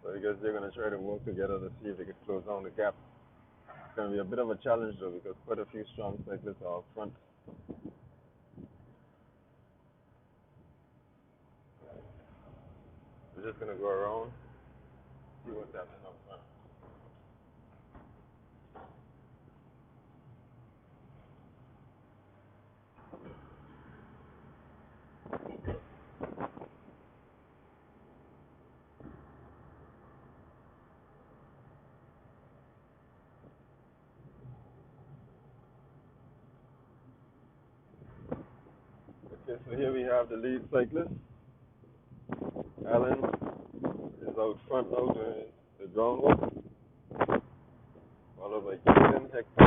So I guess they're going to try to work together to see if they can close down the gap. It's going to be a bit of a challenge though, because quite a few strong cyclists are up front. We're just going to go around, see what's happening up front. Okay, so here we have the lead cyclist. Alan is out front now doing the groundwork, followed by Keaton, Hector.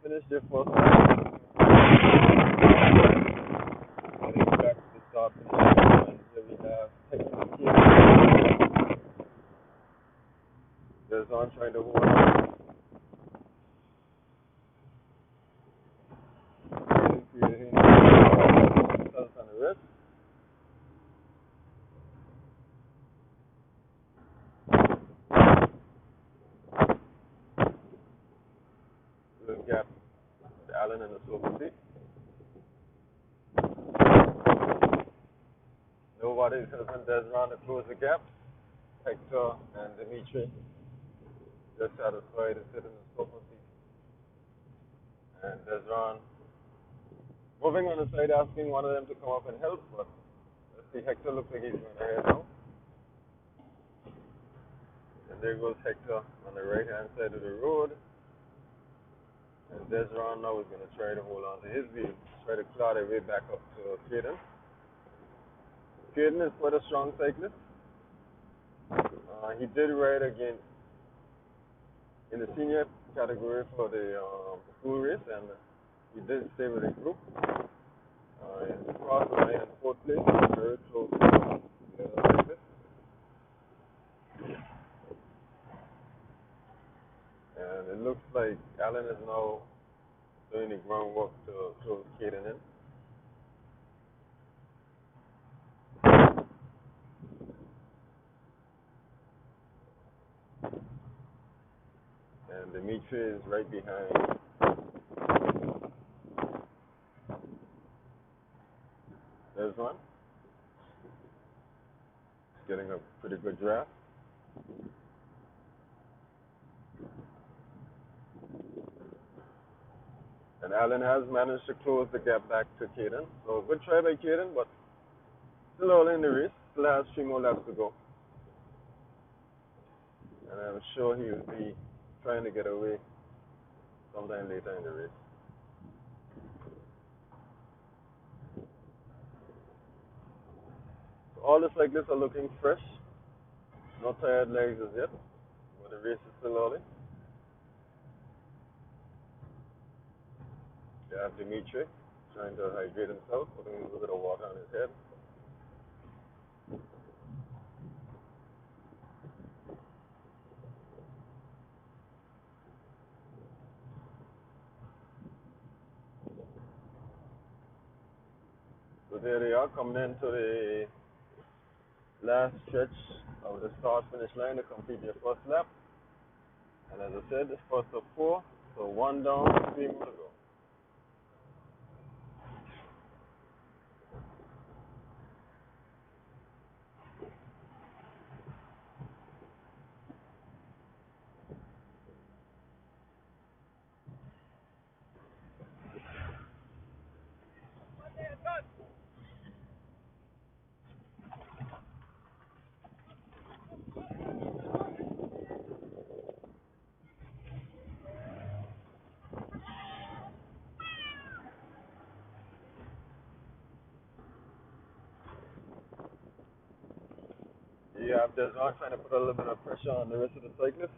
Finish their first lap. Getting back to the start finish. And here we have Hector and Keaton. There's on trying to hold on. Creating themselves on the wrist. Little gap with Alan in the sofa seat. Nobody's helping Desron to close the gap. Hector and Dimitri just satisfied to sit in the sofa seat. And Desron moving on the side, asking one of them to come up and help, but let's see, Hector looks like he's going ahead now. And there goes Hector on the right hand side of the road. And Desron now is going to try to hold on to his wheel, try to claw their way back up to Caden. Caden is quite a strong cyclist. He did ride again in the senior category for the school race, and he did stay with the group. He crossed the line in fourth place, very close to the other cyclist. And it looks like Alan is now doing the groundwork to close Caden in. And Dimitri is right behind. There's one. He's getting a pretty good draft. And Alan has managed to close the gap back to Caden. So good try by Caden, but still early in the race. Still has 3 more laps to go. And I'm sure he will be trying to get away sometime later in the race. So all the cyclists are looking fresh. No tired legs as yet, but the race is still early. You have Dimitri trying to hydrate himself, putting a little bit of water on his head. So there they are, coming into the last stretch of the start finish line to complete their first lap. And as I said, the first of 4, so 1 down, 3 more to go. You have Desmond trying to put a little bit of pressure on the rest of the cyclists.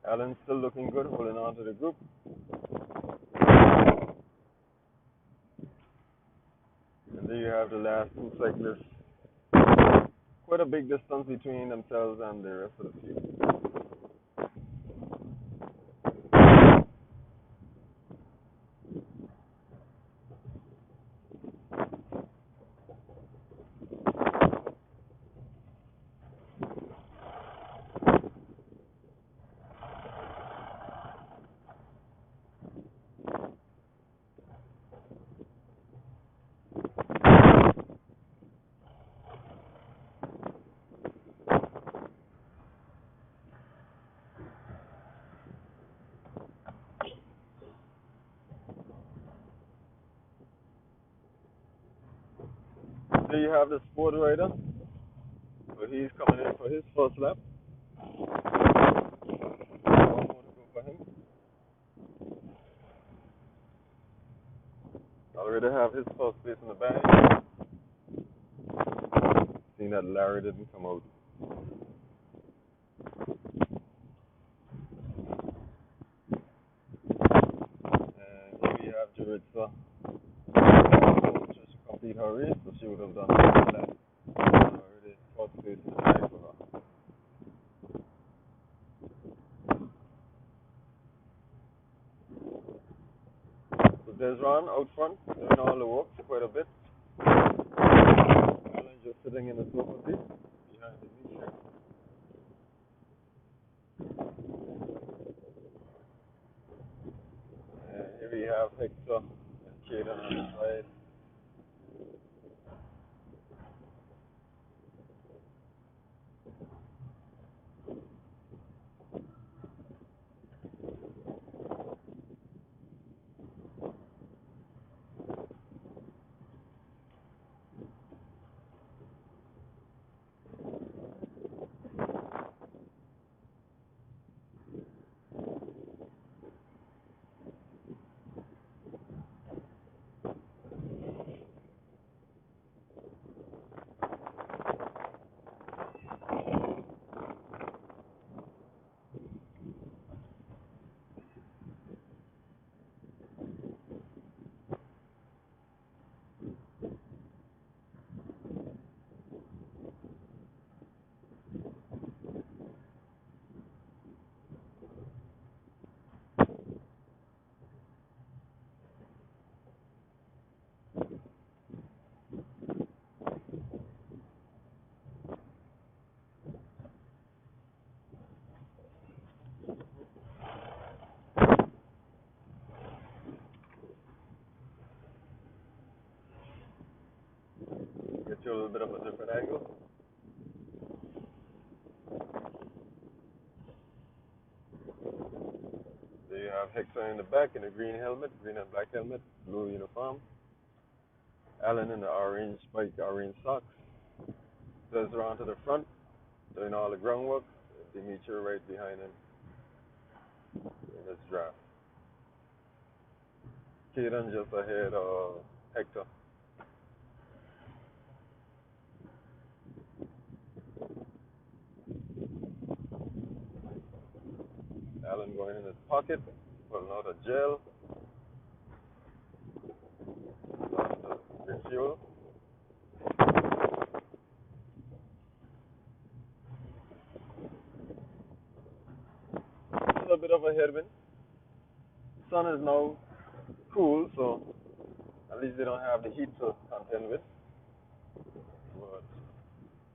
Alan's still looking good, holding on to the group. And there you have the last two cyclists. Quite a big distance between themselves and the rest of the field. There you have the sport rider. So he's coming in for his first lap. One more to go for him. Already have his first place in the bag. Seeing that Larry didn't come out. And here we have Jaritza. Just to complete her race, so she would have done that. Already first place in the bag for her. So there's Ron out front, doing all the work quite a bit. Alan just sitting in the sofa seat behind the knee chair. And here we have Hector and Kaden on the side. Get you a little bit of a different angle. There you have Hector in the back in the green helmet, green and black helmet, blue uniform. Alan in the orange spike, orange socks. Goes around to the front, doing all the groundwork. Dimitri right behind him in this draft. Kaden just ahead of Hector. Alan going in his pocket, pulling out a gel, refuel. A little bit of a headwind. Sun is now cool, so at least they don't have the heat to contend with. But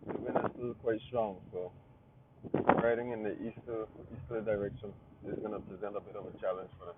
the wind is still quite strong, so riding in the easterly direction is going to present a bit of a challenge for them.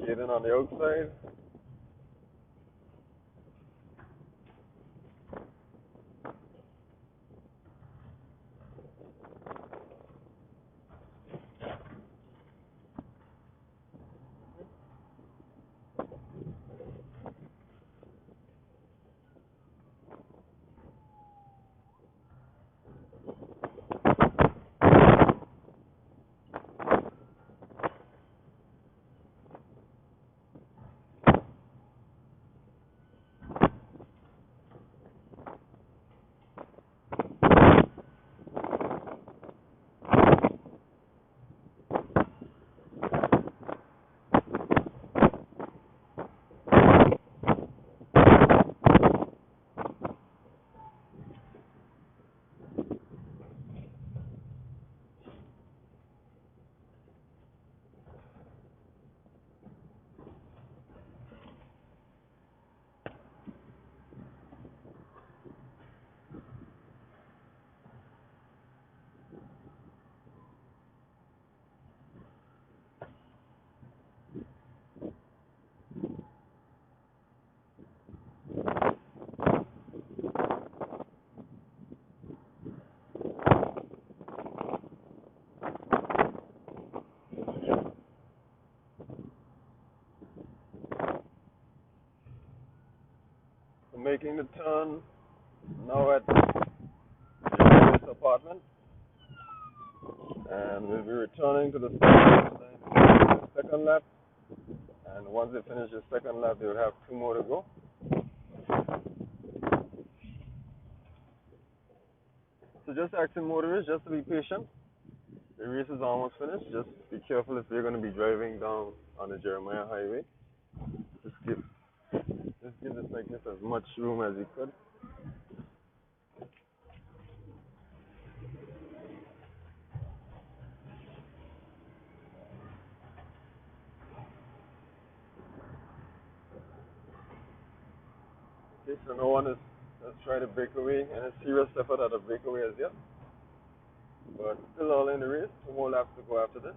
Caden on the outside. Making the turn now at this apartment, and we'll be returning to the second lap. And once they finish the second lap, they will have 2 more to go. So just asking motorists just to be patient. The race is almost finished. Just be careful if you're going to be driving down on the Jeremiah Highway. Just give the cyclist as much room as you could. Okay, so no one has tried to break away, and a serious effort at a breakaway as yet. But still all in the race. 2 more laps to go after this.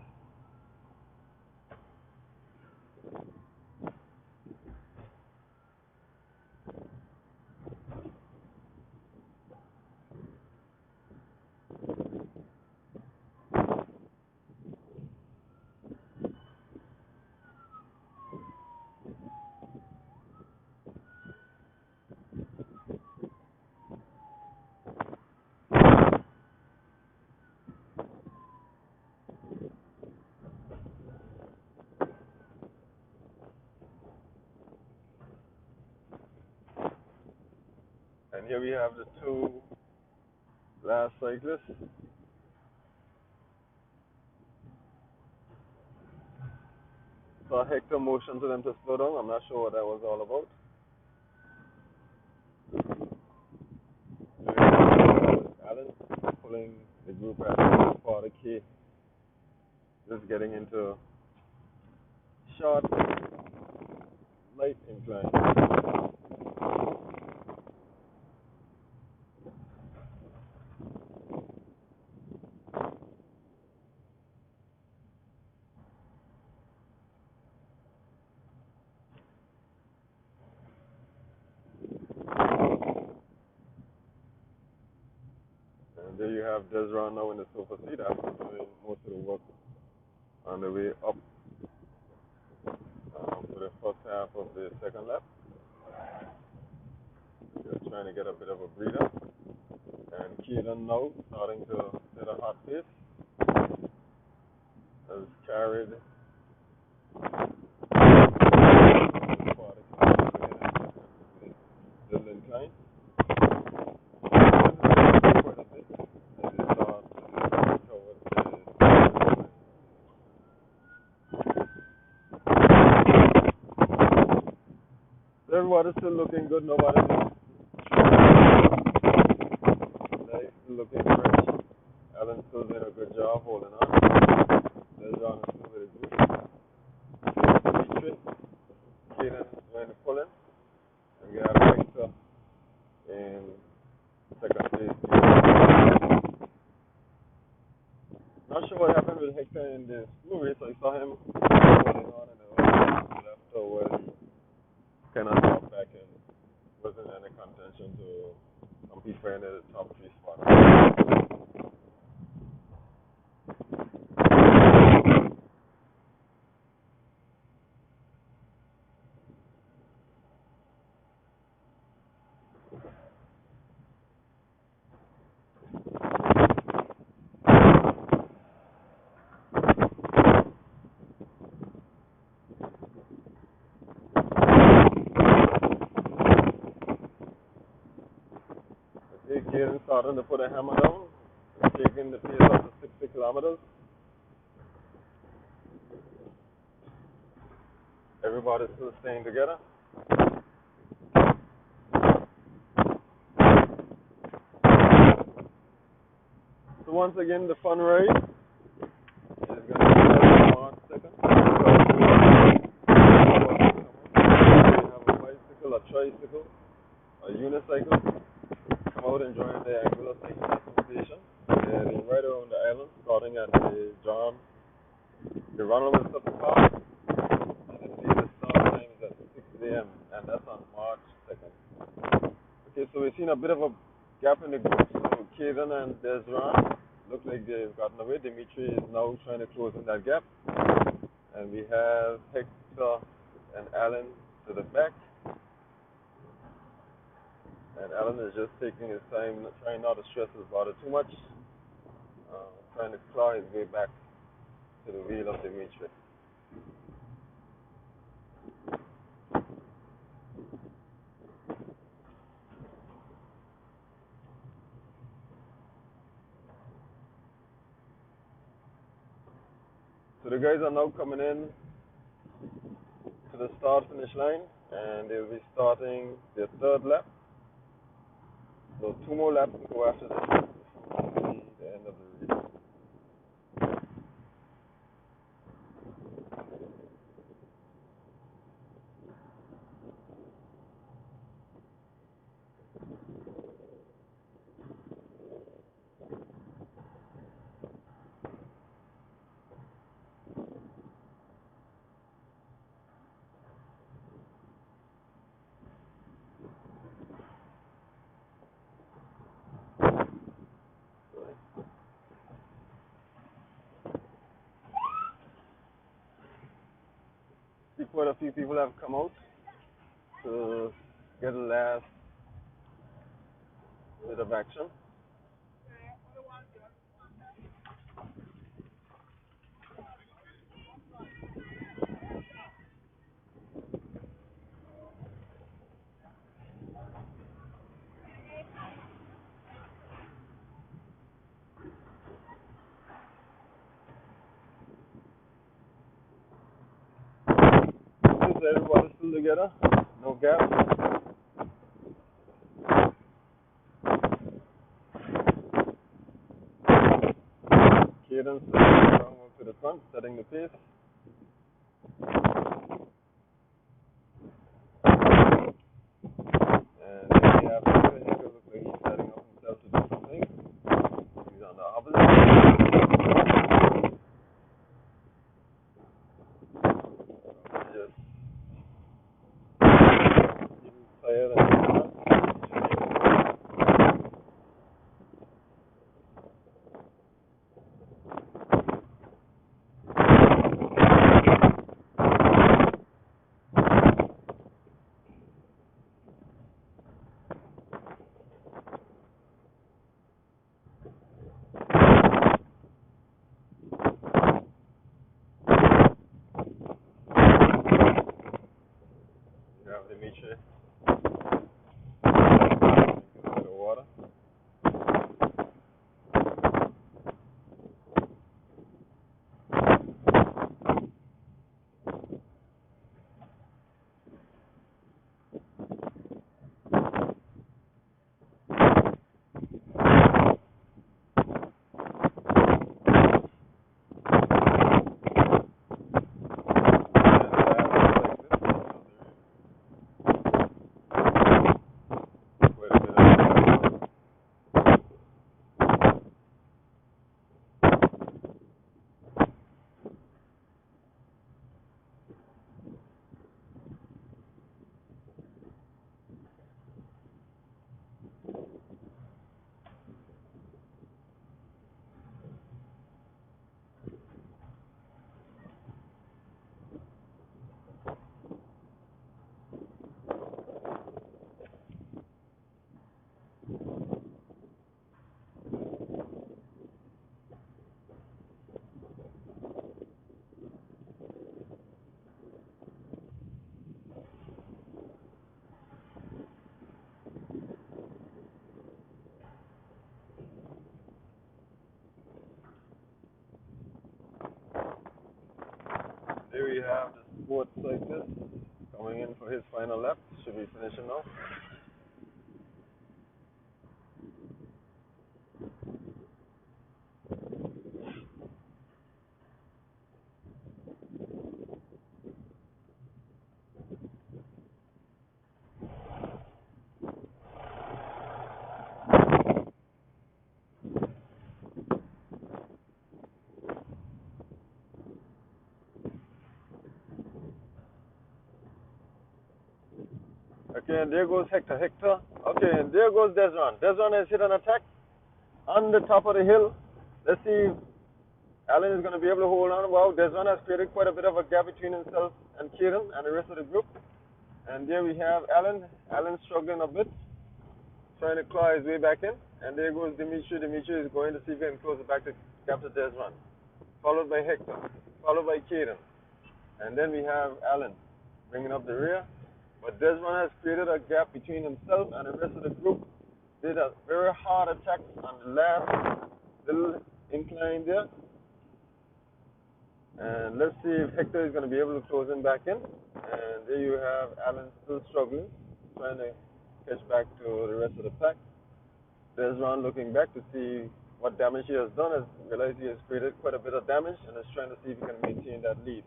And here we have the 2 last cyclists. So Hector motioned to them to slow down. I'm not sure what that was all about. Alan pulling the group at Father K. Just getting into short, light incline. And there you have Desron now in the sofa seat after doing most of the work on the way up for the first half of the second lap. Just trying to get a bit of a breather. And Keelan now starting to hit a hot pace. Has carried little incline. Everybody's still looking good, nobody's still looking fresh. Alan's still doing a good job holding on. There's John is still very good. Dietrich, Kaden is going to pull in. And we have Hector in second place. Not sure what happened with Hector in the blue race. I saw him holding on in the Caden starting to put a hammer down, taking the pace up to 60 kilometers. Everybody's still staying together. So once again, the fun ride is going to be on March 2nd. You have a bicycle, a tricycle, a unicycle. Come out and join the Angular Cycling Association. They're right around the island, starting at the Ronald Sutton Park. And the start time is at 6 a.m. and that's on March 2nd. Okay, so we've seen a bit of a gap in the group. So Caden and Desron look like they've gotten away. Dimitri is now trying to close in that gap. And we have Hector and Alan to the back. And Alan is just taking his time, trying not to stress his body too much, trying to claw his way back to the wheel of Dimitri. So the guys are now coming in to the start-finish line, and they'll be starting their third lap. So 2 more laps to go after this before we see the end of the race. Quite a few people have come out to get a last bit of action. Everybody's still together, no gap. Caden's around to the front, setting the pace. And then we have Hector. Hector looks like he's setting up himself to do something. He's on the opposite. Just tired and Dimitri. Drink a bit of water. we have the sports cyclist coming in for his final lap. Should be finishing now. Okay, and there goes Hector. Hector. Okay, and there goes Desron. Desron has hit an attack on the top of the hill. Let's see if Alan is going to be able to hold on. Wow, Desron has created quite a bit of a gap between himself and Kieran and the rest of the group. And there we have Alan. Alan struggling a bit, trying to claw his way back in. And there goes Dimitri. Dimitri is going to see if he can close it back to capture Desron. Followed by Hector. Followed by Kieran. And then we have Alan bringing up the rear. But Desmond has created a gap between himself and the rest of the group. Did a very hard attack on the last little incline there. And let's see if Hector is going to be able to close him back in. And there you have Alan still struggling, trying to catch back to the rest of the pack. Desmond looking back to see what damage he has done. Has realized he has created quite a bit of damage and is trying to see if he can maintain that lead.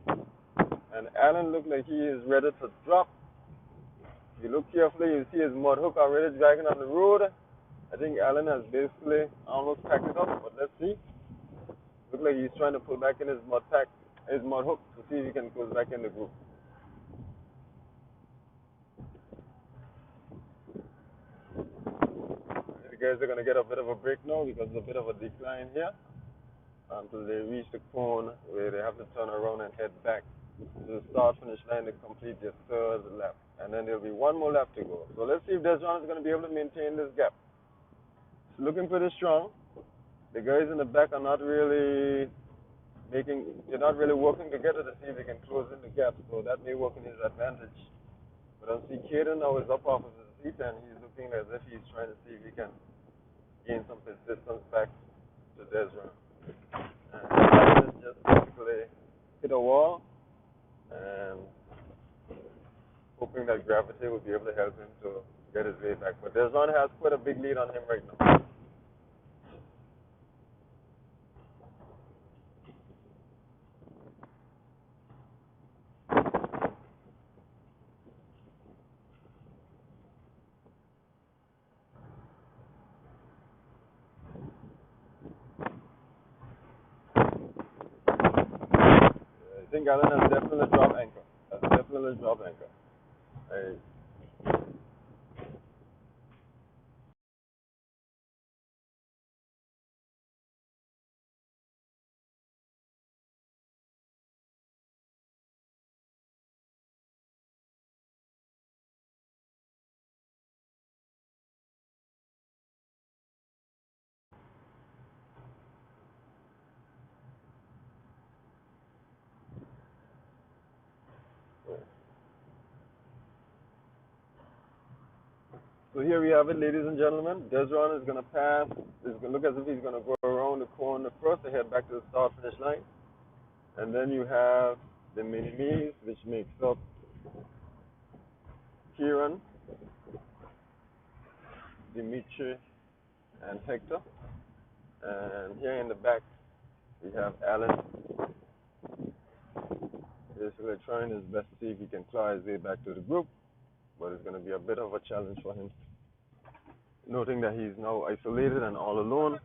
And Alan looked like he is ready to drop. If you look carefully, you see his mud hook already dragging on the road. I think Alan has basically almost packed it up, but let's see. Looks like he's trying to pull back in his mud hook to see if he can close back in the group. The guys are going to get a bit of a break now because there's a bit of a decline here until they reach the cone where they have to turn around and head back to the start-finish line to complete their third lap. And then there'll be one more lap to go. So let's see if Desron is going to be able to maintain this gap. It's looking pretty strong. The guys in the back are not really they're not really working together to see if they can close in the gap. So that may work in his advantage. But I see Caden now is up off of his seat and he's looking as if he's trying to see if he can gain some distance back to Desron. And Caden just basically hit a wall and hoping that gravity will be able to help him to get his way back. But Desron has quite a big lead on him right now. I think Alan has definitely dropped anchor. So here we have it, ladies and gentlemen. Desron is going to pass. It's going to look as if he's going to go around the corner first to head back to the start-finish line. And then you have the mini-me's, which makes up Kieran, Dimitri, and Hector. And here in the back, we have Alan, basically trying his best to see if he can claw his way back to the group. But it's going to be a bit of a challenge for him. Noting that he's now isolated and all alone.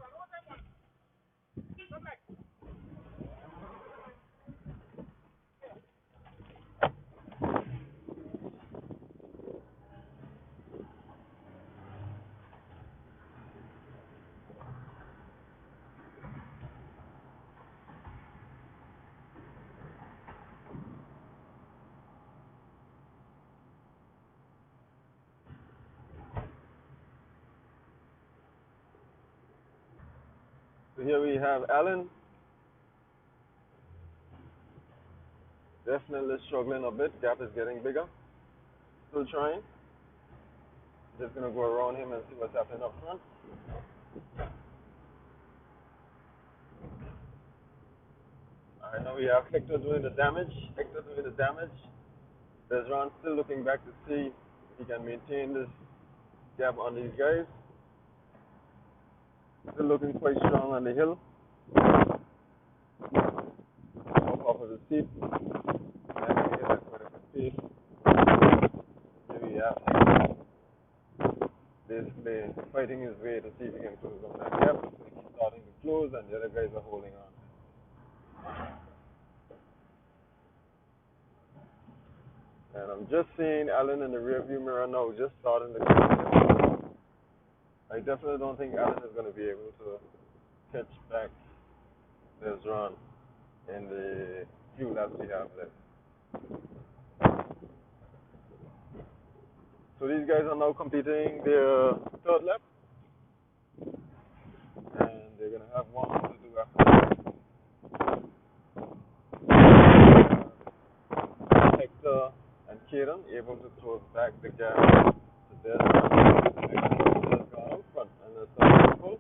So here we have Alan, definitely struggling a bit. Gap is getting bigger. Still trying. Just gonna go around him and see what's happening up front. I know we have Hector doing the damage. There's Ron still looking back to see if he can maintain this gap on these guys. Still looking quite strong on the hill. Up off of the seat. And we hit that quite a good pace. Here we have Hector basically fighting his way to see if he can close on that gap. So he's starting to close and the other guys are holding on. And I'm just seeing Alan in the rearview mirror now, just starting to come. I definitely don't think Alan is going to be able to catch back this run in the few laps we have left. So these guys are now completing their third lap, and they're going to have one more to do after that. Hector and Kieran able to close back the gap to their just gone out front, and they're starting to pull,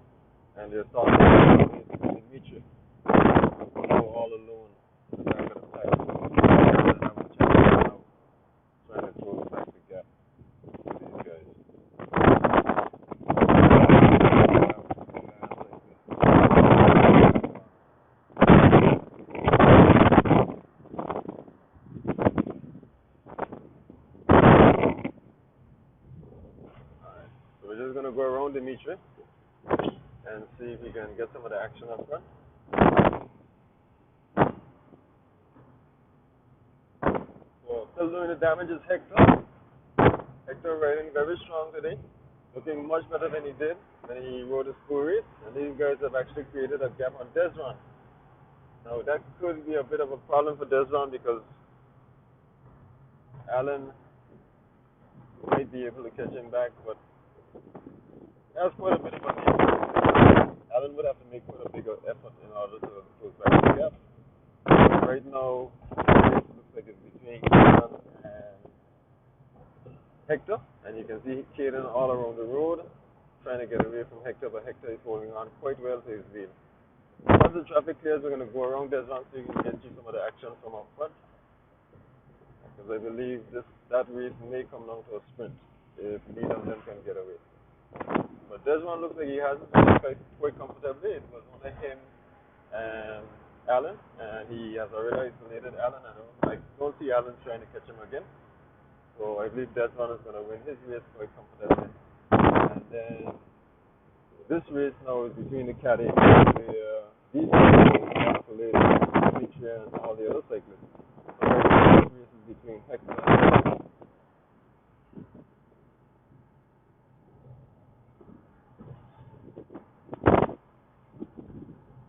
and they're starting to meet you. Go all alone in the back of the pack. They're have a chance now trying to close back the gap to these guys. So we're just going to go around Dimitri and see if we can get some of the action up front. So still doing the damage is Hector. Hector riding very strong today, looking much better than he did when he rode a school race. And these guys have actually created a gap on Desron. Now that could be a bit of a problem for Desron because Alan might be able to catch him back, but that's quite a bit of a game. Alan would have to make quite a bigger effort in order to close back the gap. Right now, it looks like it's between Kieran and Hector, and you can see Kieran all around the road trying to get away from Hector, but Hector is holding on quite well to his wheel. Once the traffic clears, we're going to go around Desron so you can get you some of the action from up front, because I believe that race may come down to a sprint if neither of them can get away. But Desron looks like he has it quite comfortably. It was only him and Alan, and he has already isolated Alan. I don't see Alan trying to catch him again. So I believe Desron is going to win his race quite comfortably. And then this race now is between the caddies, these guys isolated, Dimitri and all the other cyclists. So this race is between Hector and Desron.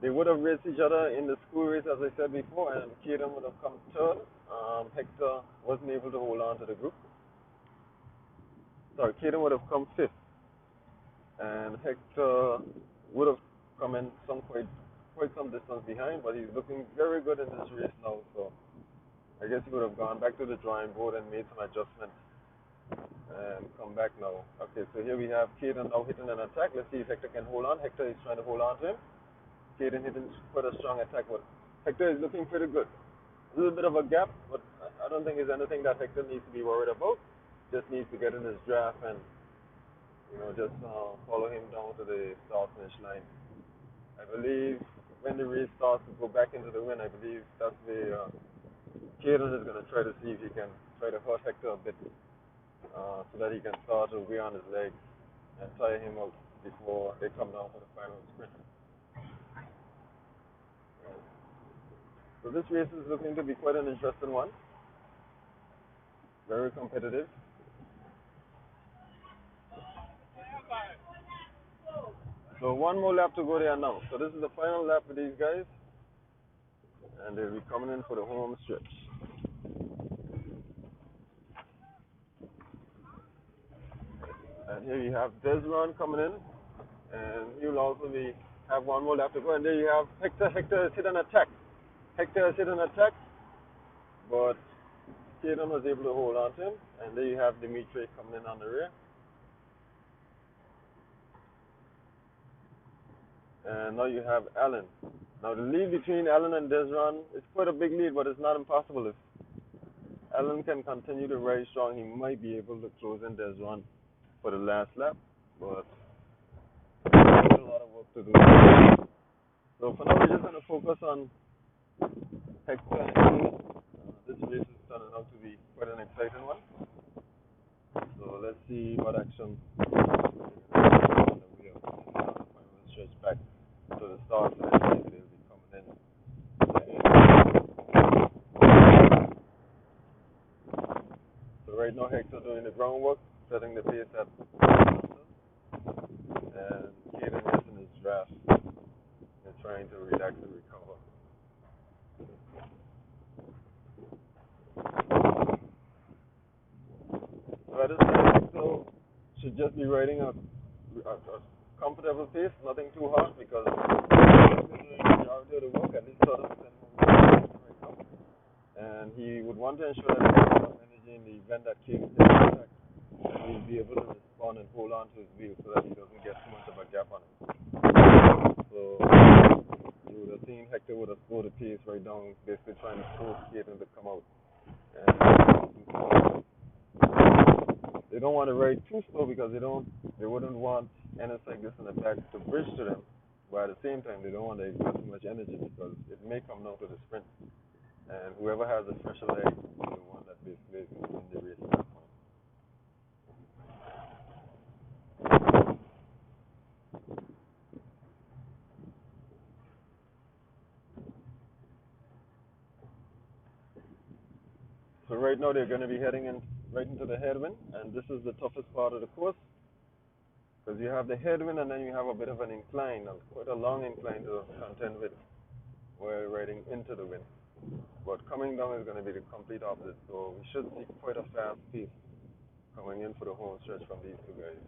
They would have raced each other in the school race, as I said before, and Kieran would have come third. Hector wasn't able to hold on to the group. Sorry, Kieran would have come fifth, and Hector would have come in quite some distance behind, but he's looking very good in this race now, so I guess he would have gone back to the drawing board and made some adjustments and come back now. Okay, so here we have Kieran now hitting an attack. Let's see if Hector can hold on. Hector is trying to hold on to him. Kieran hitting quite a strong attack, but Hector is looking pretty good. A little bit of a gap, but I don't think it's anything that Hector needs to be worried about. Just needs to get in his draft and just follow him down to the start finish line. I believe when the race starts to go back into the win, I believe that's where Kieran is going to try to see if he can try to hurt Hector a bit, so that he can start to weigh on his legs and tire him out before they come down for the final sprint. So this race is looking to be quite an interesting one. Very competitive. So one more lap to go there now. So this is the final lap for these guys, and they'll be coming in for the home stretch. And here you have Desron coming in, and you'll also have one more lap to go. And there you have Hector. Hector has hit an attack. But Kieran was able to hold on to him. And there you have Dimitri coming in on the rear. And now you have Alan Now the lead between Alan and Desron is quite a big lead, but it's not impossible. If Alan can continue to ride strong, he might be able to close in Desron for the last lap, but there's a lot of work to do. So for now, we're just going to focus on Hector and Keenan. This race is turning out to be quite an exciting one. So let's see what action we have. Stretch back to the start, so they'll be coming in. So right now, Hector doing the groundwork, setting the pace at and Keenan is in his draft and trying to relax and recover. So at this time, Hector should just be riding a comfortable pace, nothing too hard, because he's doing the majority of the work, at least 30% right now. And he would want to ensure that he has enough energy in the event that Keenan takes attack, that he'll be able to respond and hold on to his wheel so that he doesn't get too much of a gap on him. So you would have seen Hector would have slowed the pace right down, basically trying to force Keenan to come out. And they don't want to ride too slow because they wouldn't want NS like this in the back to bridge to them, but at the same time they don't want to exert too much energy because it may come down to the sprint, and whoever has a fresher leg is the one that basically is going to win the race at that point. So right now they're going to be heading in right into the headwind, and this is the toughest part of the course because you have the headwind and then you have a bit of an incline, quite a long incline to contend with while riding into the wind. But coming down is going to be the complete opposite, so we should see quite a fast pace coming in for the home stretch from these two guys.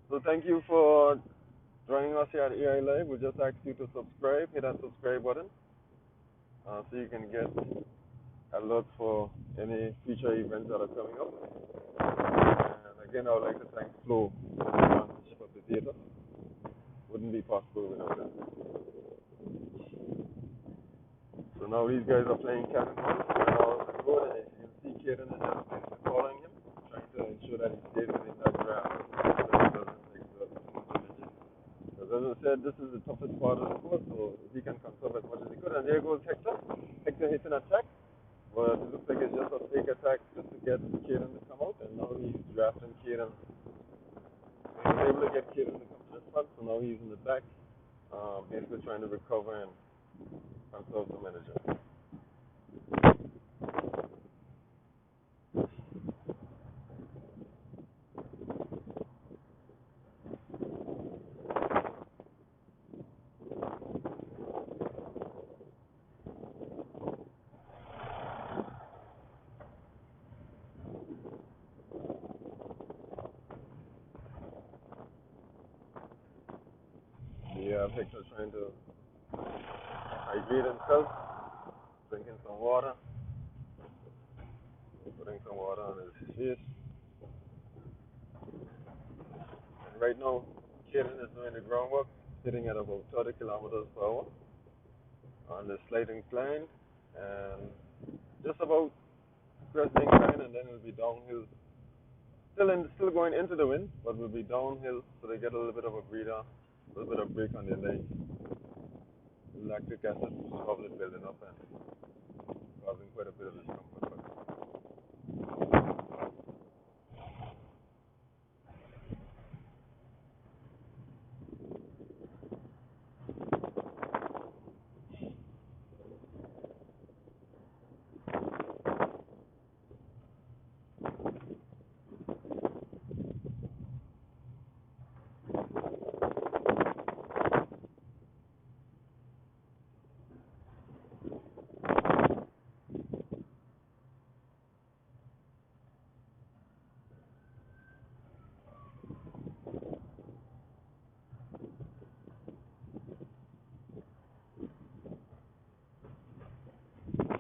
So thank you for joining us here at AI Live. We just ask you to subscribe, hit that subscribe button, so you can get alerts for any future events that are coming up. And again, I would like to thank Flo for the sponsorship of the data. Wouldn't be possible without that. So now these guys are playing cat and mouse. They're all on the road, and as you can see, Kaden is just basically following him, trying to ensure that he stays within that draft so he doesn't exert too much energy. Because as I said, this is the toughest part of the course, so if he can conserve as much as he could. And there goes Hector. Hector hits an attack, but it looks like it's just a fake attack just to get Kaden to come out, and now he's drafting Kaden. He was able to get Kaden to come to the front, so now he's in the back, basically trying to recover and conserve some energy. Yeah, Hector trying to hydrate himself, drinking some water, putting some water on his face. And right now, Kaden is doing the groundwork, sitting at about 30 kilometers per hour on the slight incline, and just about crest the incline, and then it'll be downhill. Still going into the wind, but will be downhill, so they get a little bit of a breather, a little bit of break on their legs. Lactic acid is probably building up and causing quite a bit of discomfort.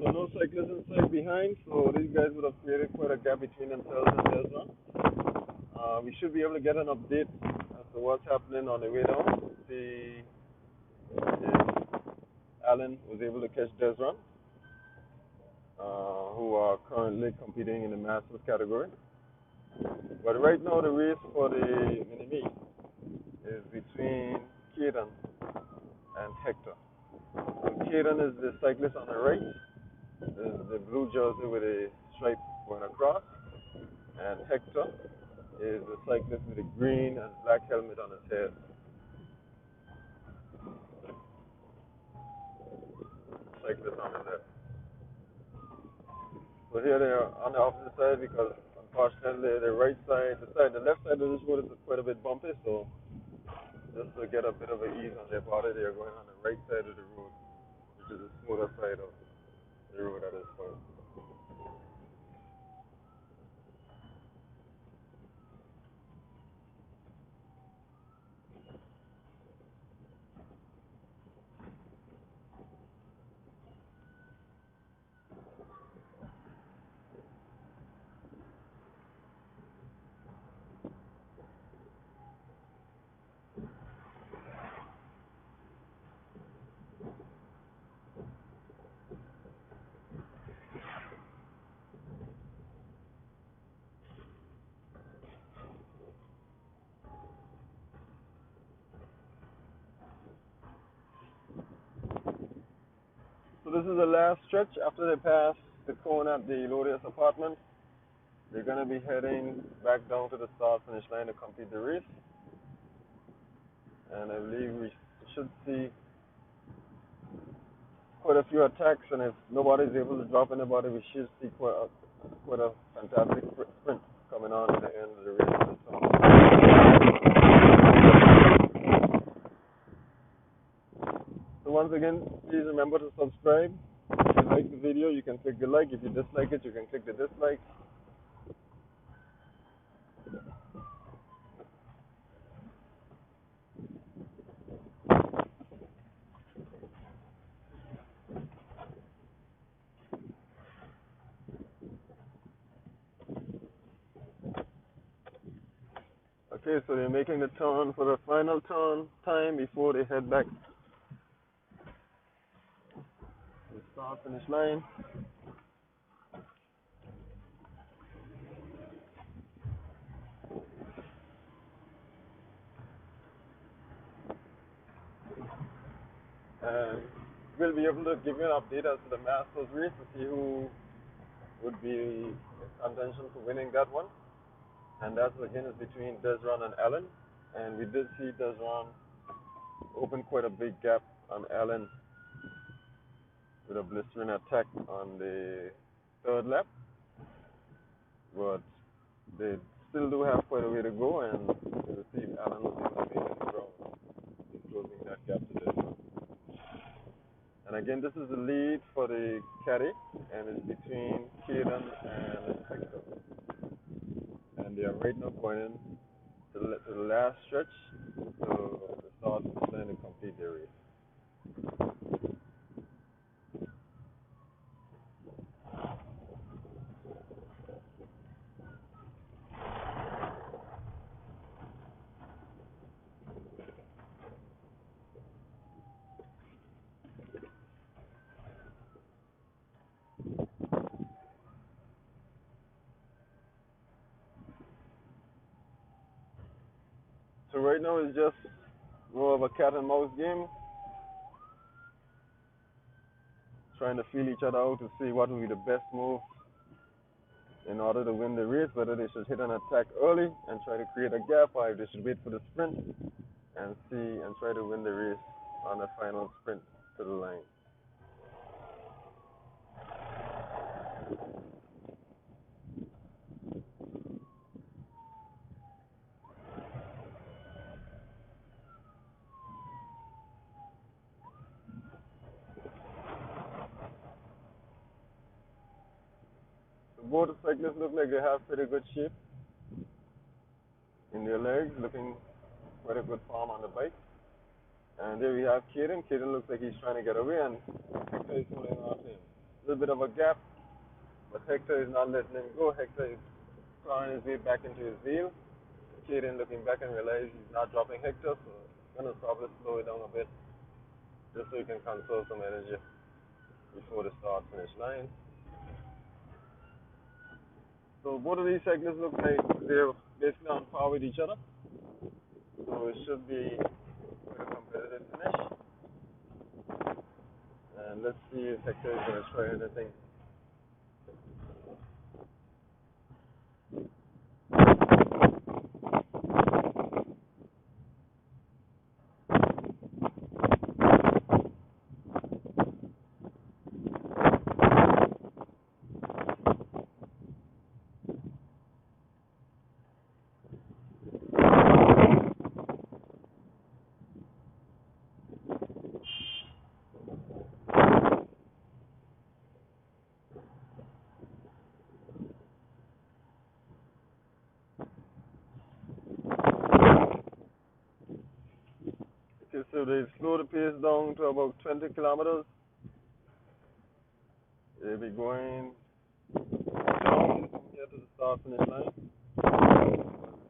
So no cyclists inside behind, so these guys would have created quite a gap between themselves and Desron. We should be able to get an update as to what's happening on the way down. see if Alan was able to catch Desron, who are currently competing in the Masters category. But right now, the race for the mini meet is between Caden and Hector. So Caden is the cyclist on the right, is the blue jersey with a stripe going across, and Hector is the cyclist with a green and black helmet on his head. Cyclist on his head. So here they are on the opposite side because unfortunately the right side, the left side of this road is quite a bit bumpy. So just to get a bit of an ease on their body, they are going on the right side of the road, which is the smoother side of the road at this point. So this is the last stretch. After they pass the cone at the Lodius apartment, they're going to be heading back down to the start finish line to complete the race. And I believe we should see quite a few attacks. And if nobody's able to drop anybody, we should see quite a fantastic sprint coming on at the end of the race. So once again, please remember to subscribe. If you like the video, you can click the like. If you dislike it, you can click the dislike. Okay, so they're making the turn for the final turn time before they head back to the start finish line. And we'll be able to give you an update as to the Masters race to see who would be in contention for winning that one. And that again is between Desron and Allen. And we did see Desron open quite a big gap on Allen with a blistering attack on the third lap. But they still do have quite a way to go, and we'll see if Allen was able to make any ground in closing that gap to Desron. And again, this is the lead for the caddy, and it's between Caden and Hector. And they are right now going in to the last stretch to the start line to complete their race. So right now it's just more of a cat and mouse game, trying to feel each other out to see what will be the best move in order to win the race, whether they should hit an attack early and try to create a gap, or if they should wait for the sprint and see and try to win the race on the final sprint to the line. So both cyclists look like they have pretty good shape in their legs, looking quite a good form on the bike. And there we have Caden. Caden looks like he's trying to get away, and Hector is holding on to him. A little bit of a gap, but Hector is not letting him go. Hector is clawing his way back into his wheel. Caden looking back and realizes he's not dropping Hector, so gonna probably slow it down a bit just so you can conserve some energy before the start finish line. So both of these cyclists look like they're basically on par with each other. So it should be quite a competitive finish. And let's see if Hector is gonna try anything. Okay, so they slow the pace down to about 20 kilometers. They'll be going down here to the start finish line. As I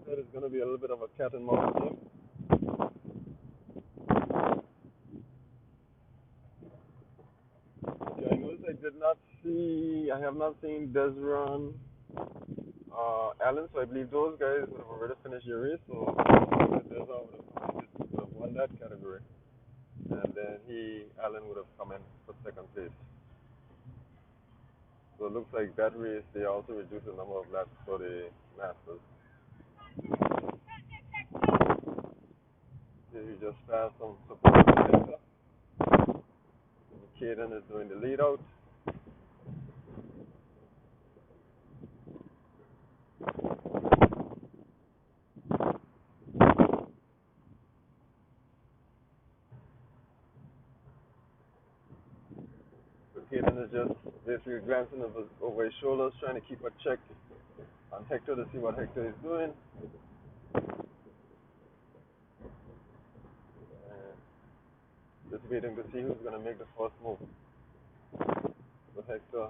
said, it's going to be a little bit of a cat and mouse game. Okay, I noticed I have not seen Desron, Allen, so I believe those guys would have already finished their race, so Desron would have won that category. And then Allen would have come in for second place. So it looks like that race, they also reduced the number of laps for the Masters. Here we just passed some support sector. Caden is doing the lead out. So Caden is just basically glancing over his shoulders, trying to keep a check on Hector to see what Hector is doing. Just waiting to see who's going to make the first move. So Hector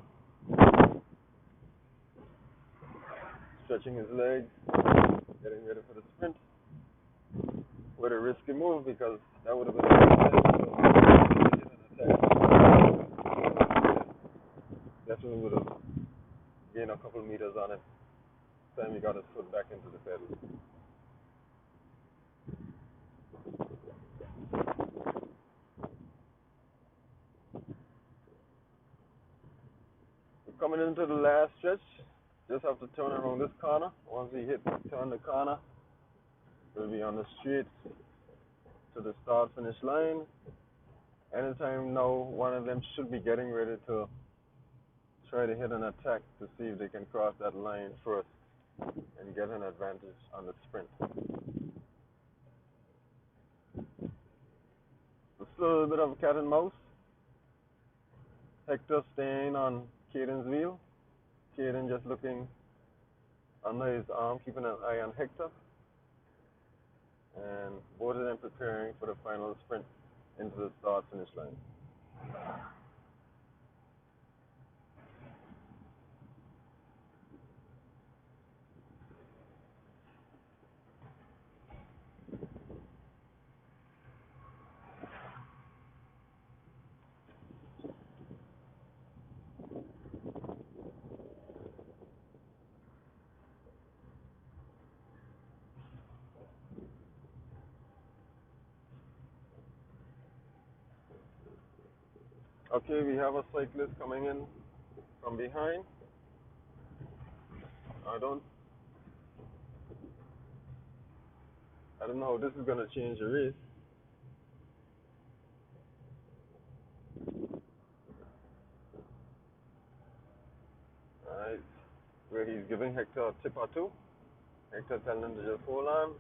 stretching his legs, getting ready for the sprint. With a risky move because that would have been definitely would have gained a couple meters on it. Time he got his foot back into the pedal. We're coming into the last stretch. Just have to turn around this corner. Once we turn the corner, we'll be on the straight to the start finish line. Anytime now, one of them should be getting ready to try to hit an attack to see if they can cross that line first and get an advantage on the sprint. So still a little bit of cat and mouse. Hector staying on Caden's wheel. Caden just looking under his arm, keeping an eye on Hector. And both of them preparing for the final sprint into the start finish line. Okay, we have a cyclist coming in from behind. I don't know how this is going to change the race. Alright, where he's giving Hector a tip or two. Hector telling him to just hold on.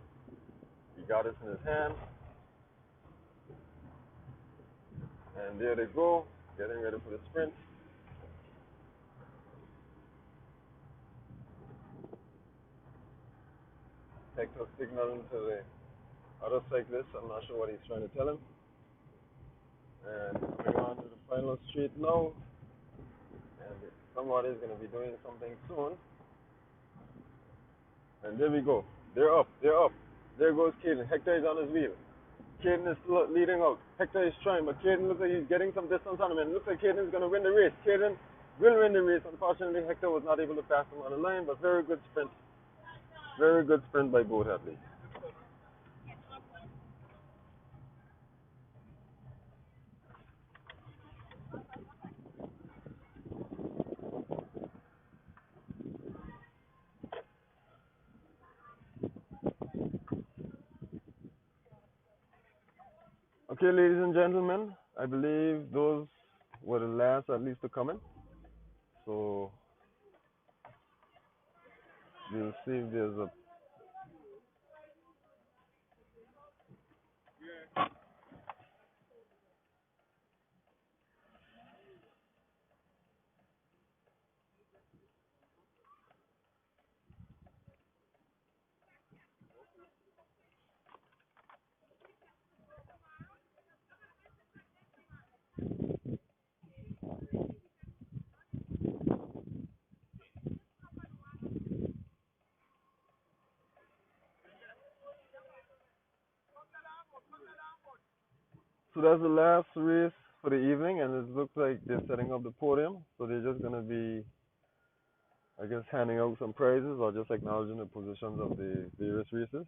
He got it in his hand. And there they go, getting ready for the sprint. Hector signaling to the other cyclist. I'm not sure what he's trying to tell him. And coming on to the final straight now. And somebody's going to be doing something soon. And there we go. They're up. There goes Caden. Hector is on his wheel. Caden is leading out. Hector is trying, but Caden looks like he's getting some distance on him, and it looks like Caden is going to win the race. Caden will win the race. Unfortunately, Hector was not able to pass him on the line, but very good sprint. Very good sprint by both athletes. Okay, ladies and gentlemen, I believe those were the last athletes to come in. So we'll see if there's a So that's the last race for the evening, and it looks like they're setting up the podium. So they're just gonna be, I guess, handing out some prizes or just acknowledging the positions of the various races.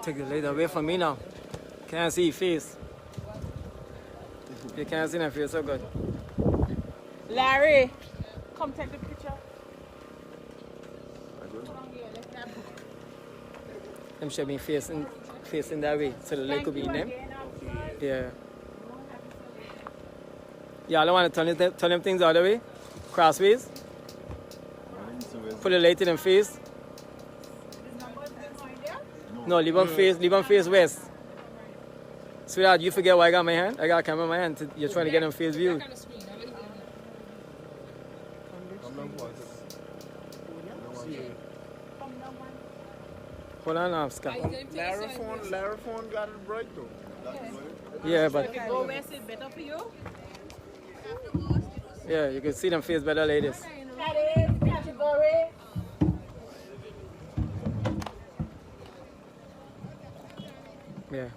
Take the light away from me now. Can't see your face. You can't see my face so good. Larry, come take the picture. Them should be facing that way so the light could be in them. Yeah. Yeah, I don't want to turn them things the other way. Crossways. Put the light in them face. No, leave them face west. Sweetheart, you forget why I got my hand? I got a camera in my hand. You're trying to get them face view. Hold on now, Scott. Larry phone got it bright though. Yeah, but If you go west, it's better for you. yeah, you can see them face better ladies. That is category. Yeah.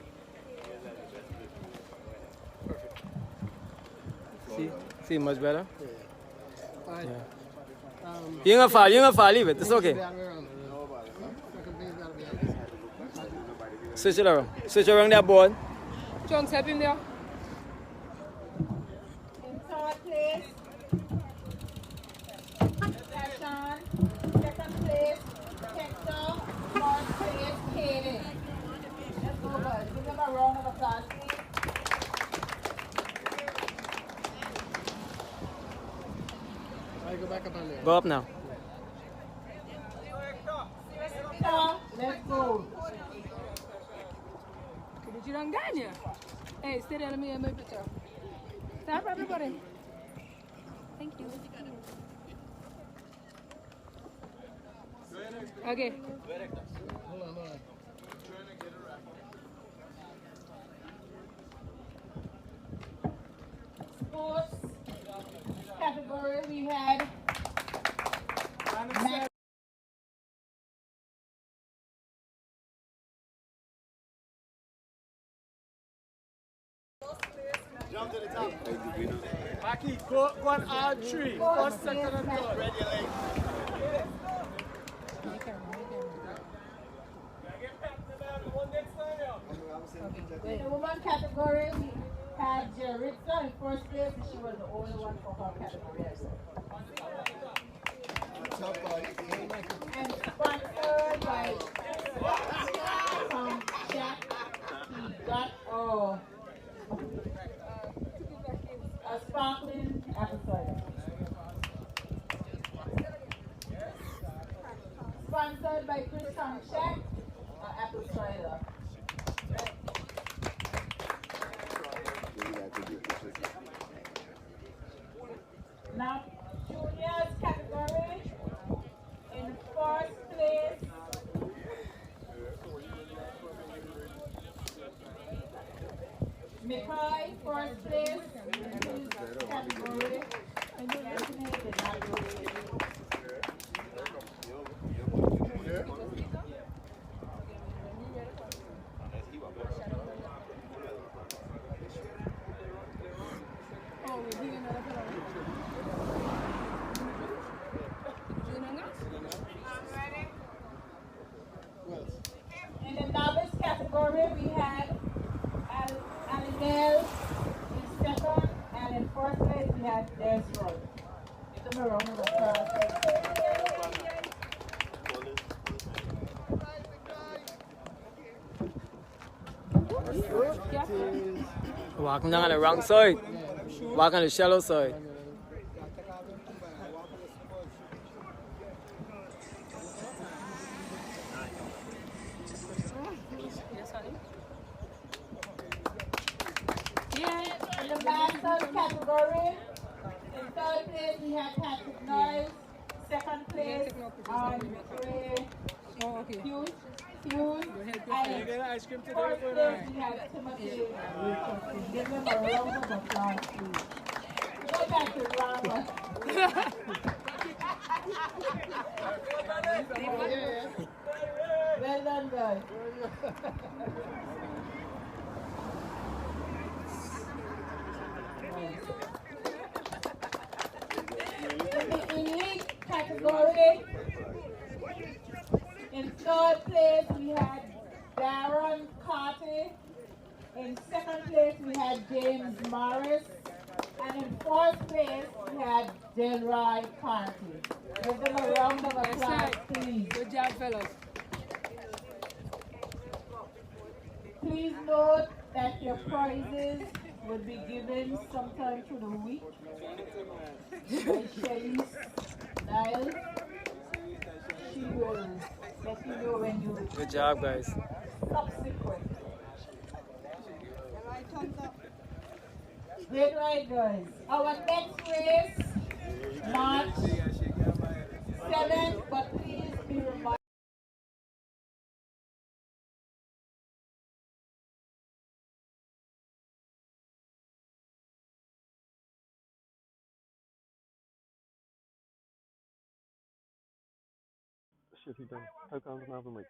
See much better? Yeah. You ain't gonna fall, leave it. It's okay. Switch it around. Switch around that board. Chunks, help him there. In third place. Session. Second place. Hector. Fourth place. Kaden. Let's go, guys. Give them a round of applause, please. Go up now. Hey, stay there, let me get my picture. Stop, everybody. Thank you. Okay. Sports category, we had Maki, go on all three. First, second, and third. In the woman category, we had Jeritza in first place, and she was the only one for her category as well. And sponsored by from Jack, he got a sparkling apple cider. Sponsored by Chris from Jack, apple cider. Now, juniors category, in first place, McCoy, first place, in his category. In the novice category, we had Alinel in second, and in first place, we had Desroy. Give them a round of applause. Walking down on the wrong side. Walk on the shallow side. In the masters category, in third place, we had Patrick Noyes. Second place, Hughes. And Ice cream today. first place, we had Timothy Richardson. Give them a round of applause, please. Go back to drama. Well done, guys. In the elite category, in third place we had Darren Carty. In second place we had James Morris. And in fourth place we had Delroy Carty. Give them a round of applause, please. Good job, fellas. Please note that your prizes will be given sometime through the week by Shelly Niles. She will let you know when you Good job, guys. subsequent. Great ride, guys. Our next race, March 7th, but please be reminded. Shit, he done. How come it's not the mic?